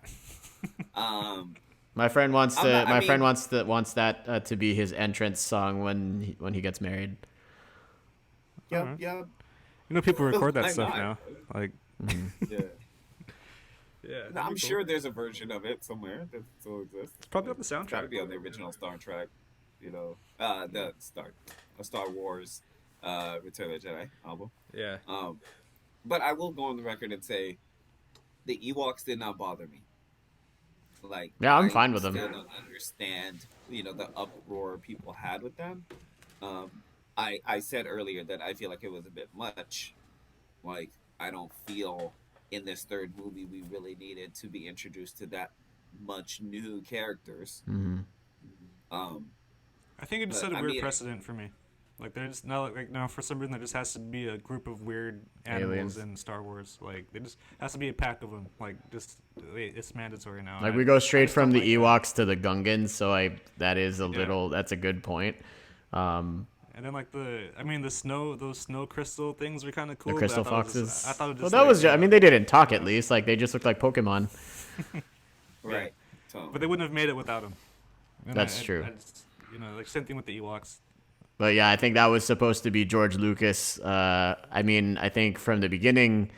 Um. My friend wants I'm to. not- I My mean- friend wants that to be his entrance song when he gets married. Yep. Alright. Yep. People record that Why stuff not? now. Like, Yeah. yeah, No, I'm sure there's a version of it somewhere that still exists. it's probably on the Try to soundtrack. be on the original Star Trek. The Star Wars, Return of the Jedi album. Yeah, But I will go on the record and say, the Ewoks did not bother me. Like, Yeah, I'm I fine with them. Still don't understand, the uproar people had with them. I said earlier that I feel like it was a bit much. Like, I don't feel in this third movie we really needed to be introduced to that much new characters. Mm-hmm. I think it just But, set a I weird mean- precedent for me. Like there just now for some reason there just has to be a group of weird animals Aliens. in Star Wars. Like there just has to be a pack of them. Like just it's mandatory now. Like And we I go straight just don't from the like that. Ewoks to the Gungans, so that's a good point. And then like the snow, those snow crystal things were kind of cool. The but crystal I thought it was foxes. just- I thought it was Well, just that like, was. I mean, they didn't talk at least. Like they just looked like Pokemon. Right. So, but they wouldn't have made it without them. And That's true. I just, like same thing with the Ewoks. But yeah, I think that was supposed to be George Lucas. I mean, I think from the beginning,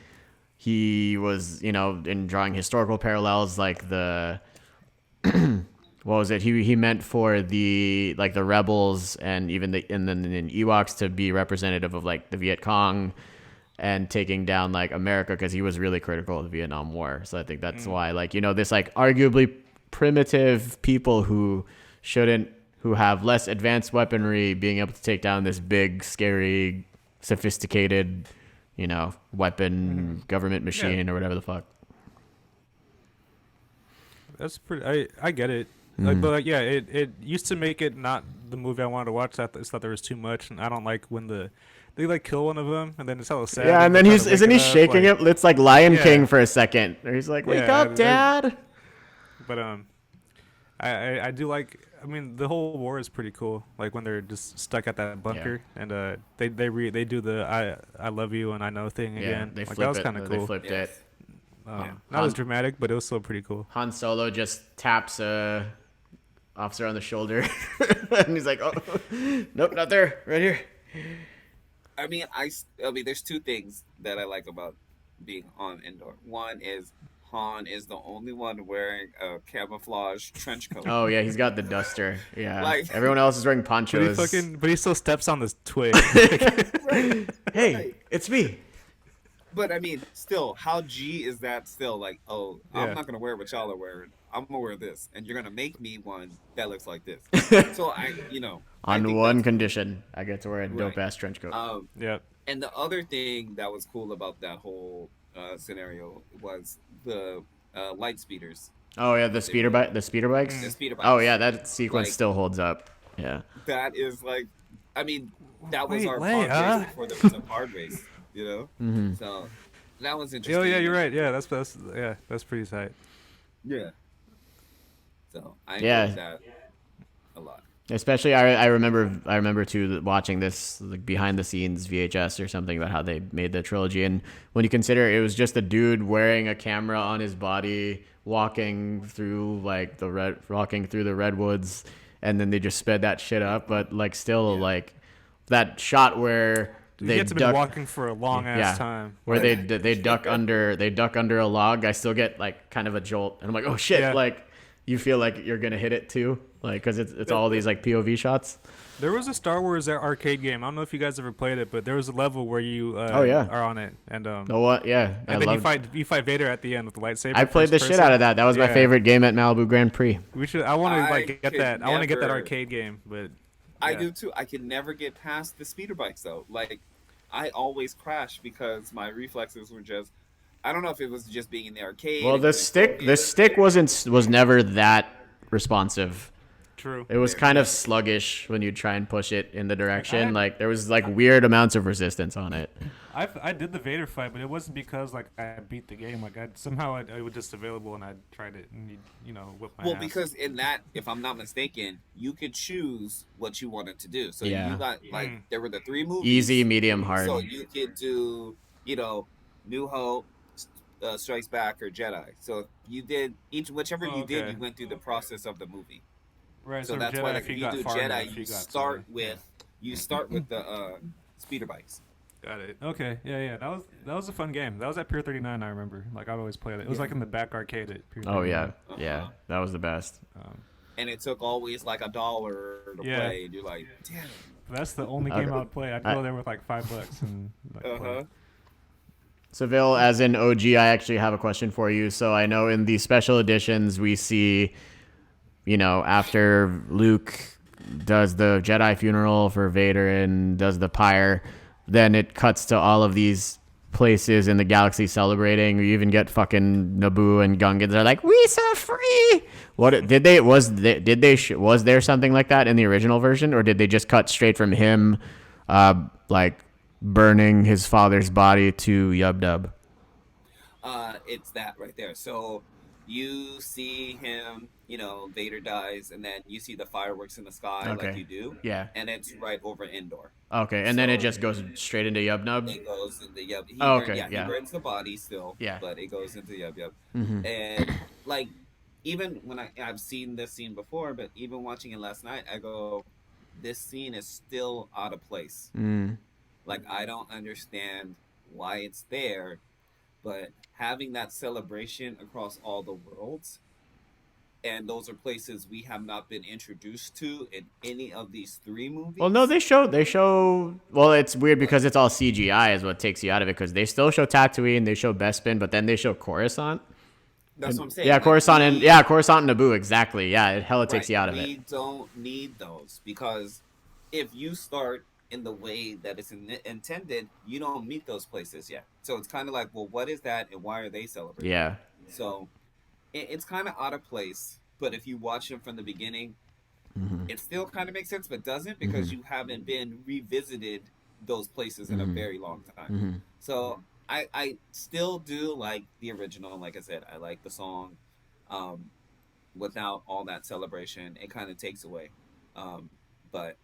he was, in drawing historical parallels, like the, what was it? He meant for the rebels and even and then in Ewoks to be representative of like the Viet Cong and taking down like America because he was really critical of the Vietnam War. So I think that's why this like arguably primitive people who have less advanced weaponry being able to take down this big, scary, sophisticated, weapon government machine or whatever the fuck. That's pretty. I get it. Like, but like, yeah, it used to make it not the movie I wanted to watch. I thought there was too much, and I don't like when they like kill one of them, and then it's hella sad. Yeah, and then they try he's to wake isn't he it up, shaking like, it? It's like Lion Yeah. King for a second. Or he's like, "Wake Yeah, up, Dad!" But I do like. I mean, the whole war is pretty cool. Like when they're just stuck at that bunker, and they do the I love you and I know thing Yeah, again. they Like, flip that was it. kind of They cool. flipped Yes. it. Yeah. Not as dramatic, but it was still pretty cool. Han Solo just taps a officer on the shoulder, and he's like, "Oh, nope, not there, right here." I mean, there's two things that I like about being on Endor. One is Han is the only one wearing a camouflage trench coat. Oh yeah, he's got the duster. Yeah, Like- everyone else is wearing But ponchos. he still steps on this twig. Hey, it's me. But I mean, still, how G is that? Still, like, oh, I'm Yeah. not gonna wear what y'all are wearing. I'm gonna wear this, and you're gonna make me one that looks like this. So I On think one that's cool. condition, I get to wear a dope Right. ass trench coat. Um, Yep. and the other thing that was cool about that whole scenario was the light speeders Oh yeah, that they rode on. the speeder bikes. The speeder Oh bikes. yeah, that sequence Like still holds up. Yeah. that is like, I mean, that was Wait, our pod race Leia. before there was a pod race. Mm-hmm. So that was Oh interesting. yeah, you're right. Yeah, that's pretty tight. Yeah. So I enjoyed Yeah. that a lot. Especially, I remember too watching this like behind the scenes VHS or something about how they made the trilogy, and when you consider it was just a dude wearing a camera on his body, walking through the redwoods, and then they just sped that shit up, but like still Yeah. like that shot where You they get to be duck, walking for a long ass yeah, time. where Like, they duck under a log. I still get like kind of a jolt, and I'm like, oh shit, Yeah. like you feel like you're gonna hit it too, like because it's all these like POV shots. there was a Star Wars arcade game. I don't know if you guys ever played it, but there was a level where you Oh, yeah. are on it, and No what? Yeah, and then you fight Vader at the end with the lightsaber. I played the first shit person. out of that. That was my Yeah. favorite game at Malibu Grand Prix. We should. I want to like get could that. I want to get that never- arcade game, but I yeah. do too. I can never get past the speeder bikes though. Like I always crash because my reflexes were just. I don't know if it was just being in the arcade. Well, and the couldn't stick focus. was never that responsive. True. It was Fair. kind of sluggish when you try and push it in the direction. I- Like there was like weird amounts of resistance on it. I did the Vader fight, but it wasn't because like I beat the game. Like it was just available and I tried it and whip my Well, ass. because in that, if I'm not mistaken, you could choose what you wanted to do. So Yeah. you got like there were the three movies. Easy, medium, hard. So you could do, New Hope, Strikes Back, or Jedi. So if you did whichever Oh, you did, okay. you went through the process of the movie. right. So that's Jedi, why, like, if if you you got do far enough, Jedi, you you got start somewhere. with the speeder bikes. Got it. Okay. Yeah. That was a fun game. That was at Pier 39. I remember. Like I'd always play it. It was like in the back arcade at Pier 39. Oh yeah, yeah, that was the best. And it took always like $1 to Yeah. play, and you're like, damn. That's the only game I would play. I'd go there with like $5 and like, Uh huh. play. Seville, as in OG, I actually have a question for you. So I know in the special editions we see, after Luke does the Jedi funeral for Vader and does the pyre, then it cuts to all of these places in the galaxy celebrating. You even get fucking Naboo and Gungans. They're like, "We so free." What did they? Was there something like that in the original version, or did they just cut straight from him, like burning his father's body to Yub Dub? It's that right there. So you see him, Vader dies, and then you see the fireworks in the sky Okay. like you do. Yeah. And it's right over Endor. Okay, and then it So- just goes straight into Yub Nub. It goes into Yub. Oh, okay, He yeah. burns the body still. Yeah. But it goes into Yub Yub. Mhm. And like, even when I've seen this scene before, but even watching it last night, I go, this scene is still out of place. Mm. Like, I don't understand why it's there, but having that celebration across all the worlds, and those are places we have not been introduced to in any of these three movies. Well, no, they show. Well, it's weird because it's all CGI is what takes you out of it, because they still show Tatooine, they show Bespin, but then they show Coruscant. That's what I'm saying. Yeah, Like, Coruscant and Naboo, exactly. Yeah, it hella takes right, you out of we it. don't need those, because if you start in the way that it's intended, you don't meet those places yet. So it's kind of like, well, what is that, and why are they celebrating? Yeah. So it's kind of out of place. But if you watch them from the beginning, it still kind of makes sense, but doesn't, because you haven't been revisited those places in a very long time. So I still do like the original. Like I said, I like the song. Without all that celebration, it kind of takes away. But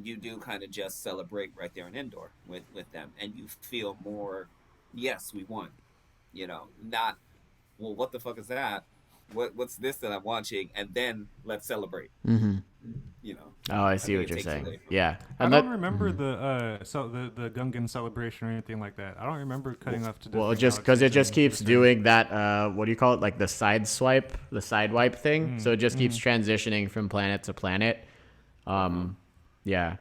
you do kind of just celebrate right there in Endor with them, and you feel more, yes, we won. Not, well, what the fuck is that? What's this that I'm watching? And then let's celebrate. Mm-hmm. Oh, I see think what it you're takes saying. away from Yeah. I And don't that, remember the Gungan celebration or anything like that. I don't remember cutting off to. well, different just because it galaxies just and keeps different- doing that, what do you call it? Like the side swipe, the side wipe thing. So it just keeps transitioning from planet to planet. Yeah.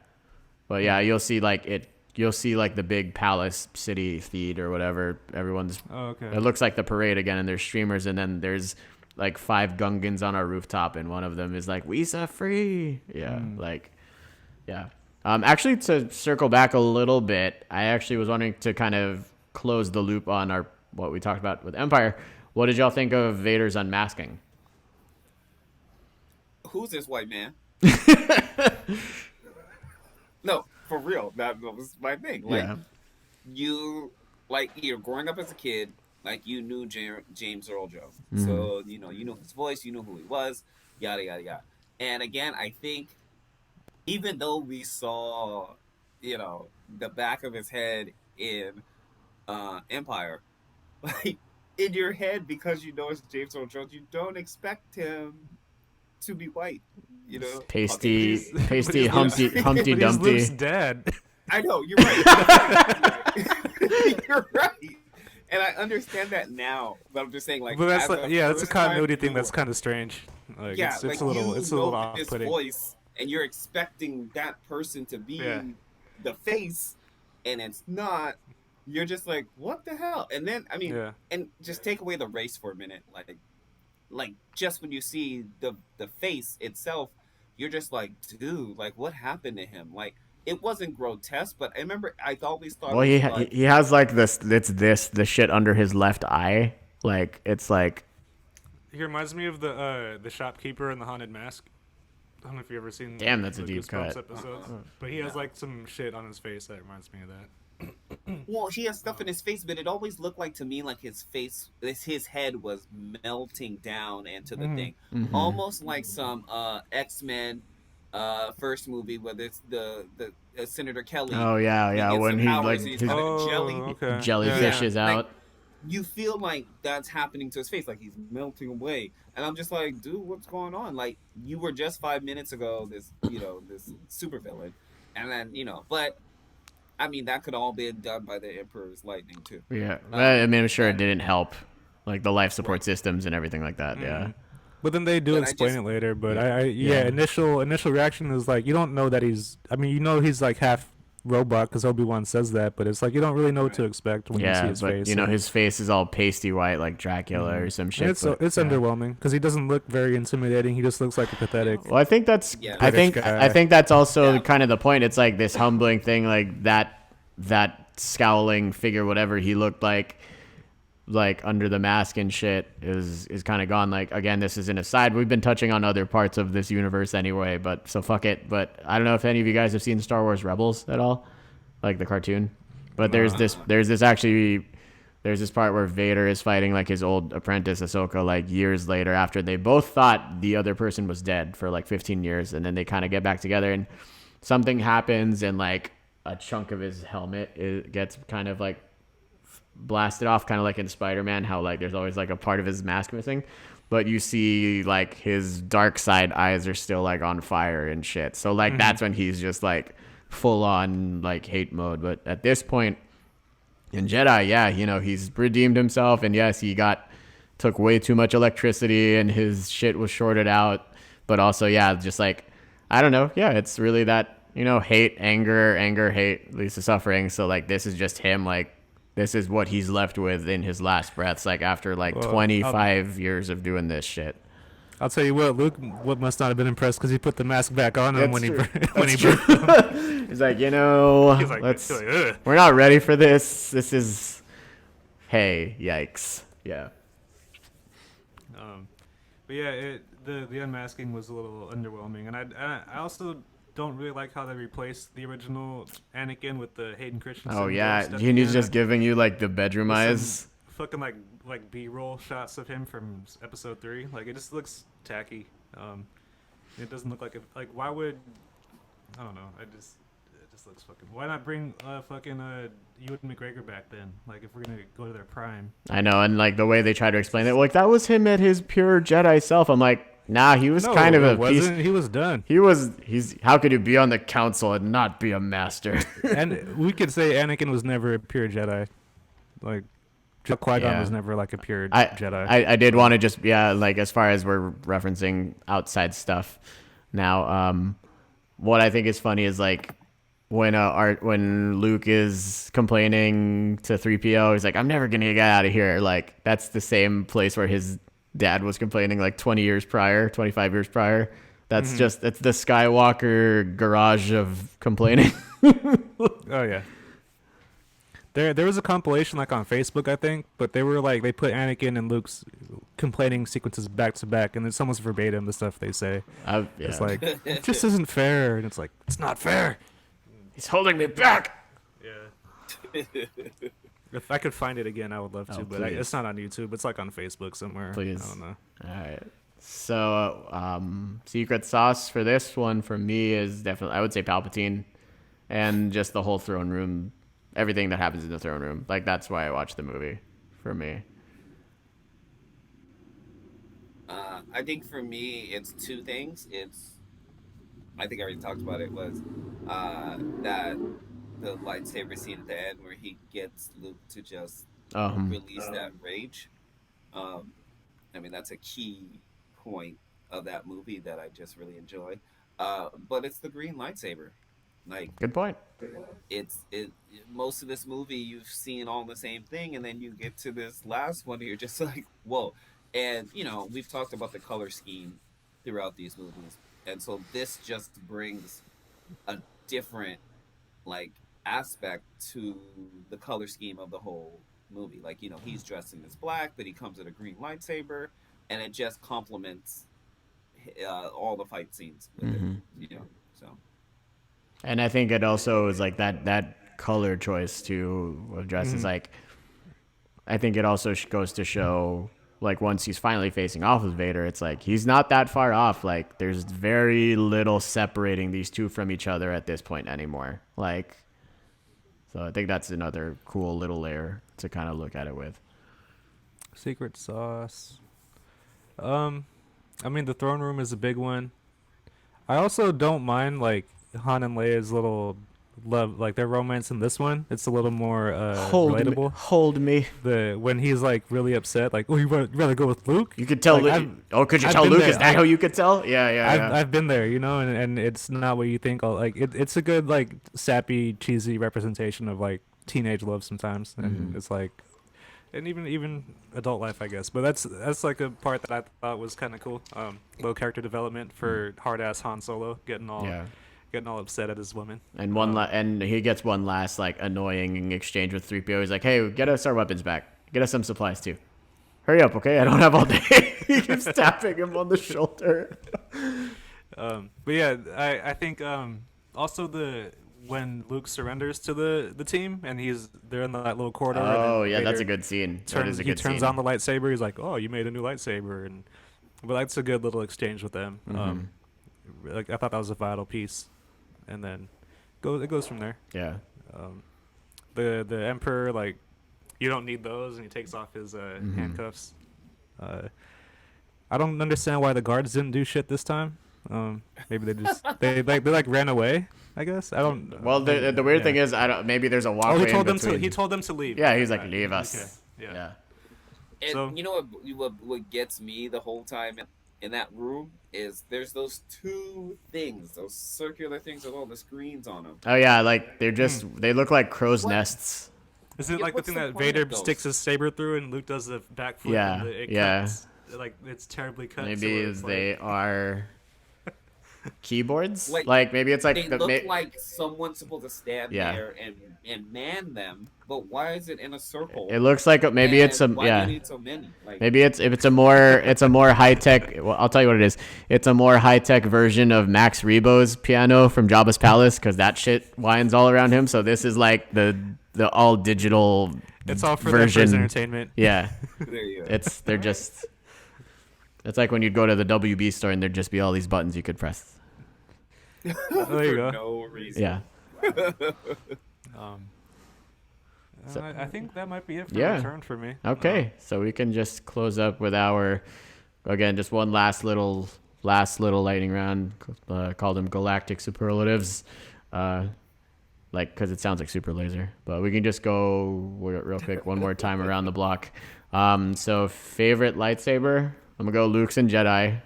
But yeah, you'll see like it you'll see like the big palace city feed or whatever. Everyone's. Oh, okay. It looks like the parade again, and there's streamers, and then there's like 5 Gungans on our rooftop, and one of them is like "We set free." Yeah, like, yeah. Actually, to circle back a little bit, I actually was wanting to kind of close the loop on our what we talked about with Empire. What did y'all think of Vader's unmasking? Who's this white man? No, for real. That was my thing. Like Yeah. you, like you're growing up as a kid, like you knew James Earl Jones, Mm-hmm. so you know his voice, you knew who he was, yada yada yada. And again, I think even though we saw, the back of his head in Empire, like in your head, because you know it's James Earl Jones, you don't expect him to be white. Pasty, Caucasian. pasty, But Humpty, he's- Humpty but he's Luke's Dumpty. dad. I know, you're right. You're right. And I understand that now, but I'm just saying, like, But that's as like, yeah, that's a first-time continuity thing viewer, that's kind of strange. Like, yeah, it's like a little, you it's a little know his off-putting. voice, and you're expecting that person to be Yeah. the face, and it's not. You're just like, what the hell? And then, I mean, Yeah. and just take away the race for a minute, like just when you see the face itself, you're just like, dude, like what happened to him? Like it wasn't grotesque, but I remember I always thought Well, it was like, he has like this. It's the shit under his left eye. Like it's like He reminds me of the shopkeeper in the Haunted Mask. I don't know if you've ever seen. Damn, that's a the deep Goosebumps cut. episodes, but he has like some shit on his face that reminds me of that. well, he has stuff in his face, but it always looked like to me like his head was melting down into the thing, almost like some X-Men first movie where it's the Senator Kelly. oh yeah, he yeah. gets When some he powers like and he's his kind of Oh, jelly. okay. jellyfish Yeah. is Like, out. you feel like that's happening to his face, like he's melting away, and I'm just like, dude, what's going on? Like you were just 5 minutes ago this this super villain, and then but I mean that could all be done by the Emperor's lightning too. Yeah, I mean, I'm sure it and- didn't help, like the life support Right. systems and everything like that. Yeah. But then they do But I explain just- it later. But Yeah. yeah, initial reaction is like you don't know that he's. I mean, you know he's like half robot because Obi-Wan says that, but it's like you don't really know what to expect when you see Yeah, his but face. you know and- his face is all pasty white like Dracula or some and shit. it's but, it's yeah. underwhelming because he doesn't look very intimidating. He just looks like a pathetic. Well, I think that's Yeah. I think British guy. I think that's also Yeah. kind of the point. It's like this humbling thing, like that scowling figure, whatever he looked like under the mask and shit is kind of gone. Like again, this is an aside. We've been touching on other parts of this universe anyway, but so fuck it. But I don't know if any of you guys have seen Star Wars Rebels at all, like the cartoon. But there's this part where Vader is fighting like his old apprentice Ahsoka like years later after they both thought the other person was dead for like 15 years, and then they kind of get back together and something happens and like a chunk of his helmet gets kind of like blasted off, kind of like in Spider-Man, how like there's always like a part of his mask missing, but you see like his dark side eyes are still like on fire and shit. So like that's when he's just like full on like hate mode. But at this point in Jedi, yeah, he's redeemed himself, and yes, he took way too much electricity and his shit was shorted out. But also, yeah, just like I don't know, yeah, it's really that hate, anger, hate leads to suffering. So like this is just him, like this is what he's left with in his last breaths, like after like Well, 25 years of doing this shit. I'll tell you what, Luke must not have been impressed because he put the mask back on him when he That's broke true. He's like, He's like, "Ugh." we're not ready for this. This is, hey, yikes. Yeah. But yeah, the unmasking was a little underwhelming, and I also don't really like how they replaced the original Anakin with the Hayden Christensen. Oh ghost yeah, at and the he's end. just giving you like the bedroom With eyes. some fucking like B-roll shots of him from episode 3. Like it just looks tacky. It doesn't look like why would I don't know. It just looks fucking. Why not bring Ewan McGregor back then? Like if we're gonna go to their prime. I know, and like the way they try to explain it, like that was him at his pure Jedi self. I'm like, nah, he was No, kind of it a piece. wasn't. He was done. He's how could you be on the council and not be a master? And we could say Anakin was never a pure Jedi. Like Qui-Gon Yeah. was never like a pure I Jedi. I did want to just like as far as we're referencing outside stuff now, what I think is funny is like when Luke is complaining to 3PO, he's like, I'm never gonna get out of here. Like, that's the same place where his dad was complaining like 20 years prior, 25 years prior. That's it's the Skywalker garage of complaining. Oh yeah. There was a compilation like on Facebook, I think, but they were like they put Anakin and Luke's complaining sequences back to back, and it's almost verbatim the stuff they say. Yeah. It's like it just isn't fair, and it's like it's not fair. He's holding me back. Yeah. If I could find it again, I would love to, but please. it's not on YouTube. It's like on Facebook somewhere. Please. I don't know. All right. So, secret sauce for this one for me is definitely, I would say Palpatine, and just the whole throne room, everything that happens in the throne room. Like, that's why I watch the movie, for me. I think for me, it's two things. I think I already talked about it. Was that the lightsaber scene at the end where he gets Luke to just release that rage. I mean, that's a key point of that movie that I just really enjoy. But it's the green lightsaber. Like, Good point. most of this movie you've seen all the same thing, and then you get to this last one, and you're just like, whoa. And we've talked about the color scheme throughout these movies, and so this just brings a different like aspect to the color scheme of the whole movie. Like, he's dressed in this black, but he comes with a green lightsaber, and it just complements all the fight scenes with it. So. And I think it also is like that color choice too of dress is like, I think it also goes to show, like, once he's finally facing off with Vader, it's like he's not that far off. Like, there's very little separating these two from each other at this point anymore. Like, so I think that's another cool little layer to kind of look at it with. Secret sauce. I mean, the throne room is a big one. I also don't mind like Han and Leia's little love, like their romance in this one. It's a little more relatable. Hold me. When he's like really upset, like, oh, you rather go with Luke? You could tell. Like, could you I've tell been Luke? there. Is that how you could tell? Yeah. I've been there, and it's not what you think. Like it's a good like sappy, cheesy representation of like teenage love sometimes, and it's like, and even adult life, I guess. But that's like a part that I thought was kind of cool. Low character development for hard ass Han Solo getting all upset at his woman. And and he gets one last like annoying exchange with 3PO. He's like, "Hey, get us our weapons back. Get us some supplies too. Hurry up, okay? I don't have all day." He keeps tapping him on the shoulder. But yeah, I think also when Luke surrenders to the team and they're in that little corridor. Oh and yeah, that's Vader a good scene. He turns on the lightsaber. He's like, "Oh, you made a new lightsaber," but that's a good little exchange with them. Like I thought that was a vital piece, and then it goes from there. Yeah. The Emperor, like, you don't need those, and he takes off his handcuffs. I don't understand why the guards didn't do shit this time. Maybe they ran away, I guess. I don't. Well, the weird thing is, maybe there's a walkway. He told them to leave. Yeah, he's like, leave us. Okay. Yeah. And So, you know what gets me the whole time in that room is there's those two things, those circular things with all the screens on them. Oh yeah, like they look like crow's nests. is it like the what's thing the that point Vader of those? sticks his saber through and Luke does the backflip? Yeah, And it yeah. cuts, like it's terribly cut. Maybe so it's they like, are keyboards. Like, Like maybe it's like They look like someone's supposed to stand there and man them, but why is it in a circle? It looks like maybe it's why do you need so many? Like, maybe it's a more high tech. Well, I'll tell you what it is. It's a more high tech version of Max Rebo's piano from Jabba's palace, because that shit winds all around him. So this is like the all digital. it's all for version. their entertainment. Yeah, there you go. they're just. It's like when you'd go to the WB store and there'd just be all these buttons you could press. There For you go. no reason. Yeah. I think that might be it for Yeah. return for me. Okay, so we can just close up with our, again, just one last little lightning round. Call them galactic superlatives, because it sounds like super laser. But we can just go real quick one more time around the block. So favorite lightsaber, I'm gonna go Luke's and Jedi.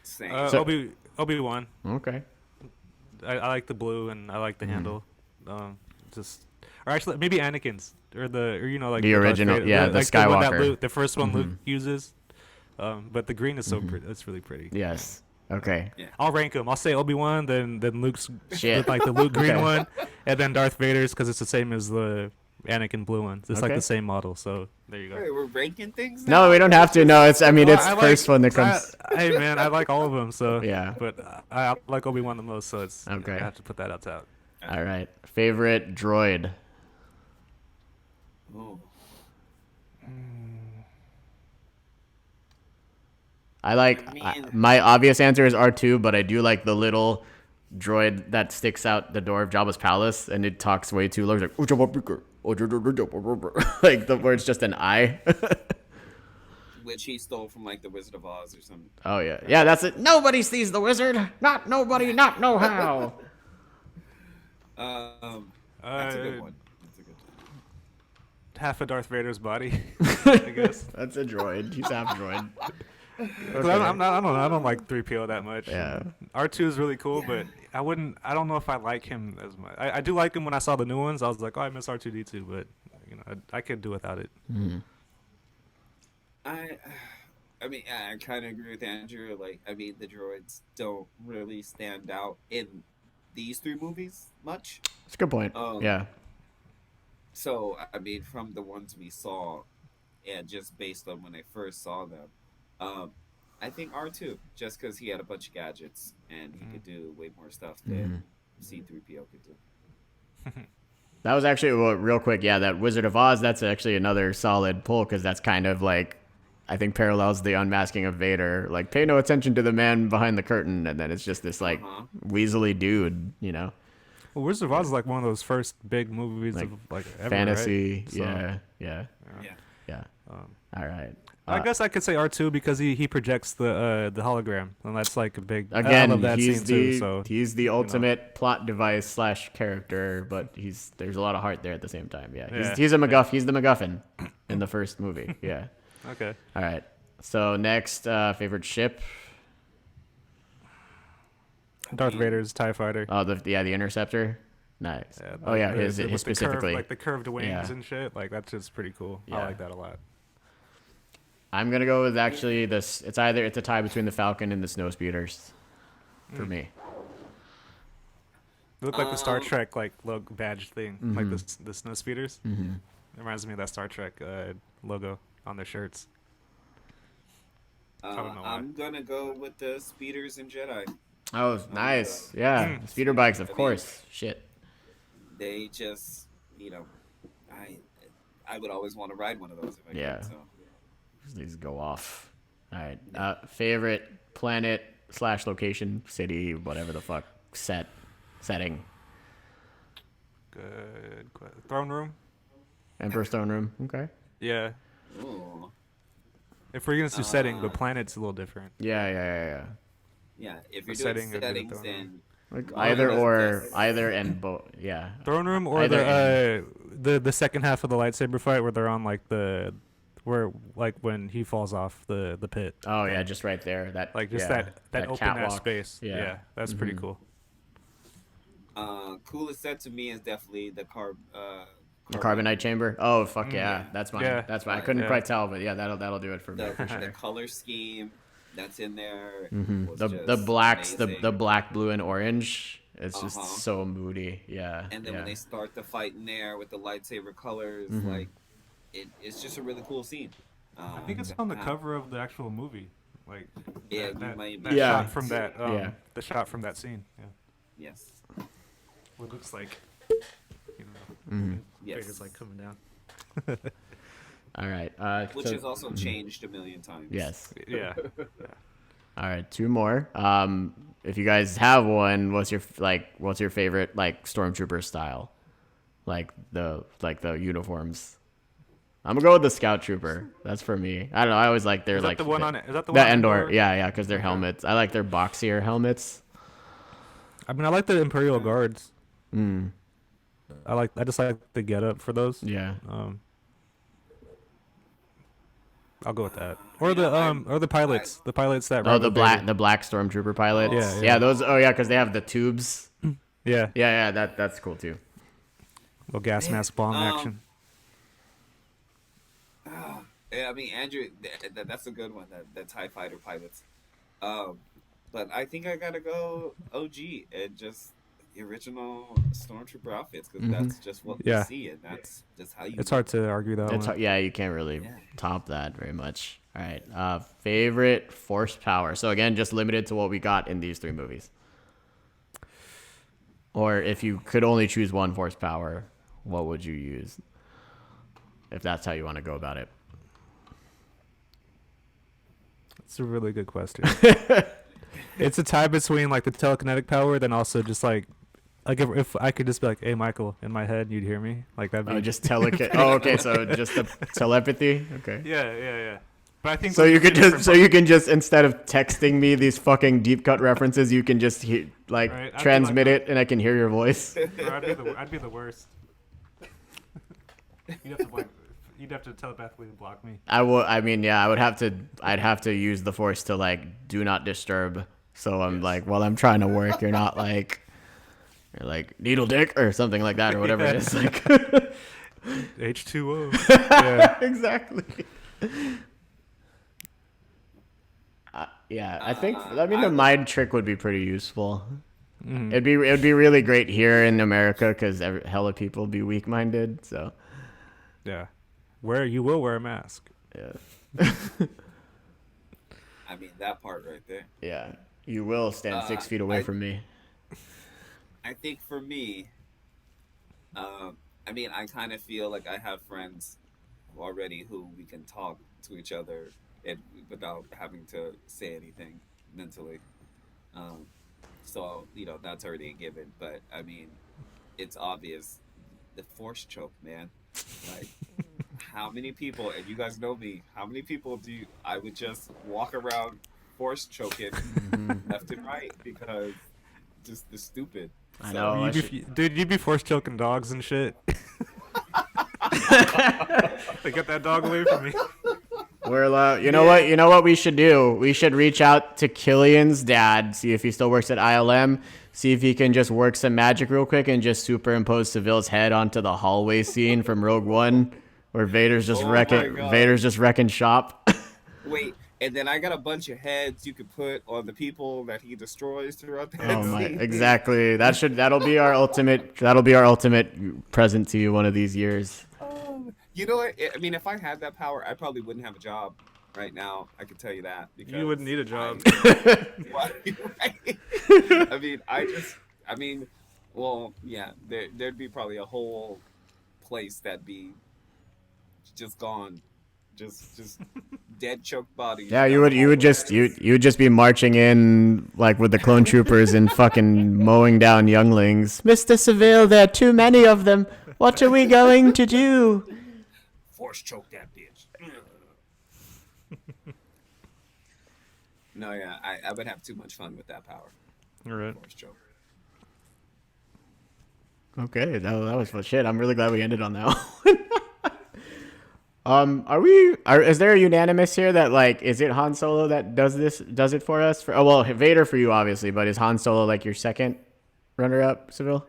Same. Obi-Wan. Okay. I like the blue and I like the handle. Just or actually maybe Anakin's or you know like The Darth original, Vader, yeah, the like the one that Skywalker. the first one Luke uses. But the green is so pretty. It's really pretty. Yes. Okay. Yeah. I'll rank them. I'll say Obi-Wan, then Luke's Shit. like the Luke green Okay. one, and then Darth Vader's because it's the same as the Anakin blue one. It's like Okay. the same model. So there you go. Wait, we're ranking things now? No, we don't have to. No, it's. I mean, Well, it's I first one that comes. Hey man, I like all of them. So Yeah. but I like Obi-Wan the most. So it's Okay. I have to put that out. All right. Favorite droid. Oh. I like. Man. My obvious answer is R2, but I do like the little droid that sticks out the door of Jabba's palace, and it talks way too low. It's like like the where it's just an I. Which he stole from like the Wizard of Oz or something. Oh yeah, yeah. That's it. Nobody sees the wizard. Not nobody. Not know how. That's a good one. That's a good one. Half of Darth Vader's body, I guess. That's a droid. He's half droid. 'Cause I don't like 3PO that much. Yeah. R2 is really cool, but I don't know if I like him as much. I do like him when I saw the new ones. I was like, oh, I miss R2D2, but you know, I could do without it. I mean, I kind of agree with Andrew. Like, I mean, the droids don't really stand out in these three movies much. That's a good point. Yeah. So, I mean, from the ones we saw, and just based on when I first saw them, I think R2, just because he had a bunch of gadgets and he could do way more stuff than C-3PO could do. That was actually real quick. Yeah, that Wizard of Oz. That's actually another solid pull because that's kind of like, I think parallels the unmasking of Vader. Like, pay no attention to the man behind the curtain, and then it's just this like weaselly dude, you know. Well, Wizard of Oz is like one of those first big movies Like of like ever, fantasy. right? So, Yeah. All right. I guess I could say R2 because he projects the hologram, and that's like a big. I Again, love that he's scene the too. So he's the ultimate plot device / character, but there's a lot of heart there at the same time. Yeah, he's a MacGuff. He's the MacGuffin in the first movie. Yeah. okay. All right. So next, favorite ship. Darth Vader's TIE fighter. Oh, the Interceptor. Nice. Yeah, Oh yeah, with his the specifically. curve, like the curved wings Yeah. and shit. Like that's just pretty cool. Yeah. I like that a lot. I'm gonna go with actually this. It's a tie between the Falcon and the Snowspeeders, for me. They look like the Star Trek like logo badge thing, like the snow speeders. It reminds me of that Star Trek logo on their shirts. I don't know why. I'm gonna go with the speeders and Jedi. Oh, nice. Yeah, speeder bikes, of course. Shit. They just, I would always want to ride one of those if I Yeah. could. So. These go off. All right. Favorite planet / location, city, whatever the fuck, setting. Good. Throne room. Emperor's Throne Room. Okay. Yeah. Ooh. If we're gonna do setting, but planet's a little different. Yeah. Yeah, if you're The doing setting or the settings, throne then Like Well, either and both. Yeah. Throne room or Either the second half of the lightsaber fight where they're on like where like when he falls off the pit. Oh yeah, just right there. That Like just yeah, that open catwalk. ass space. Yeah, that's pretty cool. coolest set to me is definitely the The carbonite chamber. Oh fuck yeah, that's mine. Yeah. That's mine. I couldn't Yeah. quite tell, but yeah, that'll do it for me. For the sure. color scheme that's in there. Was The just blacks, amazing. the black, blue, and orange. It's just Uh-huh. so moody. Yeah. And then yeah. when they start the fight in there with the lightsaber colors, like it's just a really cool scene. I think it's on the cover of the actual movie. Like Yeah, that, you might that be- Yeah. shot from that. Yeah. The shot from that scene. Yeah. Yes. What looks like. You know. Yes. Vader's like coming down. All right. Which so- has also changed a million times. yes. Yeah. All right, two more. If you guys have one, what's your favorite like stormtrooper style, like the uniforms? I'm gonna go with the scout trooper. That's for me. I don't know. I always like their Is that like the one on it? Is that the the one on Endor. Endor? Yeah, because their helmets. I like their boxier helmets. I mean, I like the Imperial Guards. I just like the getup for those. Yeah. I'll go with that. You know, I'm Or the I pilots, that Oh, run with Vader. the black stormtrooper Yeah, pilots. oh Yeah, yeah, those. Oh yeah, because they have the tubes. yeah. Yeah, that's cool too. Little gas man, mask bomb action. yeah, I mean Andrew, that's a good one. The Tie Fighter pilots. Um, but I think I gotta go OG and just the original stormtrooper outfits because Hmm. that's just what we Yeah, see and that's just how you it's look. hard to argue that It's one. yeah, you can't really Yeah. top that very much. All right. Favorite force power. So again, just limited to what we got in these three movies. Or if you could only choose one force power, what would you use? If that's how you want to go about it. It's a really good question. It's a tie between like the telekinetic power, then also just like if I could just be like, "Hey, Michael," in my head, you'd hear me. Like that'd be Oh, just Oh, okay. So just the telepathy. Okay. yeah. But I think So those you are two could just different so you can just instead of texting me these fucking deep cut references, you can just like Right, I'd be like transmit the- it, and I can hear your voice. I'd be the worst. You'd have to telepathically block me. I would. I mean, yeah, I would have to. I'd have to use the force to like do not disturb. So I'm Yes. like, while I'm trying to work, you're like needle dick or something like that or whatever it Yeah. is. Like H2O. Yeah. exactly. Yeah, I think. I mean, I the would, mind trick would be pretty useful. Mhm. It'd be really great here in America because hella people be weak minded. So Yeah. You will wear a mask. yeah, I mean that part right there. yeah, you will stand 6 feet away I from me. I think for me, I mean I kind of feel like I have friends already who we can talk to each other and without having to say anything mentally. Um, so that's already a given. But I mean, it's obvious the force choke, man. Like how many people, and you guys know me, how many people I would just walk around force choking left and right because just the stupid. I So know. Dude, you'd be force choking dogs and shit. They get that dog away from me. We're you know what? You know what we should do? We should reach out to Killian's dad, see if he still works at ILM, see if he can just work some magic real quick and just superimpose Seville's head onto the hallway scene from Rogue One, where Oh my God. Vader's just wrecking shop. wait, and then I got a bunch of heads you could put on the people that he destroys throughout that Oh my! scene. Exactly. That'll be our ultimate. That'll be our ultimate present to you one of these years. You know what? I mean, if I had that power, I probably wouldn't have a job right now. I can tell you that because You wouldn't need a job. Right? I mean, well, yeah, there'd be probably a whole place that'd be just gone, just dead, choked bodies. Yeah, down the hallway. you would just be marching in like with the clone troopers and fucking mowing down younglings. Mr. Seville, there are too many of them. What are we going to do? Force choke that bitch. No, yeah, I would have too much fun with that power. All right. Force choke. Okay, that was fun shit. I'm really glad we ended on that one. Is there a unanimous here that like, is it Han Solo that does it for us? Oh, well, Vader for you, obviously, but is Han Solo like your second runner-up, Seville?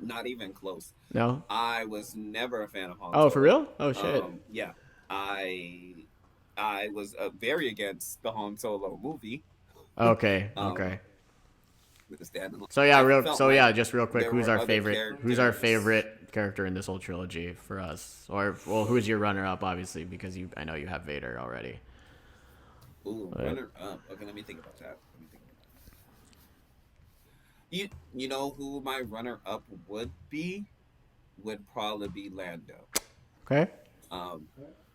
Not even close. No? I was never a fan of Han Oh, Solo. for real? Oh, shit. Yeah, I was very against the Han Solo movie. Okay, Um, okay. with his dad. So yeah, I felt like just real quick, there who's were our other favorite? Who's our characters. favorite character in this whole trilogy for us? Or well, who's your runner-up? Obviously, because I know you have Vader already. Ooh, runner up. Okay, let me think about that. You know who my runner up would be? Would probably be Lando. Okay.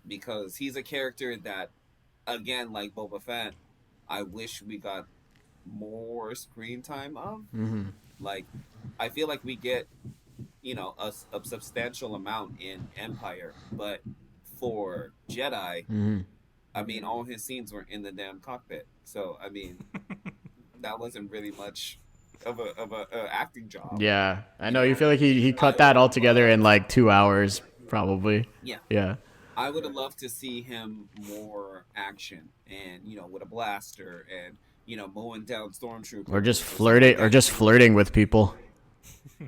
Because he's a character that, again, like Boba Fett, I wish we got more screen time of. Mm-hmm. Like, I feel like we get, a substantial amount in Empire, but for Jedi, Mm-hmm. I mean, all his scenes were in the damn cockpit. So, I mean, that wasn't really much of a acting job. Yeah, I You know. know, You feel like he cut I that all love, together in like 2 hours, probably. Yeah. Yeah. I would have loved to see him more action and with a blaster and mowing down stormtroopers or something like Or that. just flirting with people.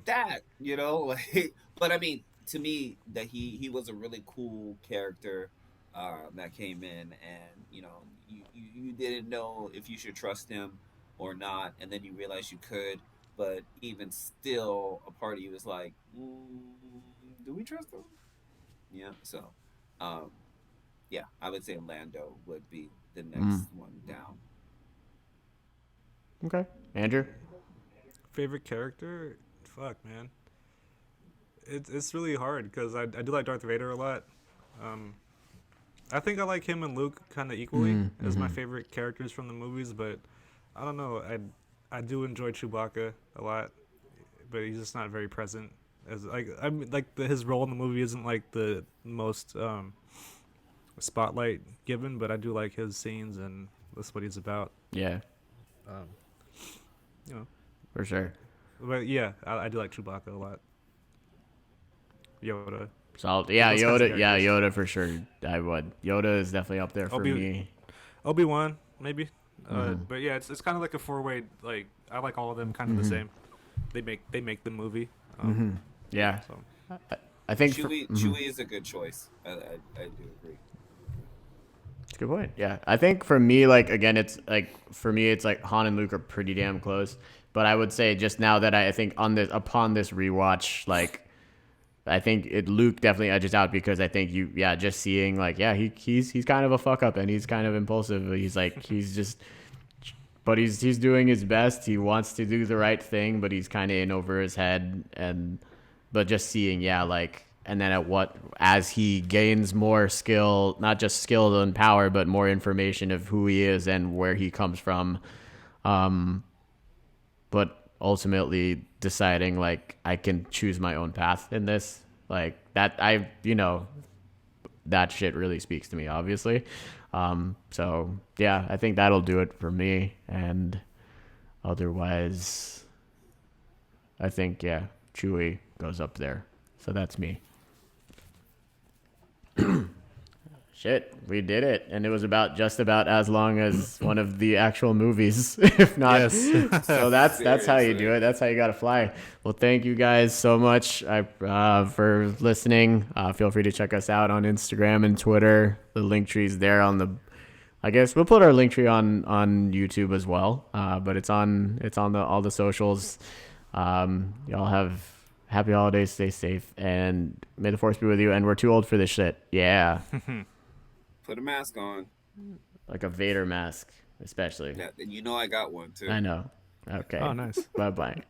That like, but I mean, to me, that he was a really cool character that came in, and you didn't know if you should trust him or not, and then you realized you could, but even still, a part of you was like, do we trust him? Yeah, so um, yeah, I would say Lando would be the Mm. next one down. Okay, Andrew. Favorite character? Fuck, man. It's really hard because I do like Darth Vader a lot. Um, I think I like him and Luke kind of equally Mm, as my hmm. favorite characters from the movies, but I don't know. I do enjoy Chewbacca a lot, but he's just not very present. As like I mean, like his role in the movie isn't like the most spotlight given, but I do like his scenes and that's what he's about. Yeah, Um, you know, for sure. but yeah, I do like Chewbacca a lot. Yoda, So like yeah, those kinds of Yoda. Yeah, characters. Yoda for sure. I would. Yoda is definitely up there for Obi me. Obi-Wan maybe, Hmm. but yeah, it's kind of like a four-way. Like I like all of them kind of the Hmm. same. They make the movie. Hmm. Yeah, So I, I think. Mhm. Chewie is a good choice. I do agree. That's a good point. Yeah, I think for me, like again, it's like for me, it's like Han and Luke are pretty damn close. But I would say just now that I think on this upon this rewatch, like I think Luke definitely edges out because I think just seeing like he's kind of a fuck up and he's kind of impulsive. He's like he's just but he's doing his best. He wants to do the right thing, but he's kind of in over his head. And but just seeing, like, and then as he gains more skill, not just skill and power, but more information of who he is and where he comes from. Um, but ultimately deciding like I can choose my own path in this, like that that shit really speaks to me, obviously. So yeah, I think that'll do it for me. And otherwise, I think Chewie goes up there. So that's me. Shit, we did it, and it was about just about as long as one of the actual movies, if not. yes, So that's how you do Seriously. it. That's how you gotta fly. Well, thank you guys so much for listening. Feel free to check us out on Instagram and Twitter. The link tree's there on the. I guess we'll put our link tree on YouTube as well. But it's on all the socials. Y'all have happy holidays. Stay safe, and may the force be with you. And we're too old for this shit. Yeah. Put a mask on. Like a Vader mask, especially. Yeah, and I got one too. I know. Okay. oh nice. Bye bye.